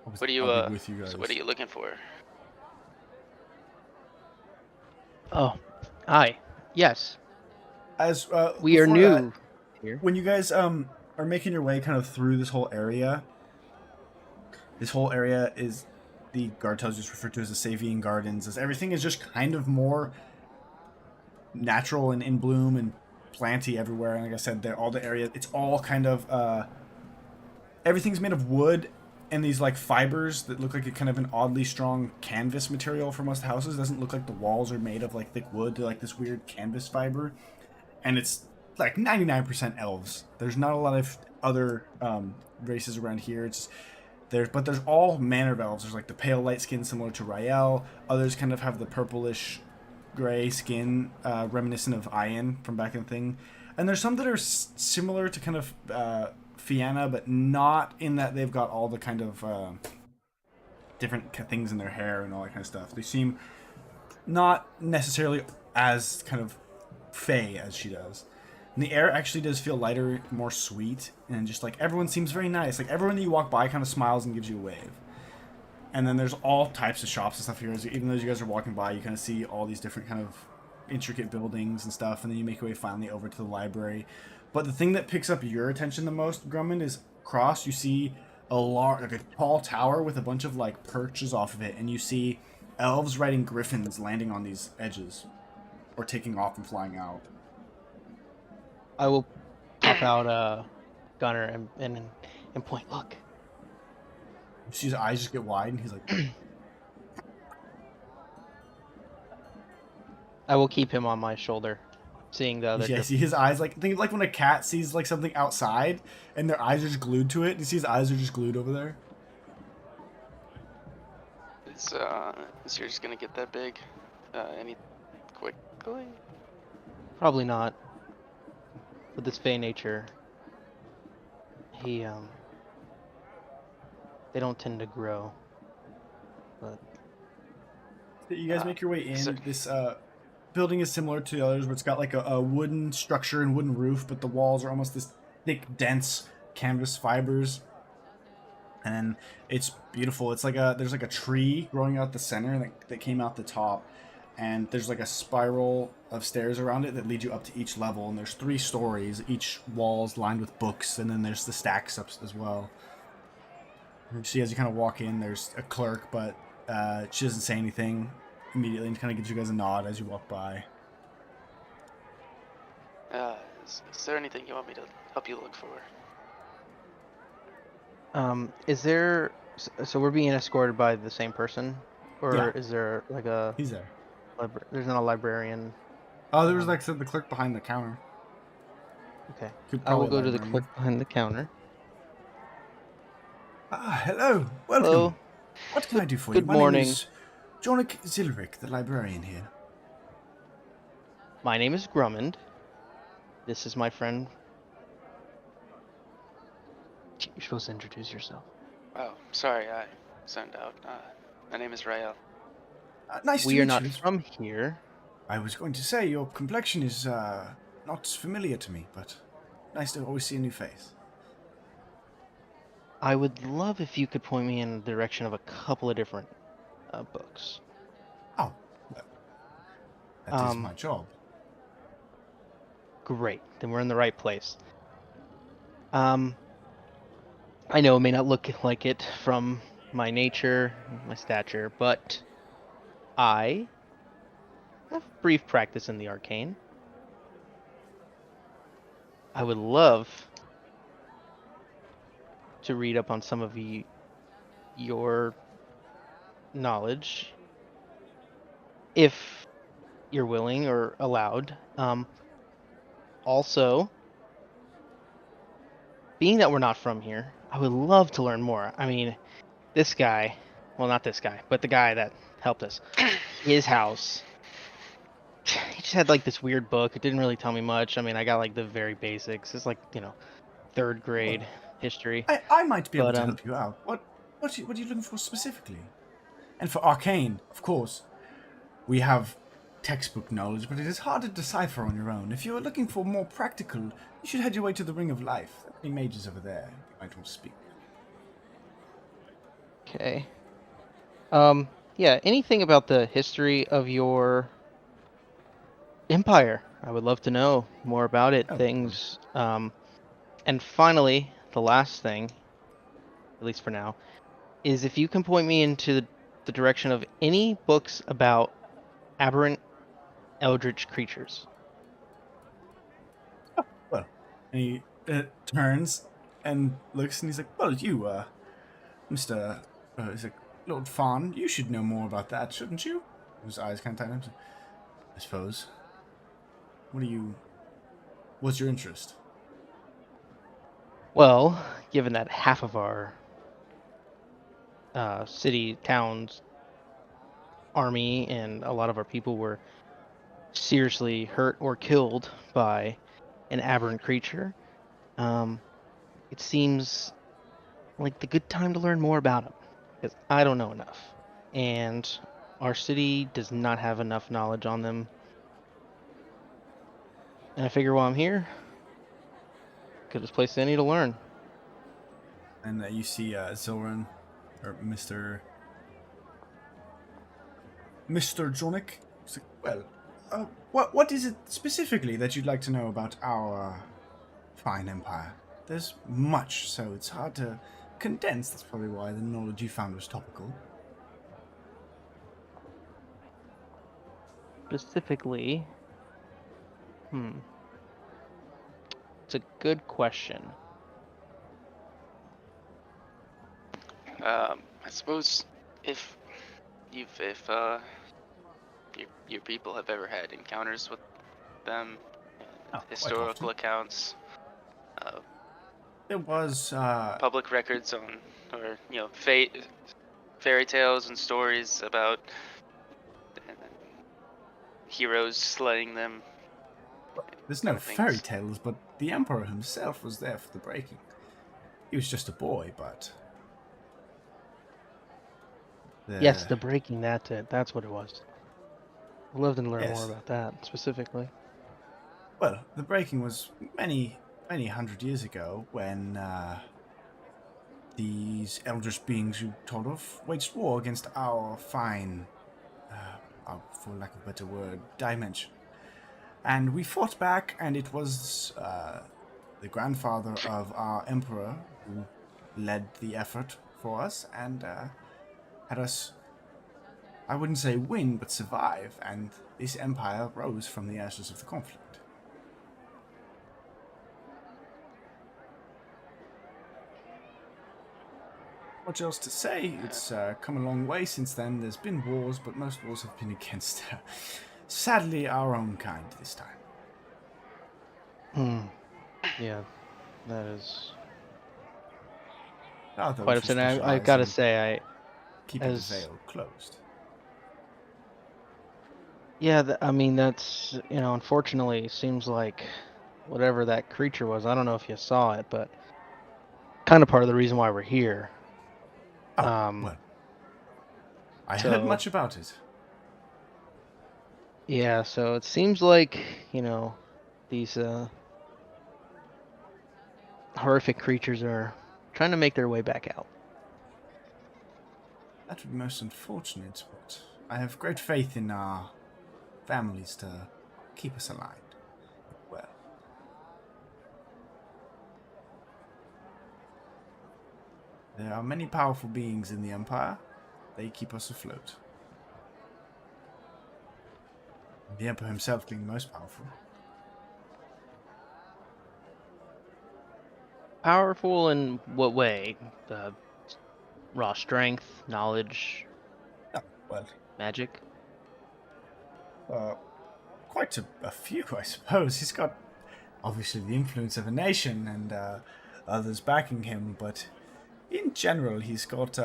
I'll What are you? be with you guys. So what are you looking for? Oh, aye. Yes. As We are before new that, here. when you guys are making your way kind of through this whole area is the Gartos just referred to as the Savian Gardens, as everything is just kind of more natural and in bloom and planty everywhere. And like I said, all the area, it's all kind of everything's made of wood and these like fibers that look like a kind of an oddly strong canvas material for most houses. It doesn't look like the walls are made of like thick wood. They're like this weird canvas fiber, and it's like 99% elves. There's not a lot of other races around here. But there's all manner of elves. There's like the pale light skin similar to Rael. Others kind of have the purplish gray skin reminiscent of Ian from back in the thing. And there's some that are similar to kind of Fianna, but not in that they've got all the kind of different things in their hair and all that kind of stuff. They seem not necessarily as kind of fey as she does. And the air actually does feel lighter, more sweet, and just like everyone seems very nice. Like everyone that you walk by kind of smiles and gives you a wave. And then there's all types of shops and stuff here. Even though you guys are walking by, you kind of see all these different kind of intricate buildings and stuff. And then you make your way finally over to the library. But the thing that picks up your attention the most, Drummond, is across you see like a tall tower with a bunch of like perches off of it, and you see elves riding griffins landing on these edges, or taking off and flying out. I will pop out Gunner and point. Look. You see his eyes just get wide, and he's like, I will keep him on my shoulder, seeing the other. yeah, I see his eyes think like when a cat sees like something outside, and their eyes are just glued to it. You see his eyes are just glued over there. Is yours gonna get that big? Any quickly? Probably not. With this fey nature, they don't tend to grow. But You guys make your way in. So- This building is similar to the others, where it's got like a wooden structure and wooden roof, but the walls are almost this thick, dense canvas fibers. And then it's beautiful. It's like there's like a tree growing out the center that came out the top, and there's like a spiral of stairs around it that lead you up to each level. And there's 3 stories. Each wall's lined with books, and then there's the stacks up as well. You see, as you kind of walk in, there's a clerk, but she doesn't say anything immediately, and kind of gives you guys a nod as you walk by. Is there anything you want me to help you look for? Is there? So we're being escorted by the same person, or Yeah. is there like a? He's there. There's not a librarian. Oh, there was like the clerk behind the counter. Okay. Could I will probably go to the librarian. clerk behind the counter. Ah, hello. Welcome. Hello. What can I do for you? Good My morning. name is Jonik Zilric, the librarian here. My name is Grummond. This is my friend. You're supposed to introduce yourself. Oh, sorry, I zoned out. My name is Rael. Nice to We meet are not you. from here. I was going to say, your complexion is not familiar to me, but nice to always see a new face. I would love if you could point me in the direction of a couple of different books. Oh, well, that is my job. Great. Then we're in the right place. I know it may not look like it from my nature, my stature, but I have brief practice in the arcane. I would love to read up on some of your knowledge, if you're willing or allowed. Also, being that we're not from here, I would love to learn more. I mean, this guy, well, not this guy, but the guy that helped us, his house he just had like this weird book. It didn't really tell me much. I mean, I got like the very basics. It's like, third grade history. I might be able But to help you out. What are you looking for specifically? And for arcane, of course, we have textbook knowledge, but it is hard to decipher on your own. If you are looking for more practical, you should head your way to the Ring of Life. There are many mages over there you might want to speak with. okay. Yeah, anything about the history of your empire? I would love to know more about it. Oh, Things. And finally, the last thing, at least for now, is if you can point me into the direction of any books about aberrant eldritch creatures. well, and he turns and looks, and he's like, "Well, you, Mister, he's like, Lord Fawn, you should know more about that, shouldn't you?" His eyes kind of tighten. I suppose. What's your interest? Well, given that half of our city, towns, army, and a lot of our people were seriously hurt or killed by an aberrant creature, it seems like the good time to learn more about them, because I don't know enough, and our city does not have enough knowledge on them. And I figure while I'm here, good place any to learn. And you see Zoran, or Mr. Jonic. He's like, well, what is it specifically that you'd like to know about our fine empire? There's much, so it's hard to condense. That's probably why the knowledge you found was topical. Specifically, it's a good question. I suppose if your people have ever had encounters with them, Quite historical often. accounts, There was public records on, or fairy tales and stories about heroes slaying them. there's no kind of things. fairy tales, but the Emperor himself was there for the breaking. He was just a boy, but Yes, the breaking, that's what it was. I'd love to learn Yes. more about that specifically. Well, the breaking was many hundred years ago when these eldritch beings you told of waged war against our fine, for lack of a better word, dimension. And we fought back, and it was the grandfather of our emperor who led the effort for us and had us, I wouldn't say win, but survive, and this empire rose from the ashes of the conflict. Much else to say. It's come a long way since then. There's been wars, but most wars have been against, sadly, our own kind this time. Yeah, that is There are those quite who upsetting. I specialize gotta in say, keeping the veil closed. I mean, that's, unfortunately, seems like whatever that creature was, I don't know if you saw it, but kind of part of the reason why we're here. Well, I heard much about it. Yeah, so it seems like, these horrific creatures are trying to make their way back out. That would be most unfortunate, but I have great faith in our families to keep us aligned. Well, there are many powerful beings in the Empire. They keep us afloat. The Emperor himself being the most powerful. Powerful in what way? Raw strength, knowledge, magic? Quite a few, I suppose. He's got, obviously, the influence of a nation and others backing him, but in general, he's got,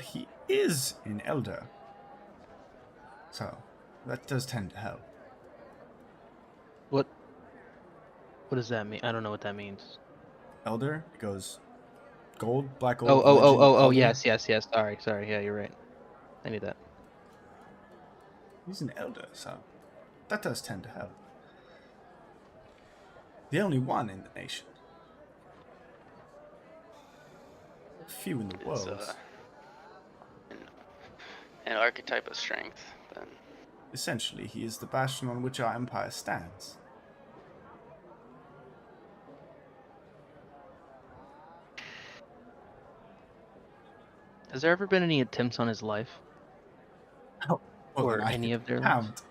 he is an elder. So, That does tend to help. What does that mean? I don't know what that means. Elder, it goes gold, black Oh, gold, legend, elder. yes. Sorry. Yeah, you're right. I knew that. He's an elder, so that does tend to help. The only one in the nation. Few in the It's world. an archetype of strength. Then Essentially, he is the bastion on which our empire stands. Has there ever been any attempts on his life? Oh, well, Or then I any of their lives? haven't.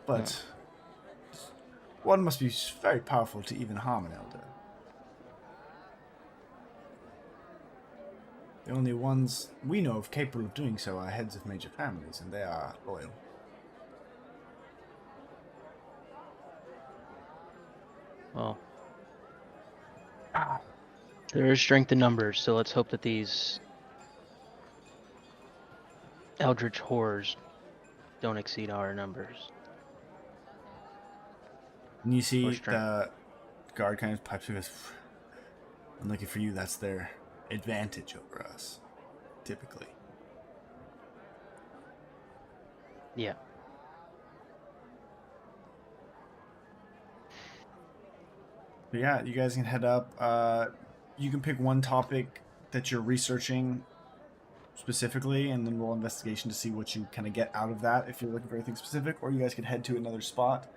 But one must be very powerful to even harm an elder. The only ones we know of capable of doing so are heads of major families, and they are loyal. Well, there is strength in numbers, so let's hope that these eldritch horrors don't exceed our numbers. And you see Or strength. the guard kind of pipes and goes, unlucky for you, that's their advantage over us, typically. Yeah. But yeah, you guys can head up. You can pick one topic that you're researching specifically, and then roll investigation to see what you kind of get out of that if you're looking for anything specific, or you guys could head to another spot.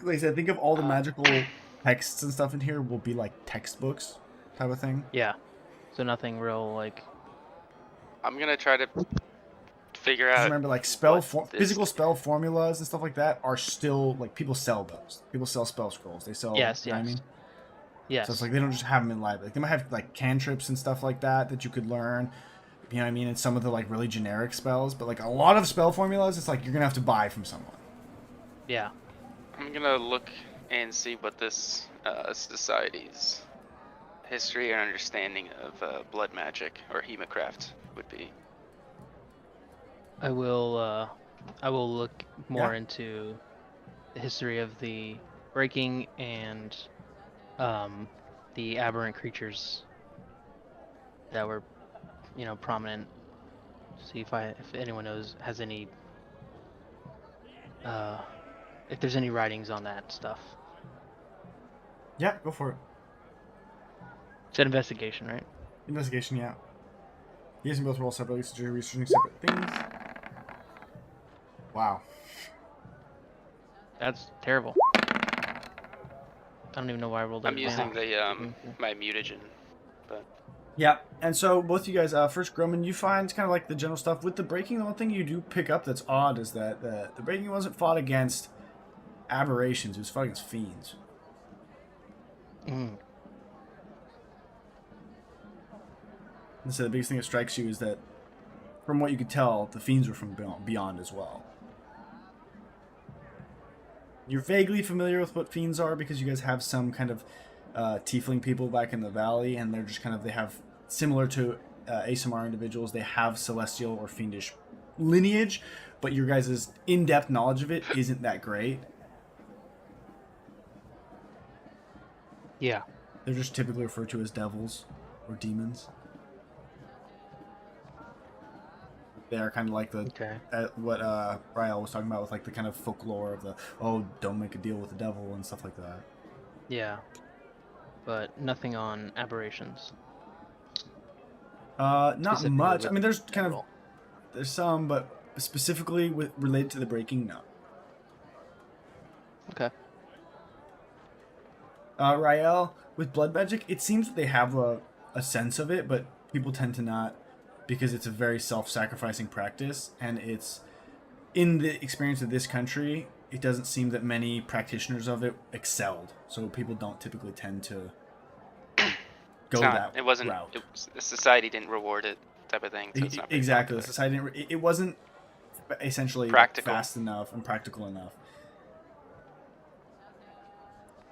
Like I said, think of all the magical texts and stuff in here will be like textbooks type of thing. Yeah. So nothing real, like... I'm gonna try to figure Just out. remember, like what this- physical spell formulas and stuff like that are still like people sell those. People sell spell scrolls. They sell. Yes, You know what I yes. mean? Yes. So it's like they don't just have them in library. Like they might have like cantrips and stuff like that you could learn. You know what I mean? And some of the like really generic spells, but like a lot of spell formulas, it's like you're gonna have to buy from someone. Yeah. I'm gonna look and see what this society's history and understanding of blood magic or hemocraft would be. I will look more Yeah. into the history of the breaking and the aberrant creatures that were, prominent. See if anyone has any if there's any writings on that stuff. Yeah, go for it. It's an investigation, right? Investigation, yeah. You guys can both roll separately since you're researching separate things. Wow. That's terrible. I don't even know why I rolled that. I'm using the my mutagen, but Yeah, and so both you guys, first Groman, you find kind of like the general stuff with the breaking. The one thing you do pick up that's odd is that the breaking wasn't fought against aberrations; it was fought against fiends. Mm. And so the biggest thing that strikes you is that, from what you could tell, the fiends were from beyond as well. You're vaguely familiar with what fiends are because you guys have some kind of tiefling people back in the valley, and they're just kind of, they have, similar to ASMR individuals, they have celestial or fiendish lineage, but your guys' in-depth knowledge of it isn't that great. Yeah. They're just typically referred to as devils or demons. They are kind of like the what Rael was talking about with like the kind of folklore of the don't make a deal with the devil and stuff like that. Yeah. But nothing on aberrations. Not Specifically much. with I mean, there's kind of roll. there's some, but specifically related to the breaking, no. Okay. Rael, with blood magic, it seems that they have a sense of it, but people tend to not, because it's a very self-sacrificing practice, and it's, in the experience of this country, it doesn't seem that many practitioners of it excelled, so people don't typically tend to go that it wasn't. route. The society didn't reward it, type of thing. So it's not very Exactly, the popular. society didn't, it wasn't essentially Practical. fast enough and practical enough.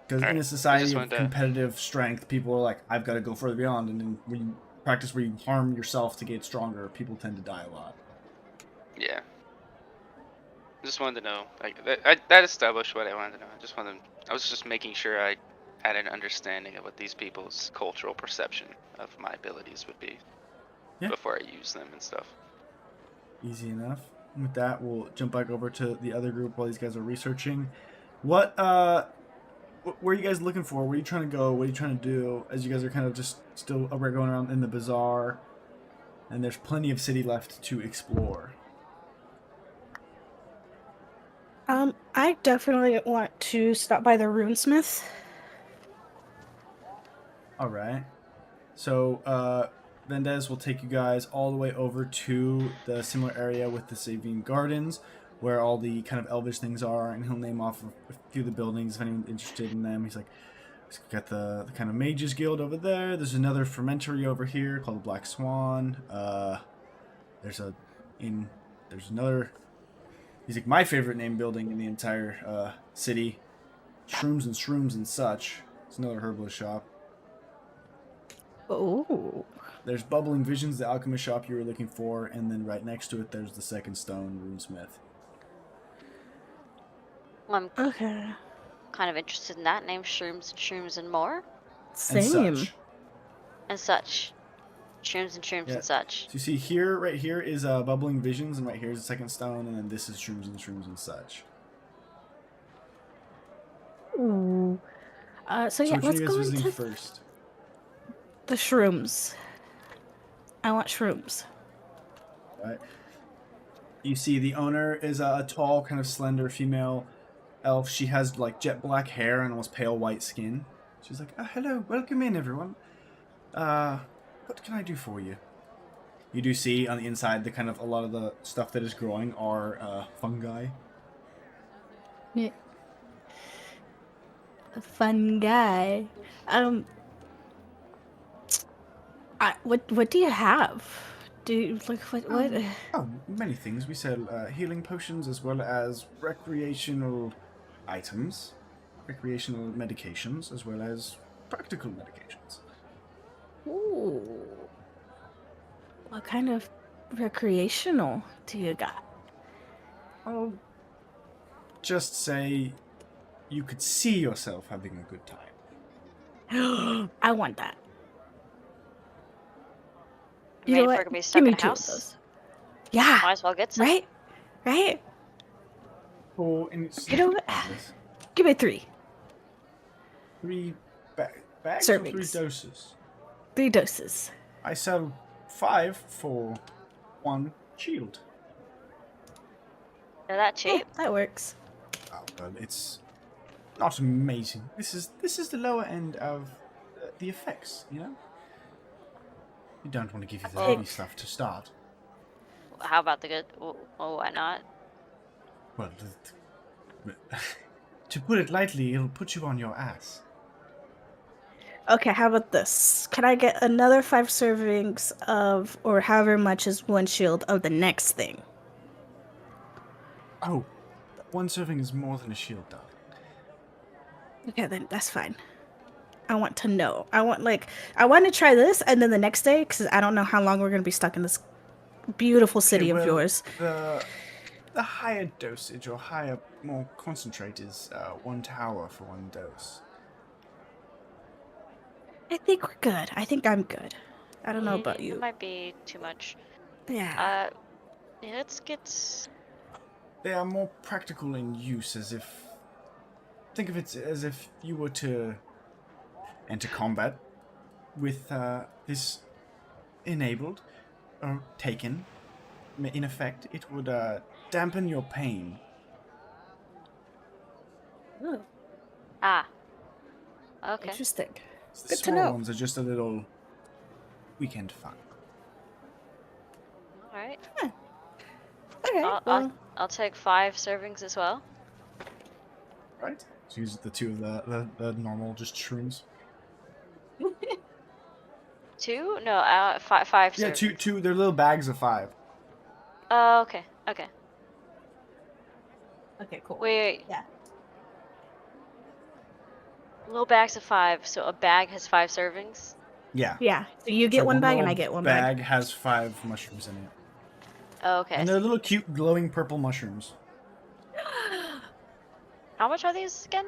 Because All in right, a I society just of wanted to- competitive strength, people are like, I've got to go further beyond. And then when you practice where you harm yourself to get stronger, people tend to die a lot. Yeah. Just wanted to know. Like that established what I wanted to know. I was just making sure I had an understanding of what these people's cultural perception of my abilities would be Yeah. before I use them and stuff. Easy enough. With that, we'll jump back over to the other group while these guys are researching. What are you guys looking for? Where are you trying to go? What are you trying to do? As you guys are kind of just still going around in the bazaar, and there's plenty of city left to explore. I definitely want to stop by the runesmith. All right. So, Vendez will take you guys all the way over to the similar area with the Savine Gardens, where all the kind of elvish things are, and he'll name off a few of the buildings if anyone's interested in them. He's like, he's got the kind of Mages Guild over there. There's another fermentory over here called the Black Swan. There's another. He's like my favorite name building in the entire city. Shrooms and such. It's another herbalist shop. Oh. There's Bubbling Visions, the alchemist shop you were looking for, and then right next to it, there's the Second Stone Runesmith. I'm Okay. kind of interested in that name, shrooms and more, Same. And such. and such. Shrooms Yeah. and such. So you see here, right here is Bubbling Visions, and right here is the Second Stone, and then this is Shrooms and such. Ooh. So So yeah, which one are let's you guys go visiting into first? the shrooms. I want shrooms. Right. You see the owner is a tall, kind of slender female elf. She has like jet black hair and almost pale white skin. She's like, hello, welcome in everyone. What can I do for you? You do see on the inside the kind of a lot of the stuff that is growing are fungi. Yeah. A fun guy. What do you have? Do you, like what? Oh, many things. We sell healing potions as well as recreational items, recreational medications, as well as practical medications. Ooh. What kind of recreational do you got? I'll just say you could see yourself having a good time. I want that. I mean, if we're gonna be stuck Give me in a 2 of house, those. Yeah. might as well get some. Right? For instance, You know what? Give me 3. 3 bags or 3 Servings. doses? 3 doses. I sell 5 for 1 shield. They're that Yeah, cheap. that works. Oh, well, it's not amazing. This is the lower end of the effects, you know? You don't want to give you the heavy stuff to start. How about the good? Oh, why not? Well, to put it lightly, it'll put you on your ass. Okay, how about this? Can I get another 5 servings of, or however much is 1 shield of the next thing? Oh, 1 serving is more than a shield, darling. Okay, then that's fine. I want to know. I want to try this, and then the next day, because I don't know how long we're going to be stuck in this beautiful city of yours. The higher dosage or higher, more concentrate is 1 tower for 1 dose. I think we're good. I think I'm good. I don't know about you. It might be too much. Yeah. Yeah, let's get. They are more practical in use, think of it as if you were to enter combat with this enabled or taken. In effect, it would dampen your pain. Ooh, Okay. interesting. The Good to small know. ones are just a little weekend fun. All right. Okay. I'll take 5 servings as well. Right? So use the 2 of the normal, just shrooms. 2? No, 5 Yeah, servings. two. They're little bags of 5. Oh, okay. Okay, cool. Wait. Yeah. Little bags of 5, so a bag has 5 servings. Yeah. Yeah. So you get So 1 bag and I little get 1 bag. Bag has 5 mushrooms in it. Oh, okay. And they're little cute glowing purple mushrooms. How much are these again?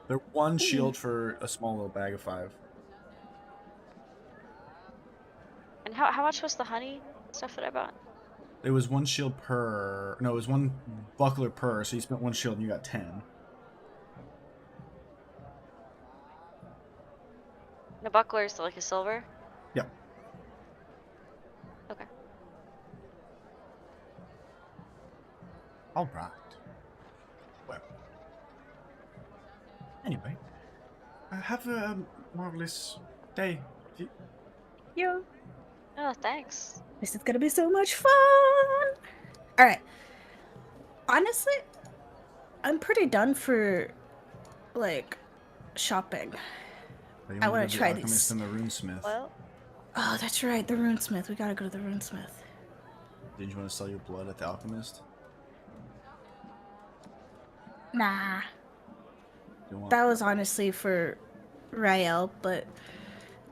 They're one shield for a small little bag of 5. And how much was the honey stuff that I bought? It was 1 shield per. No, it was 1 buckler per. So you spent 1 shield and you got 10. The buckler's like a silver. Yep. Okay. All right. Well. Anyway, have a marvelous day. Yo, Oh, thanks. this is gonna be so much fun. All right. Honestly, I'm pretty done for like shopping. I wanna try the these. Alchemist and the Runesmith. Well, Oh, that's right, the Runesmith. We gotta go to the Runesmith. Didn't you want to sell your blood at the Alchemist? Nah, You want... that was honestly for Rael, but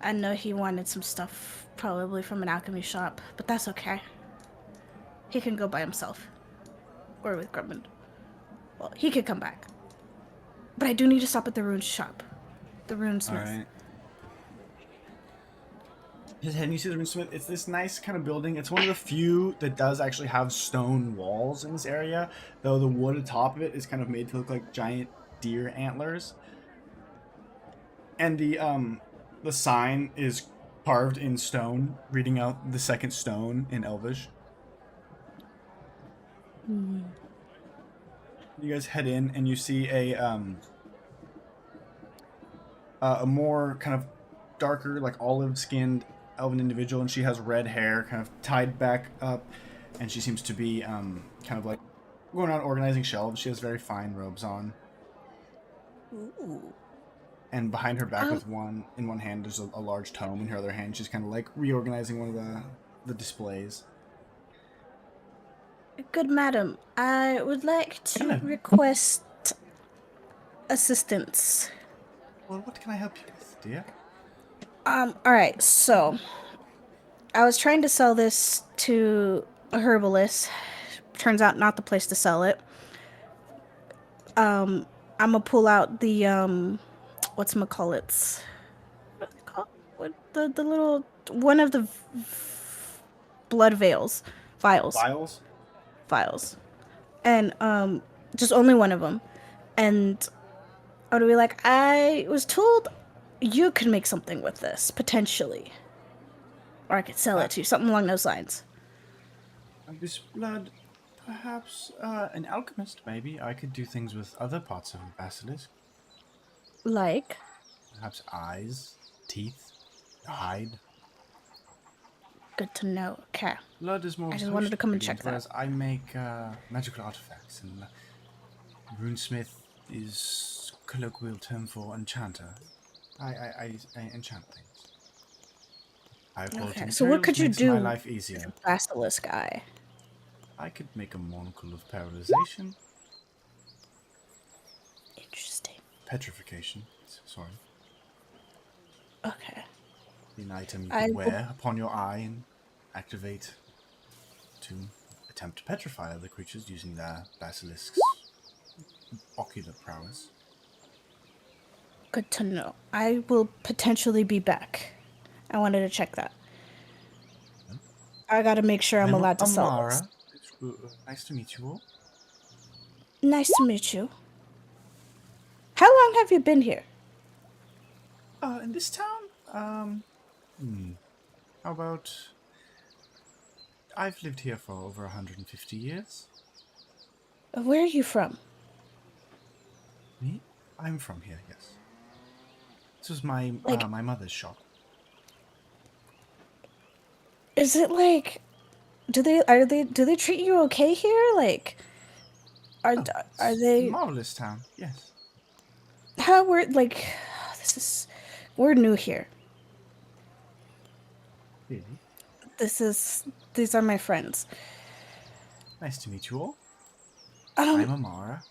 I know he wanted some stuff probably from an alchemy shop, but that's okay. He can go by himself. Or with Grumman. Well, he could come back. But I do need to stop at the rune shop. The Runesmith. Alright. Just heading you to the Runesmith. It's this nice kind of building. It's one of the few that does actually have stone walls in this area, though the wood atop of it is kind of made to look like giant deer antlers. And the sign is carved in stone, reading out the second stone in Elvish. You guys head in and you see a more kind of darker, like olive-skinned elven individual, and she has red hair kind of tied back up, and she seems to be kind of like going around organizing shelves. She has very fine robes on. Ooh. And behind her back with in one hand there's a large tome, in her other hand she's kind of like reorganizing one of the displays. Good madam, I would like to Hello. request assistance. Well, what can I help you with, dear? Alright, so I was trying to sell this to a herbalist. Turns out not the place to sell it. I'm gonna pull out the whatchamacallits. What are they called? What the little one of the blood vials. And just only one of them. And I would be like, I was told you could make something with this, potentially. Or I could sell it to you, something along those lines. This blood, perhaps an alchemist, maybe. I could do things with other parts of a basilisk. Like? Perhaps eyes, teeth, hide. Good to know. Okay. Blood is more. I just wanted to come and check that. Whereas I make magical artifacts, and runesmith is colloquial term for enchanter. I enchant things. Okay. So what could you do? My life easier. Basilisk eye. I could make a monocle of paralyzation. Interesting. Petrification. Sorry. Okay. An item you can wear upon your eye and activate to attempt to petrify other creatures using their basilisk's ocular prowess. Good to know. I will potentially be back. I wanted to check that. I gotta make sure I'm allowed to sell this. Nice to meet you all. Nice to meet you. How long have you been here? In this town? How about... I've lived here for over 150 years. Where are you from? Me? I'm from here, yes. This was my my mother's shop. Is it like... Do they treat you okay here? Like... Are they... Marvelous town, yes. How we're like... We're new here. Really? These are my friends. Nice to meet you all. I'm Amara.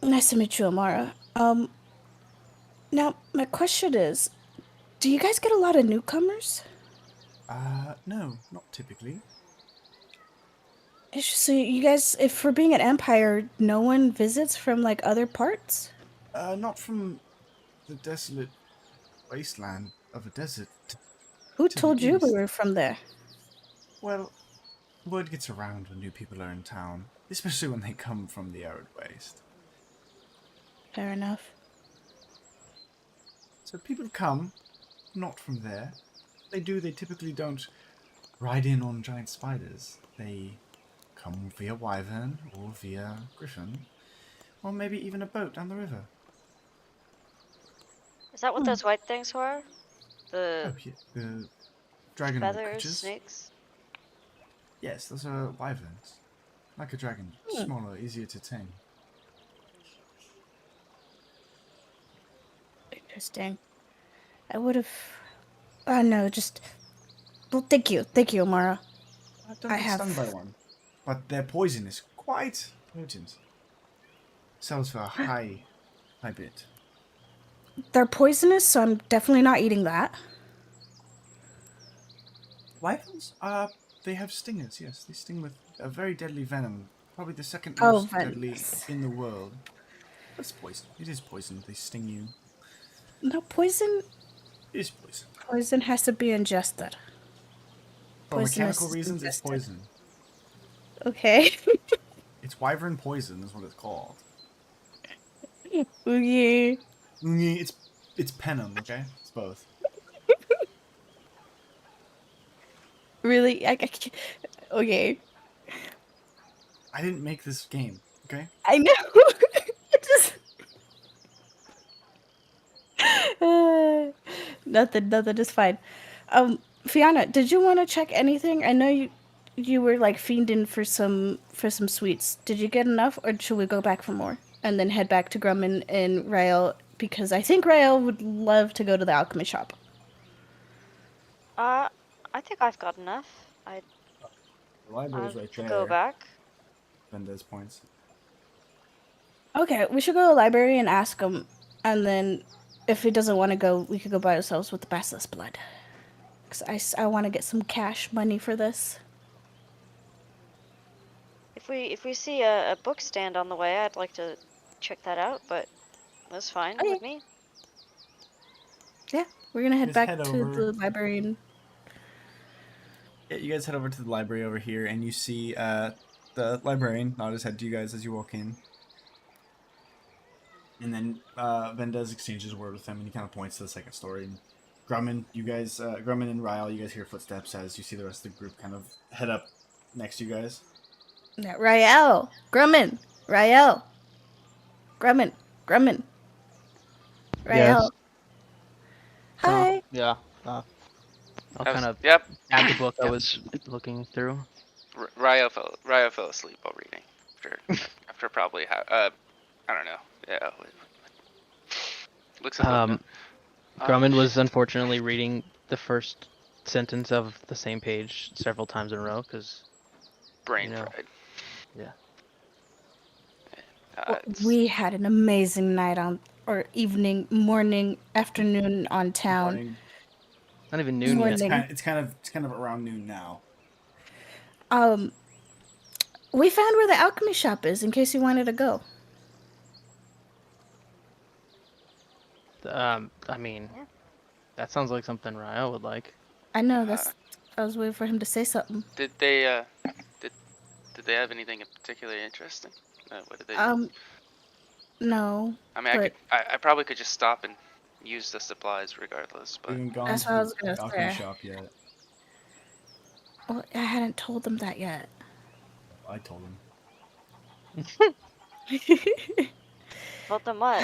Nice to meet you, Amara. Now, my question is, do you guys get a lot of newcomers? No, not typically. So you guys, if for being an empire, no one visits from like other parts? Not from the desolate wasteland of a desert Who to the told you we east. were from there? Well, word gets around when new people are in town, especially when they come from the arid waste. Fair enough. So people come, not from there. They typically don't ride in on giant spiders. They come via wyvern or via griffin, or maybe even a boat down the river. Is that what Hmm. those white things were? Oh, The yeah, the dragon feathers, creatures. snakes? Yes, those are wyverns. Like a dragon, Hmm. smaller, easier to tame. Interesting. I would have. Oh no, just. Well, thank you, Amara. Don't I get have. stung by one. But their poison is quite potent. Sells for a high bit. They're poisonous, so I'm definitely not eating that. Wyverns? They have stingers, yes. They sting with a very deadly venom. Probably the second Oh, most deadly venomous. in the world. But it's poison. It is poison. They sting you. No, poison. It is poison. Poison has to be ingested. For Poisonous mechanical is reasons, it's ingested. poison. Okay. It's wyvern poison is what it's called. Okay. It's penom, okay? It's both. Really? I can't. Okay. I didn't make this game, okay? I know. It just. Nothing is fine. Fiona, did you want to check anything? I know you were like fiending for some sweets. Did you get enough, or should we go back for more and then head back to Grumman and Rael? Because I think Rael would love to go to the alchemy shop. I think I've got enough. The library's I right will go there. back. Venda's points. Okay, we should go to the library and ask him, and then if he doesn't want to go, we could go by ourselves with the basilisk blood. Cause I want to get some cash money for this. If we see a book stand on the way, I'd like to check that out, but that's fine Okay. with me. Yeah, we're gonna head Just back head to over. the library and. Yeah, you guys head over to the library over here, and you see the librarian nod his head to you guys as you walk in. And then Vendas exchanges a word with him, and he kind of points to the second story. And Grumman, Grumman and Ryle, you guys hear footsteps as you see the rest of the group kind of head up next to you guys. Yeah, Rael, Grumman, Rael, Grumman, Grumman, Rael. Yes. Hi. Yeah. I'll kind of Yep. add the book I was looking through. Ryo fell asleep while reading. After probably I don't know. Yeah. Looks like Grumman was unfortunately reading the first sentence of the same page several times in a row because brain you know. fried. Yeah. Well, we had an amazing night or evening, morning, afternoon on town. Morning. Not even noon yet. It's kind of around noon now. We found where the alchemy shop is in case you wanted to go. I mean, that sounds like something Ryo would like. I know I was waiting for him to say something. Did they did they have anything particularly interesting? What did they? No. I mean, I probably could just stop and use the supplies regardless. But We haven't gone That's to what I was the gonna alchemy say. shop yet. Well, I hadn't told them that yet. I told him. Told them what?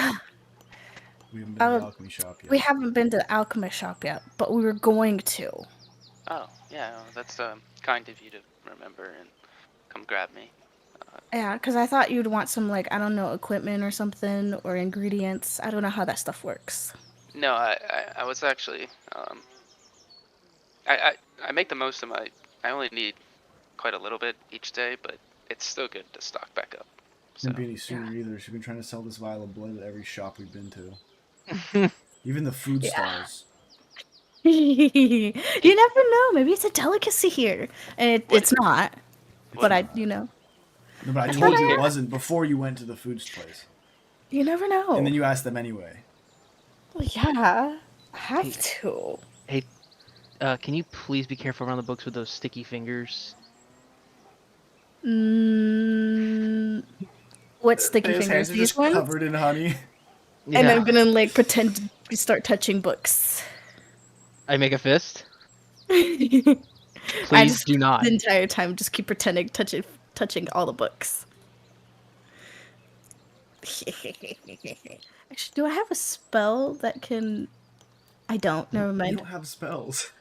We haven't been to the alchemy shop yet. We haven't been to the alchemy shop yet, but we were going to. oh yeah, well, that's kind of you to remember and come grab me. Yeah, because I thought you'd want some, like, I don't know, equipment or something, or ingredients. I don't know how that stuff works. No, I was actually I make the most of my. I only need quite a little bit each day, but it's still good to stock back up. So. Didn't be any sooner either. She's been trying to sell this vial of blood at every shop we've been to. Even the food stalls. You never know. Maybe it's a delicacy here, and it's not. but I, you know, No, but I I told thought you I- it wasn't before you went to the food place. you never know. And then you asked them anyway. Well, yeah, I have Hey. to. Hey, can you please be careful around the books with those sticky fingers? What sticky His fingers? hands are These just ones? covered in honey. And Yeah. I'm gonna like pretend to start touching books. I make a fist. I Please just do not. the entire time just keep pretending touching all the books. Actually, do I have a spell that can? I don't. Never You mind. don't have spells.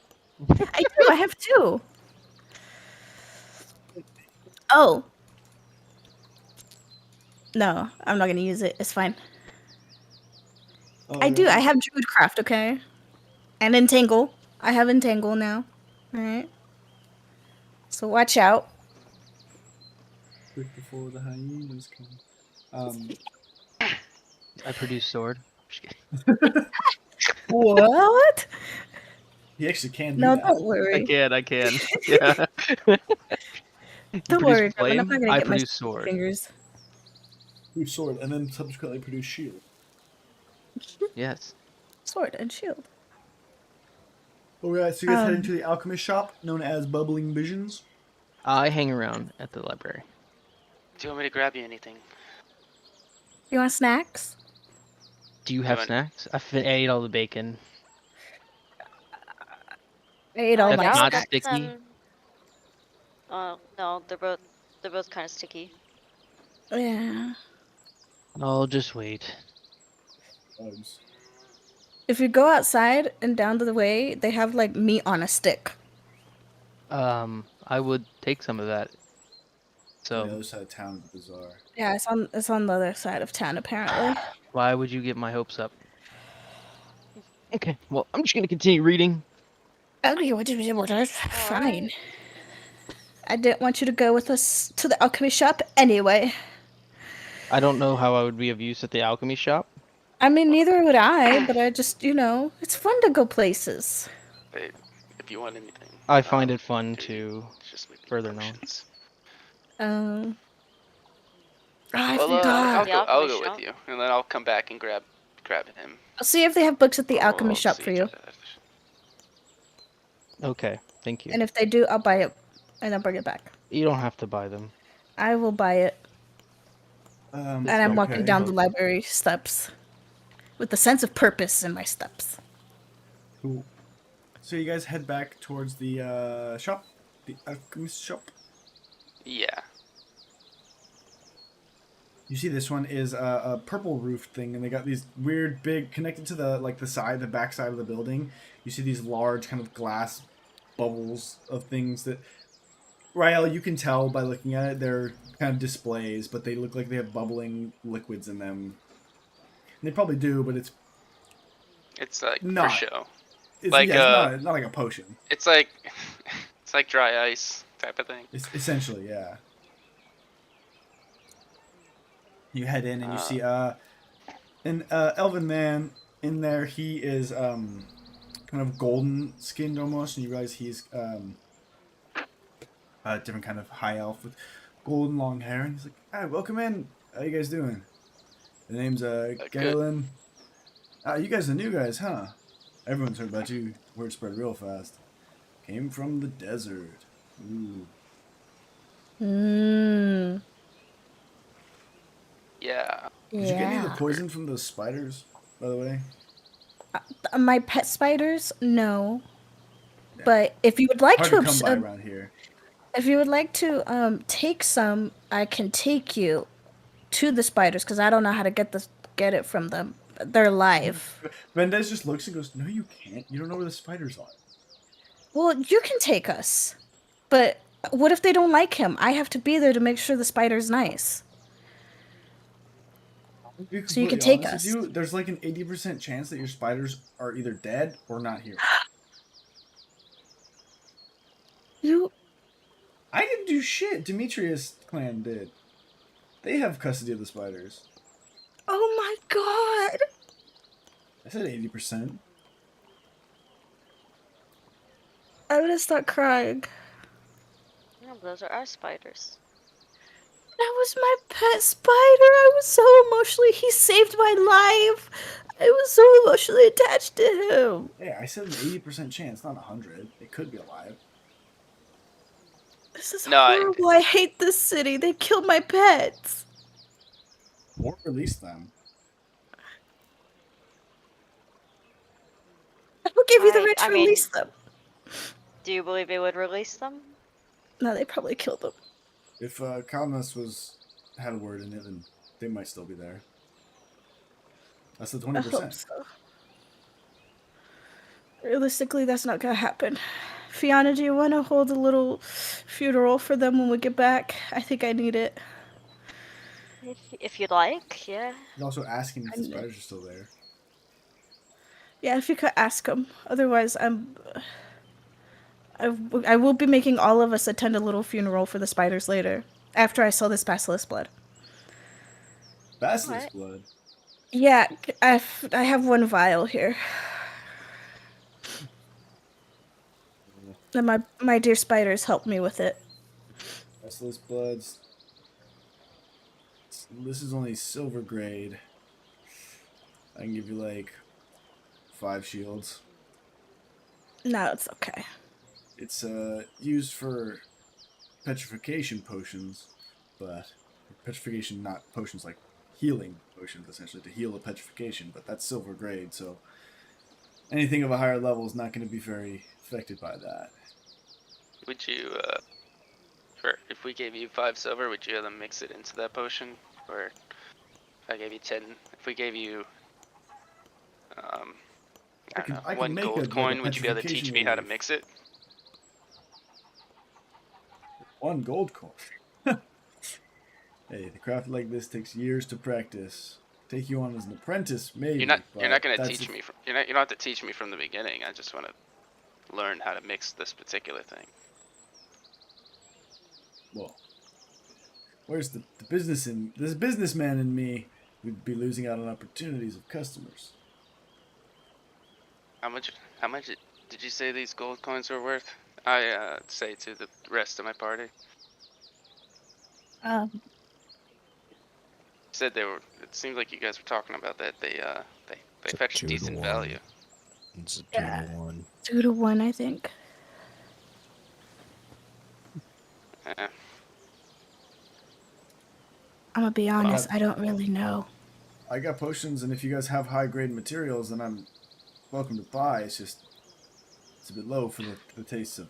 I do. I have two. Oh. No, I'm not gonna use it. It's fine. I do. I have Druidcraft, okay? And Entangle. I have Entangle now. Alright. So watch out. Quick before the hyenas come. I produce sword. Just kidding. What? He actually can do No, that. don't worry. I can. Yeah. You Don't produce worry, Devin. I'm flame, not gonna I get my produce sticky sword. fingers. Produce sword, and then subsequently produce shield. Yes. Sword and shield. Alright, so you guys heading Um, to the alchemist shop, known as Bubbling Visions. I hang around at the library. Do you want me to grab you anything? You want snacks? Do you have want- snacks? I ate all the bacon. I ate all That's my yeah, I'll not snacks. get sticky? some. No, they're both kind of sticky. Yeah. I'll just wait. If you go outside and down the way, they have like meat on a stick. I would take some of that. On the So other side of town, the bazaar. Yeah, it's on the other side of town apparently. why would you get my hopes up? Okay, well, I'm just gonna continue reading. Okay, fine. I didn't want you to go with us to the alchemy shop anyway. I don't know how I would be of use at the alchemy shop. I mean, neither would I, but I just, it's fun to go places. Hey, if you want anything. I find it fun you- to just make further know. potions. I Well, forgot. I'll alchemy go shop? with you, and then I'll come back and grab him. I'll see if they have books at the alchemy We'll shop see for each you. other. Okay, thank you. And if they do, I'll buy it and I'll bring it back. You don't have to buy them. I will buy it. And I'm walking okay. down the library steps with a sense of purpose in my steps. Cool. So you guys head back towards the shop, the alchemist shop. Yeah. You see, this one is a purple roof thing, and they got these weird, big, connected to the back side of the building. You see these large kind of glass bubbles of things that, Rael, you can tell by looking at it, they're kind of displays, but they look like they have bubbling liquids in them. And they probably do, but it's like not for show. It's, Like, it's not like a potion. It's like it's like dry ice type of thing. It's essentially, yeah. You head in and you see an elven man in there. He is kind of golden skinned almost, and you realize he's a different kind of high elf with golden long hair. And he's like, "Hi, welcome in. How you guys doing?" The name's Galen. You guys are new guys, huh? Everyone's heard about you. Word spread real fast. Came from the desert. Ooh. Yeah. Did you get any of the poison from those spiders, by the way? My pet spiders? No. Yeah. But if you would like Hard to, to come by around here. if you would like to take some, I can take you to the spiders because I don't know how to get it from them. They're alive. Mendez just looks and goes, "No, you can't. You don't know where the spiders are." Well, you can take us, but what if they don't like him? I have to be there to make sure the spider's nice. So you can take us. There's like an 80% chance that your spiders are either dead or not here. I didn't do shit. Demetrius clan did. They have custody of the spiders. Oh my god! I said 80%. I'm gonna start crying. Oh, those are our spiders. That was my pet spider. I was so emotionally. He saved my life. I was so emotionally attached to him. Hey, I said an 80% chance, not 100. It could be alive. This is No, horrible. I hate this city. They killed my pets. Or release them. Who gave you the right I to mean, release them? do you believe it would release them? No, they probably killed them. If Kalmas had a word in it, then they might still be there. That's the 20%. I hope so. Realistically, that's not gonna happen. Fiona, do you want to hold a little funeral for them when we get back? I think I need it. If you'd like, yeah. You can also ask him if I the know. spiders are still there. Yeah, if you could ask them. Otherwise, I will be making all of us attend a little funeral for the spiders later, after I sell this basilisk blood. Basilisk Alright. blood. Yeah, I have one vial here. And my dear spiders helped me with it. Basilisk bloods. This is only silver grade. I can give you like 5 shields. No, it's okay. It's used for petrification potions, but petrification, not potions like healing potions, essentially to heal a petrification, but that's silver grade, so anything of a higher level is not going to be very affected by that. would you, if we gave you 5 silver, would you have them mix it into that potion? Or if I gave you 10, if we gave you, I don't know, I can 1 make gold a coin, would you be able to teach petrification me how to relief. mix it? 1 gold coin. Hey, the craft like this takes years to practice. Take you on as an apprentice, maybe. You're not but gonna that's teach me from, you don't have to teach me from the beginning. I just want to learn how to mix this particular thing. Well, where's the business in this businessman in me would be losing out on opportunities of customers. How much did you say these gold coins were worth? I say to the rest of my party. Said they were. It seemed like you guys were talking about that. They It's a fetch 2 to decent 1. value. It's a 2 Yeah. to 1. 2 to 1, I think. Eh, I'm gonna be honest, I don't really know. I got potions, and if you guys have high grade materials, then I'm welcome to buy. It's just it's a bit low for the taste of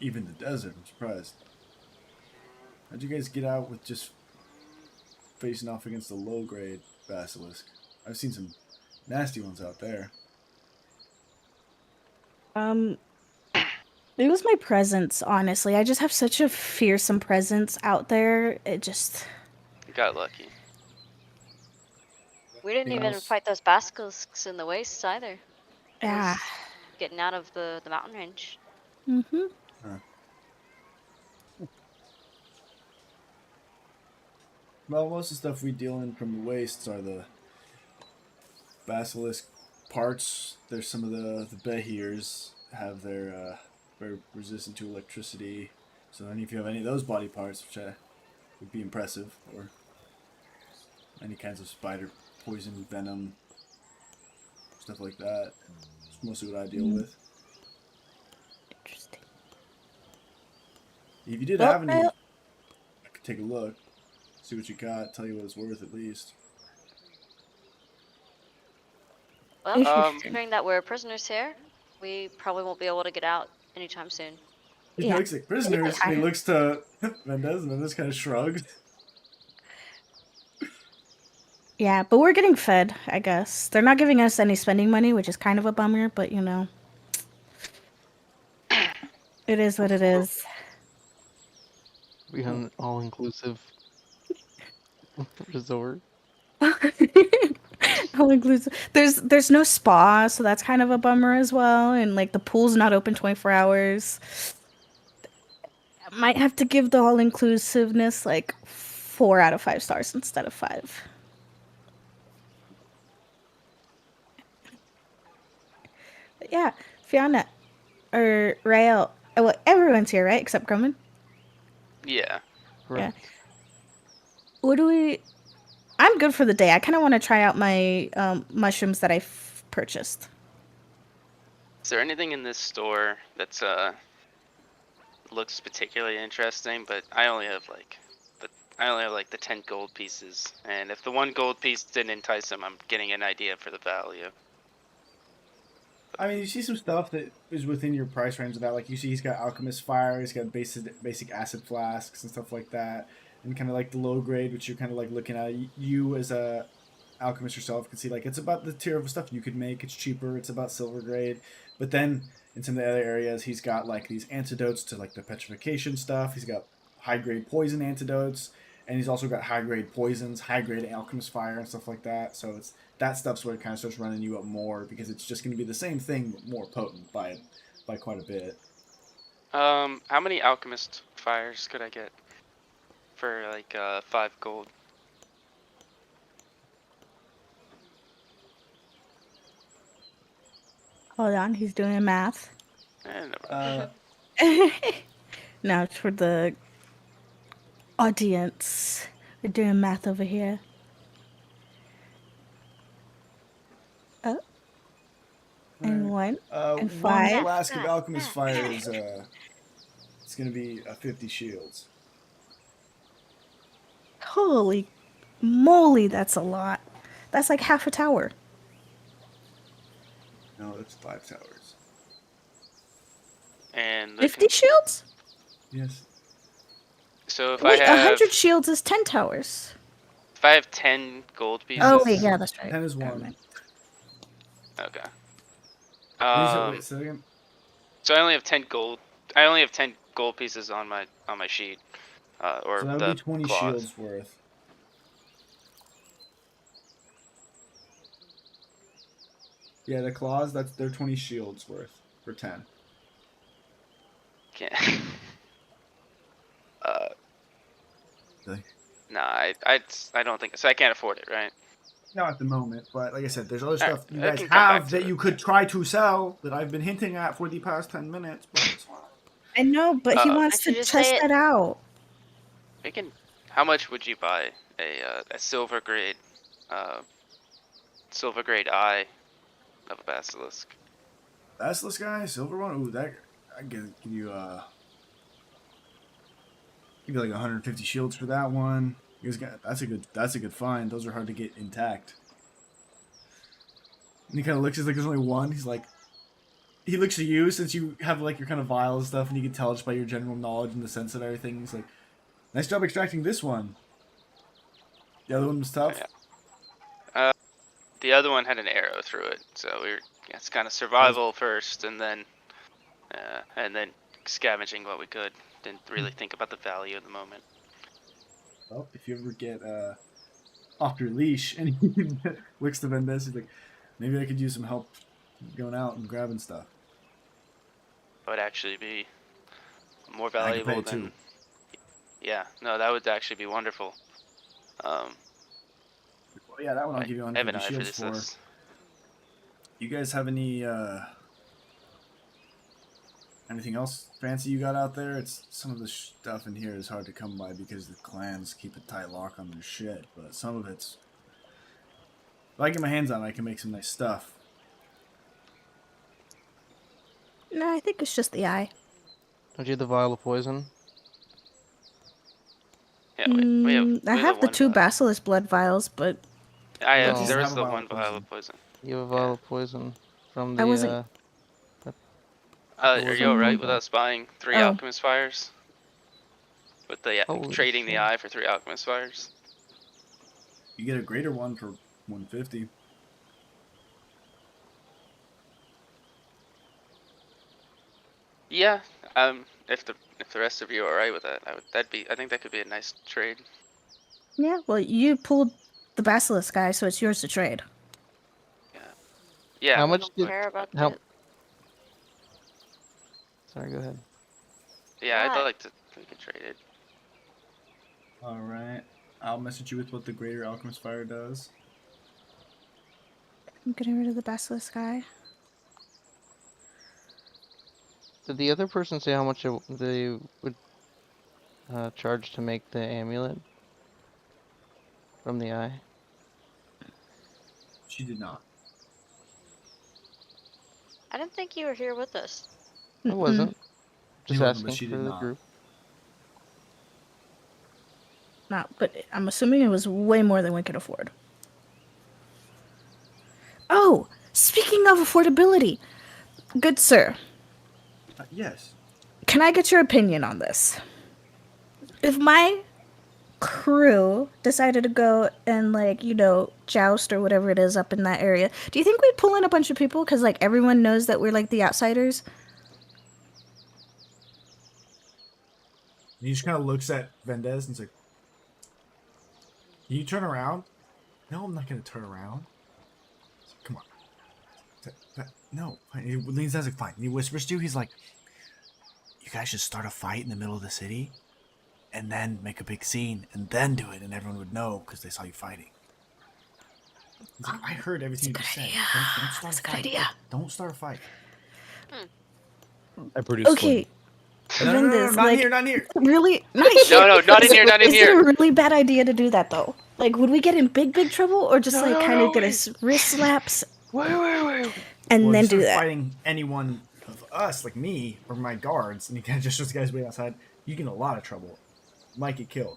even the desert. I'm surprised. How'd you guys get out with just facing off against a low grade basilisk? I've seen some nasty ones out there. It was my presence, honestly. I just have such a fearsome presence out there. It just got lucky. We didn't Anything even else? fight those basilisks in the wastes either. It yeah. was getting out of the mountain range. Mhm. Well, most of the stuff we deal in from the wastes are the basilisk parts. There's some of the behirs have their very resistant to electricity. So then if you have any of those body parts, which would be impressive, or any kinds of spider poison, venom, stuff like that. It's mostly what I deal with. Interesting. If you did Well, have any, I could take a look, see what you got, tell you what it's worth at least. Well, considering that we're prisoners here, we probably won't be able to get out anytime soon. He Yeah. looks like prisoners, and he looks to Mendez, and Mendez kind of shrugs. Yeah, but we're getting fed, I guess. They're not giving us any spending money, which is kind of a bummer, but you know. It is what it is. We have an all-inclusive resort. All inclusive. There's no spa, so that's kind of a bummer as well. And like the pool's not open 24 hours. Might have to give the all inclusiveness like 4 out of 5 stars instead of 5. But yeah, Fiona or Rael. Well, everyone's here, right? Except Grumman. Yeah. Correct. What do we? I'm good for the day. I kind of want to try out my mushrooms that I've purchased. Is there anything in this store that's looks particularly interesting? But I only have like the 10 gold pieces, and if the one gold piece didn't entice him, I'm getting an idea for the value. I mean, you see some stuff that is within your price range of that. Like you see, he's got alchemist fire, he's got basic acid flasks and stuff like that, and kind of like the low grade, which you're kind of like looking at. You as a alchemist yourself can see like it's about the tier of stuff you could make. It's cheaper. It's about silver grade, but then in some of the other areas, he's got like these antidotes to like the petrification stuff. He's got high grade poison antidotes, and he's also got high grade poisons, high grade alchemist fire, and stuff like that. So it's that stuff's where it kind of starts running you up more because it's just going to be the same thing but more potent by quite a bit. How many alchemist fires could I get for like 5 gold? Hold on, he's doing math. Never. Now it's for the audience. We're doing math over here. And one and One 5. flask of alchemist fire is it's going to be 50 shields. Holy moly, that's a lot. That's like half a tower. No, that's 5 towers. And 50 shields? Yes. so if Wait, I have 100 shields is 10 towers. if I have 10 gold pieces. Oh wait, yeah, that's right. 10 is Never 1. mind. Okay. Wait, say that again? So I only have 10 gold. I only have 10 gold pieces on my sheet, or So that would the be 20 claws. shields worth. Yeah, the claws, they're 20 shields worth for 10. Can't. Really? No, I don't think so. I can't afford it, right? Not at the moment, but like I said, there's other Alright, stuff you I guys can come back have to that it. you could try to sell that I've been hinting at for the past 10 minutes. But I know, but he Uh, wants Why to don't you just test say it? that out. We can. How much would you buy a silver grade eye of a basilisk? Basilisk guy, silver one. Ooh, that I give you give you like 150 shields for that one. You guys got that's a good find. Those are hard to get intact. And he kind of looks. He's like, there's only one. He's like, he looks at you since you have like your kind of vial and stuff, and you can tell just by your general knowledge and the sense of everything. He's like, nice job extracting this one. The other one was tough. Yeah. The other one had an arrow through it, so it's kind of survival first, and then scavenging what we could. Didn't really think about the value at the moment. Well, if you ever get off your leash and he looks to Vendes, he's like, maybe I could use some help going out and grabbing stuff. That would actually be more I could pay valuable too. than. Yeah, no, that would actually be wonderful. Well, yeah, that one I'll give you I have an 150 eye for shields this. for. List. You guys have any anything else fancy you got out there? It's some of the stuff in here is hard to come by because the clans keep a tight lock on their shit, but some of it's if I get my hands on it, I can make some nice stuff. No, I think it's just the eye. Don't you have the vial of poison? Yeah, we have. I have the 2 basilisk blood vials, but I have. No. There Have was a the vial one of vial poison. of poison. You have a vial of poison from the. I wasn't- Are was you alright it? with us buying 3 Oh. alchemist fires? With the Holy trading the shit. eye for 3 alchemist fires? You get a greater one for 150. Yeah. If the rest of you are alright with that, I think that could be a nice trade. yeah, well, you pulled the basilisk guy, so it's yours to trade. Yeah. How I much don't did? care about How? that. Sorry, go ahead. Yeah, I'd What? like to. We can trade it. Alright. I'll message you with what the greater alchemist fire does. I'm getting rid of the basilisk guy. Did the other person say how much they would? charge to make the amulet from the eye? She did not. I didn't think you were here with us. I wasn't. He Just wasn't, but asking she for did the not. group. Not, but I'm assuming it was way more than we could afford. Oh, speaking of affordability, good sir, Yes. can I get your opinion on this? If my crew decided to go and, like, you know, joust or whatever it is up in that area, do you think we'd pull in a bunch of people? Because, like, everyone knows that we're, like, the outsiders? And he just kind of looks at Vendez and is like, "Can you turn around?" No, I'm not going to turn around. He's like, "Come on." No. He leans down, like, fine. And he whispers to you, he's like, "You guys should start a fight in the middle of the city and then make a big scene and then do it, and everyone would know because they saw you fighting." He's like, "I heard everything you just said. Don't start a fight. Don't start a fight." I produced Okay, No, Vendez, not like, here, not here. really? Not No, not in here, not in Is here. it a really bad idea to do that, though? Like, would we get in big trouble, or just, like, kind of get us wrist slaps Wait. and Well, then if do you start that? fighting anyone of us, like me or my guards, and you kind of just shows the guys way outside, you get in a lot of trouble. Might get killed.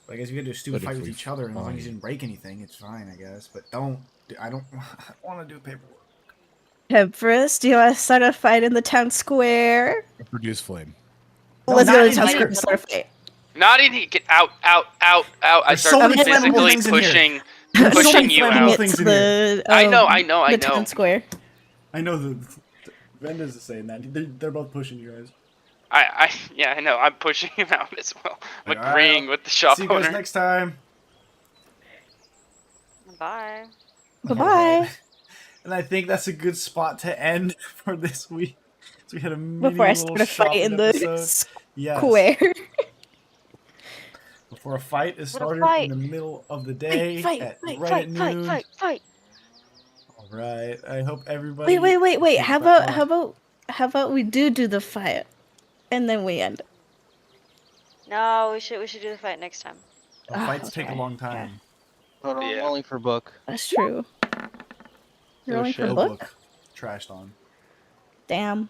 But I guess you can do a stupid But fight if with we each other, and as long as you fight- didn't break anything, it's fine, I guess. But I don't want to do paperwork. Empress, do you want to start a fight in the town square? I produced flame. No, Let's not go to in the town here. square and start a fight. Not in here. Get out. I There's start so many flammable physically things in here. pushing There's so pushing many you flammable out. It things to in here. the, I know. the town square. I know the Vendez is saying that. They're both pushing you guys. Yeah, I know. I'm pushing him out as well. I'm Like, agreeing with the shop See you guys owner. next time. Bye. Bye-bye. Alright. And I think that's a good spot to end for this week. So we had a mini Before I little start a fight shopping in the episode. Yes. square. Before a fight is What a started fight. in the middle of the day Fight, at fight, right fight, at fight, noon. fight, fight. All right. I hope everybody. Wait. takes How back about we do the fight, and then we end. No, we should do the fight next time. Well, fights that's take a right. long time. Hold on, I'm Yeah. rolling for book. That's true. You're Oh, rolling for shit. a No book? trashed on. Damn.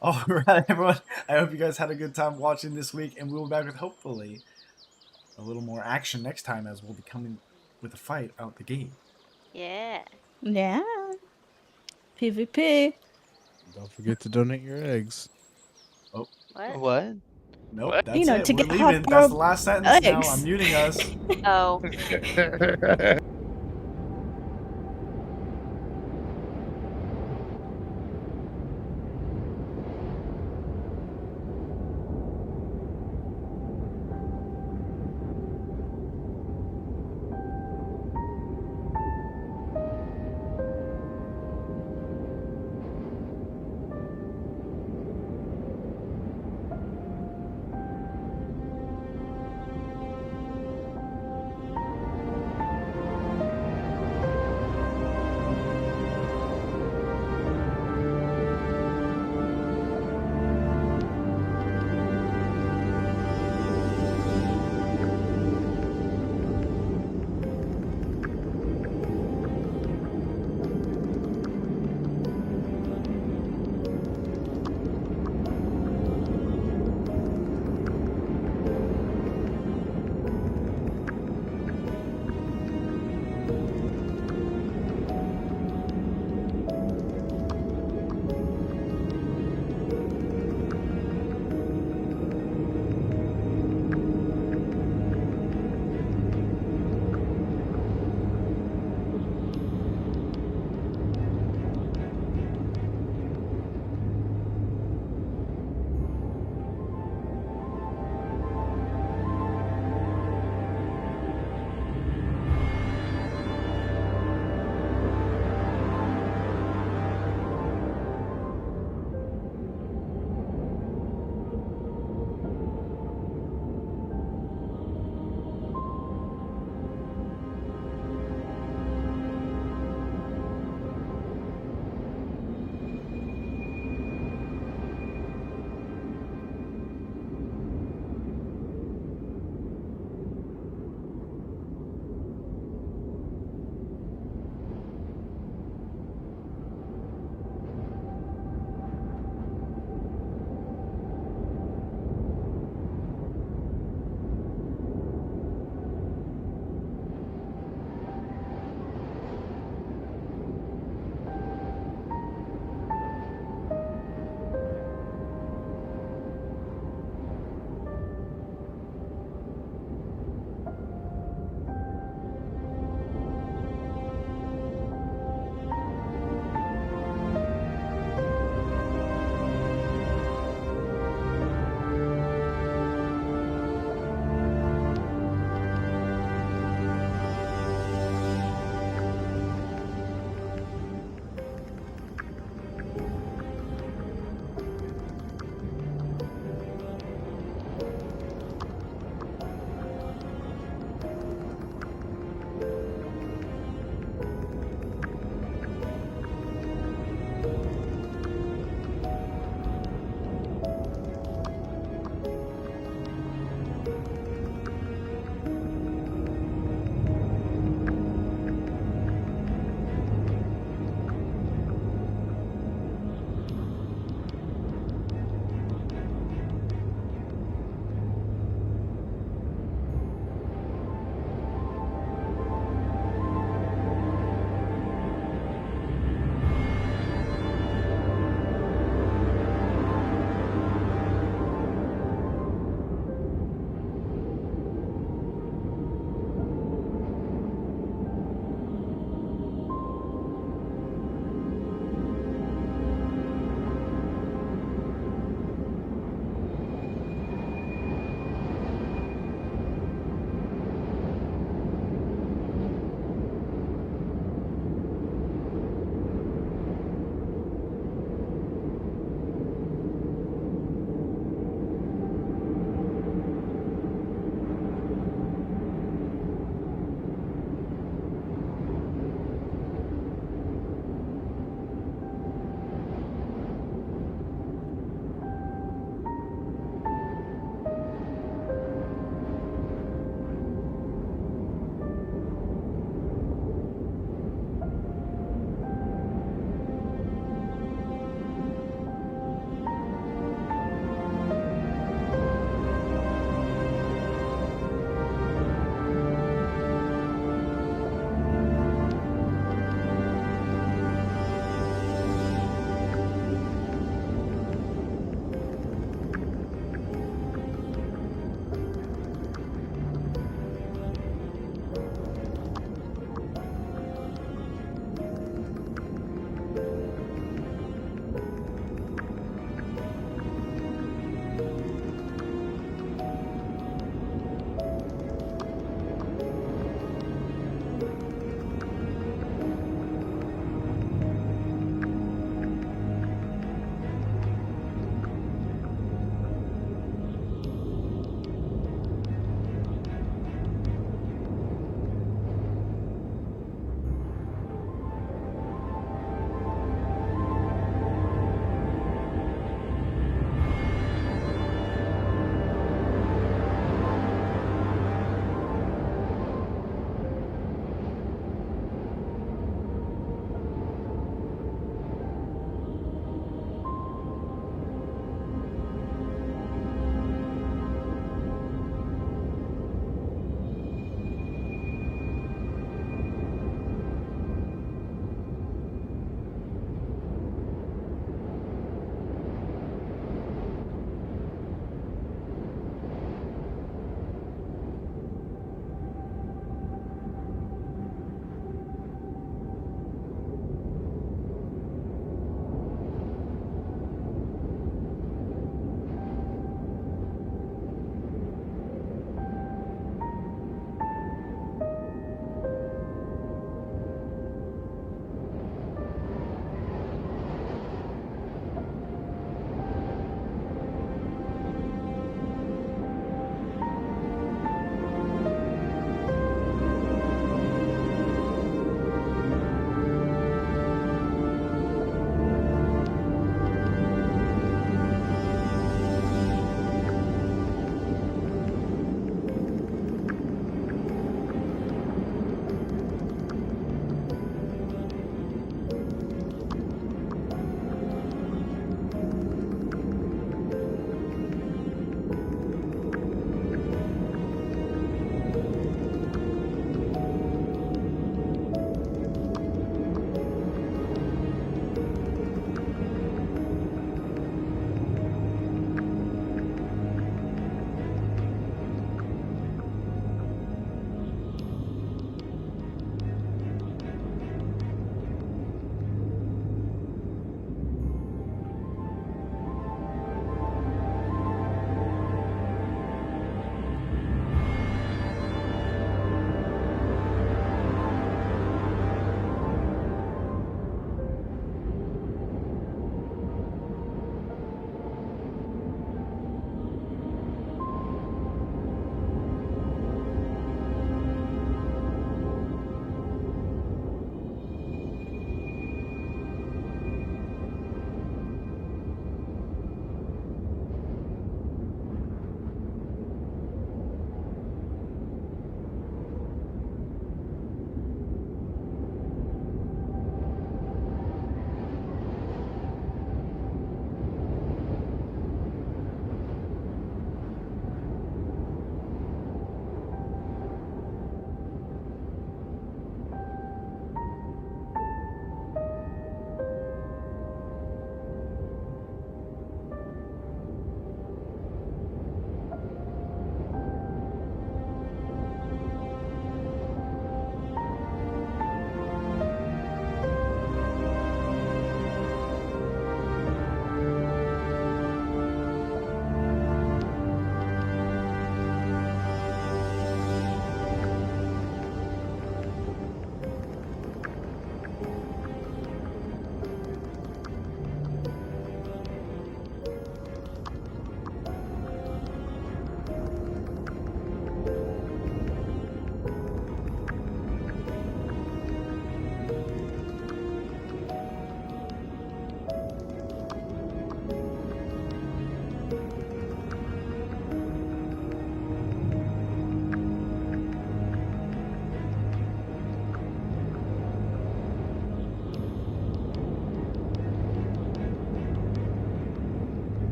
All right, everyone. I hope you guys had a good time watching this week, and we'll be back with hopefully a little more action next time, as we'll be coming with a fight out the gate. Yeah. Yeah. PvP. Don't forget to donate your eggs. What? What? Nope, What? that's You know, it. to We're get leaving. hot That's the last sentence now. eggs. I'm muting us. Oh.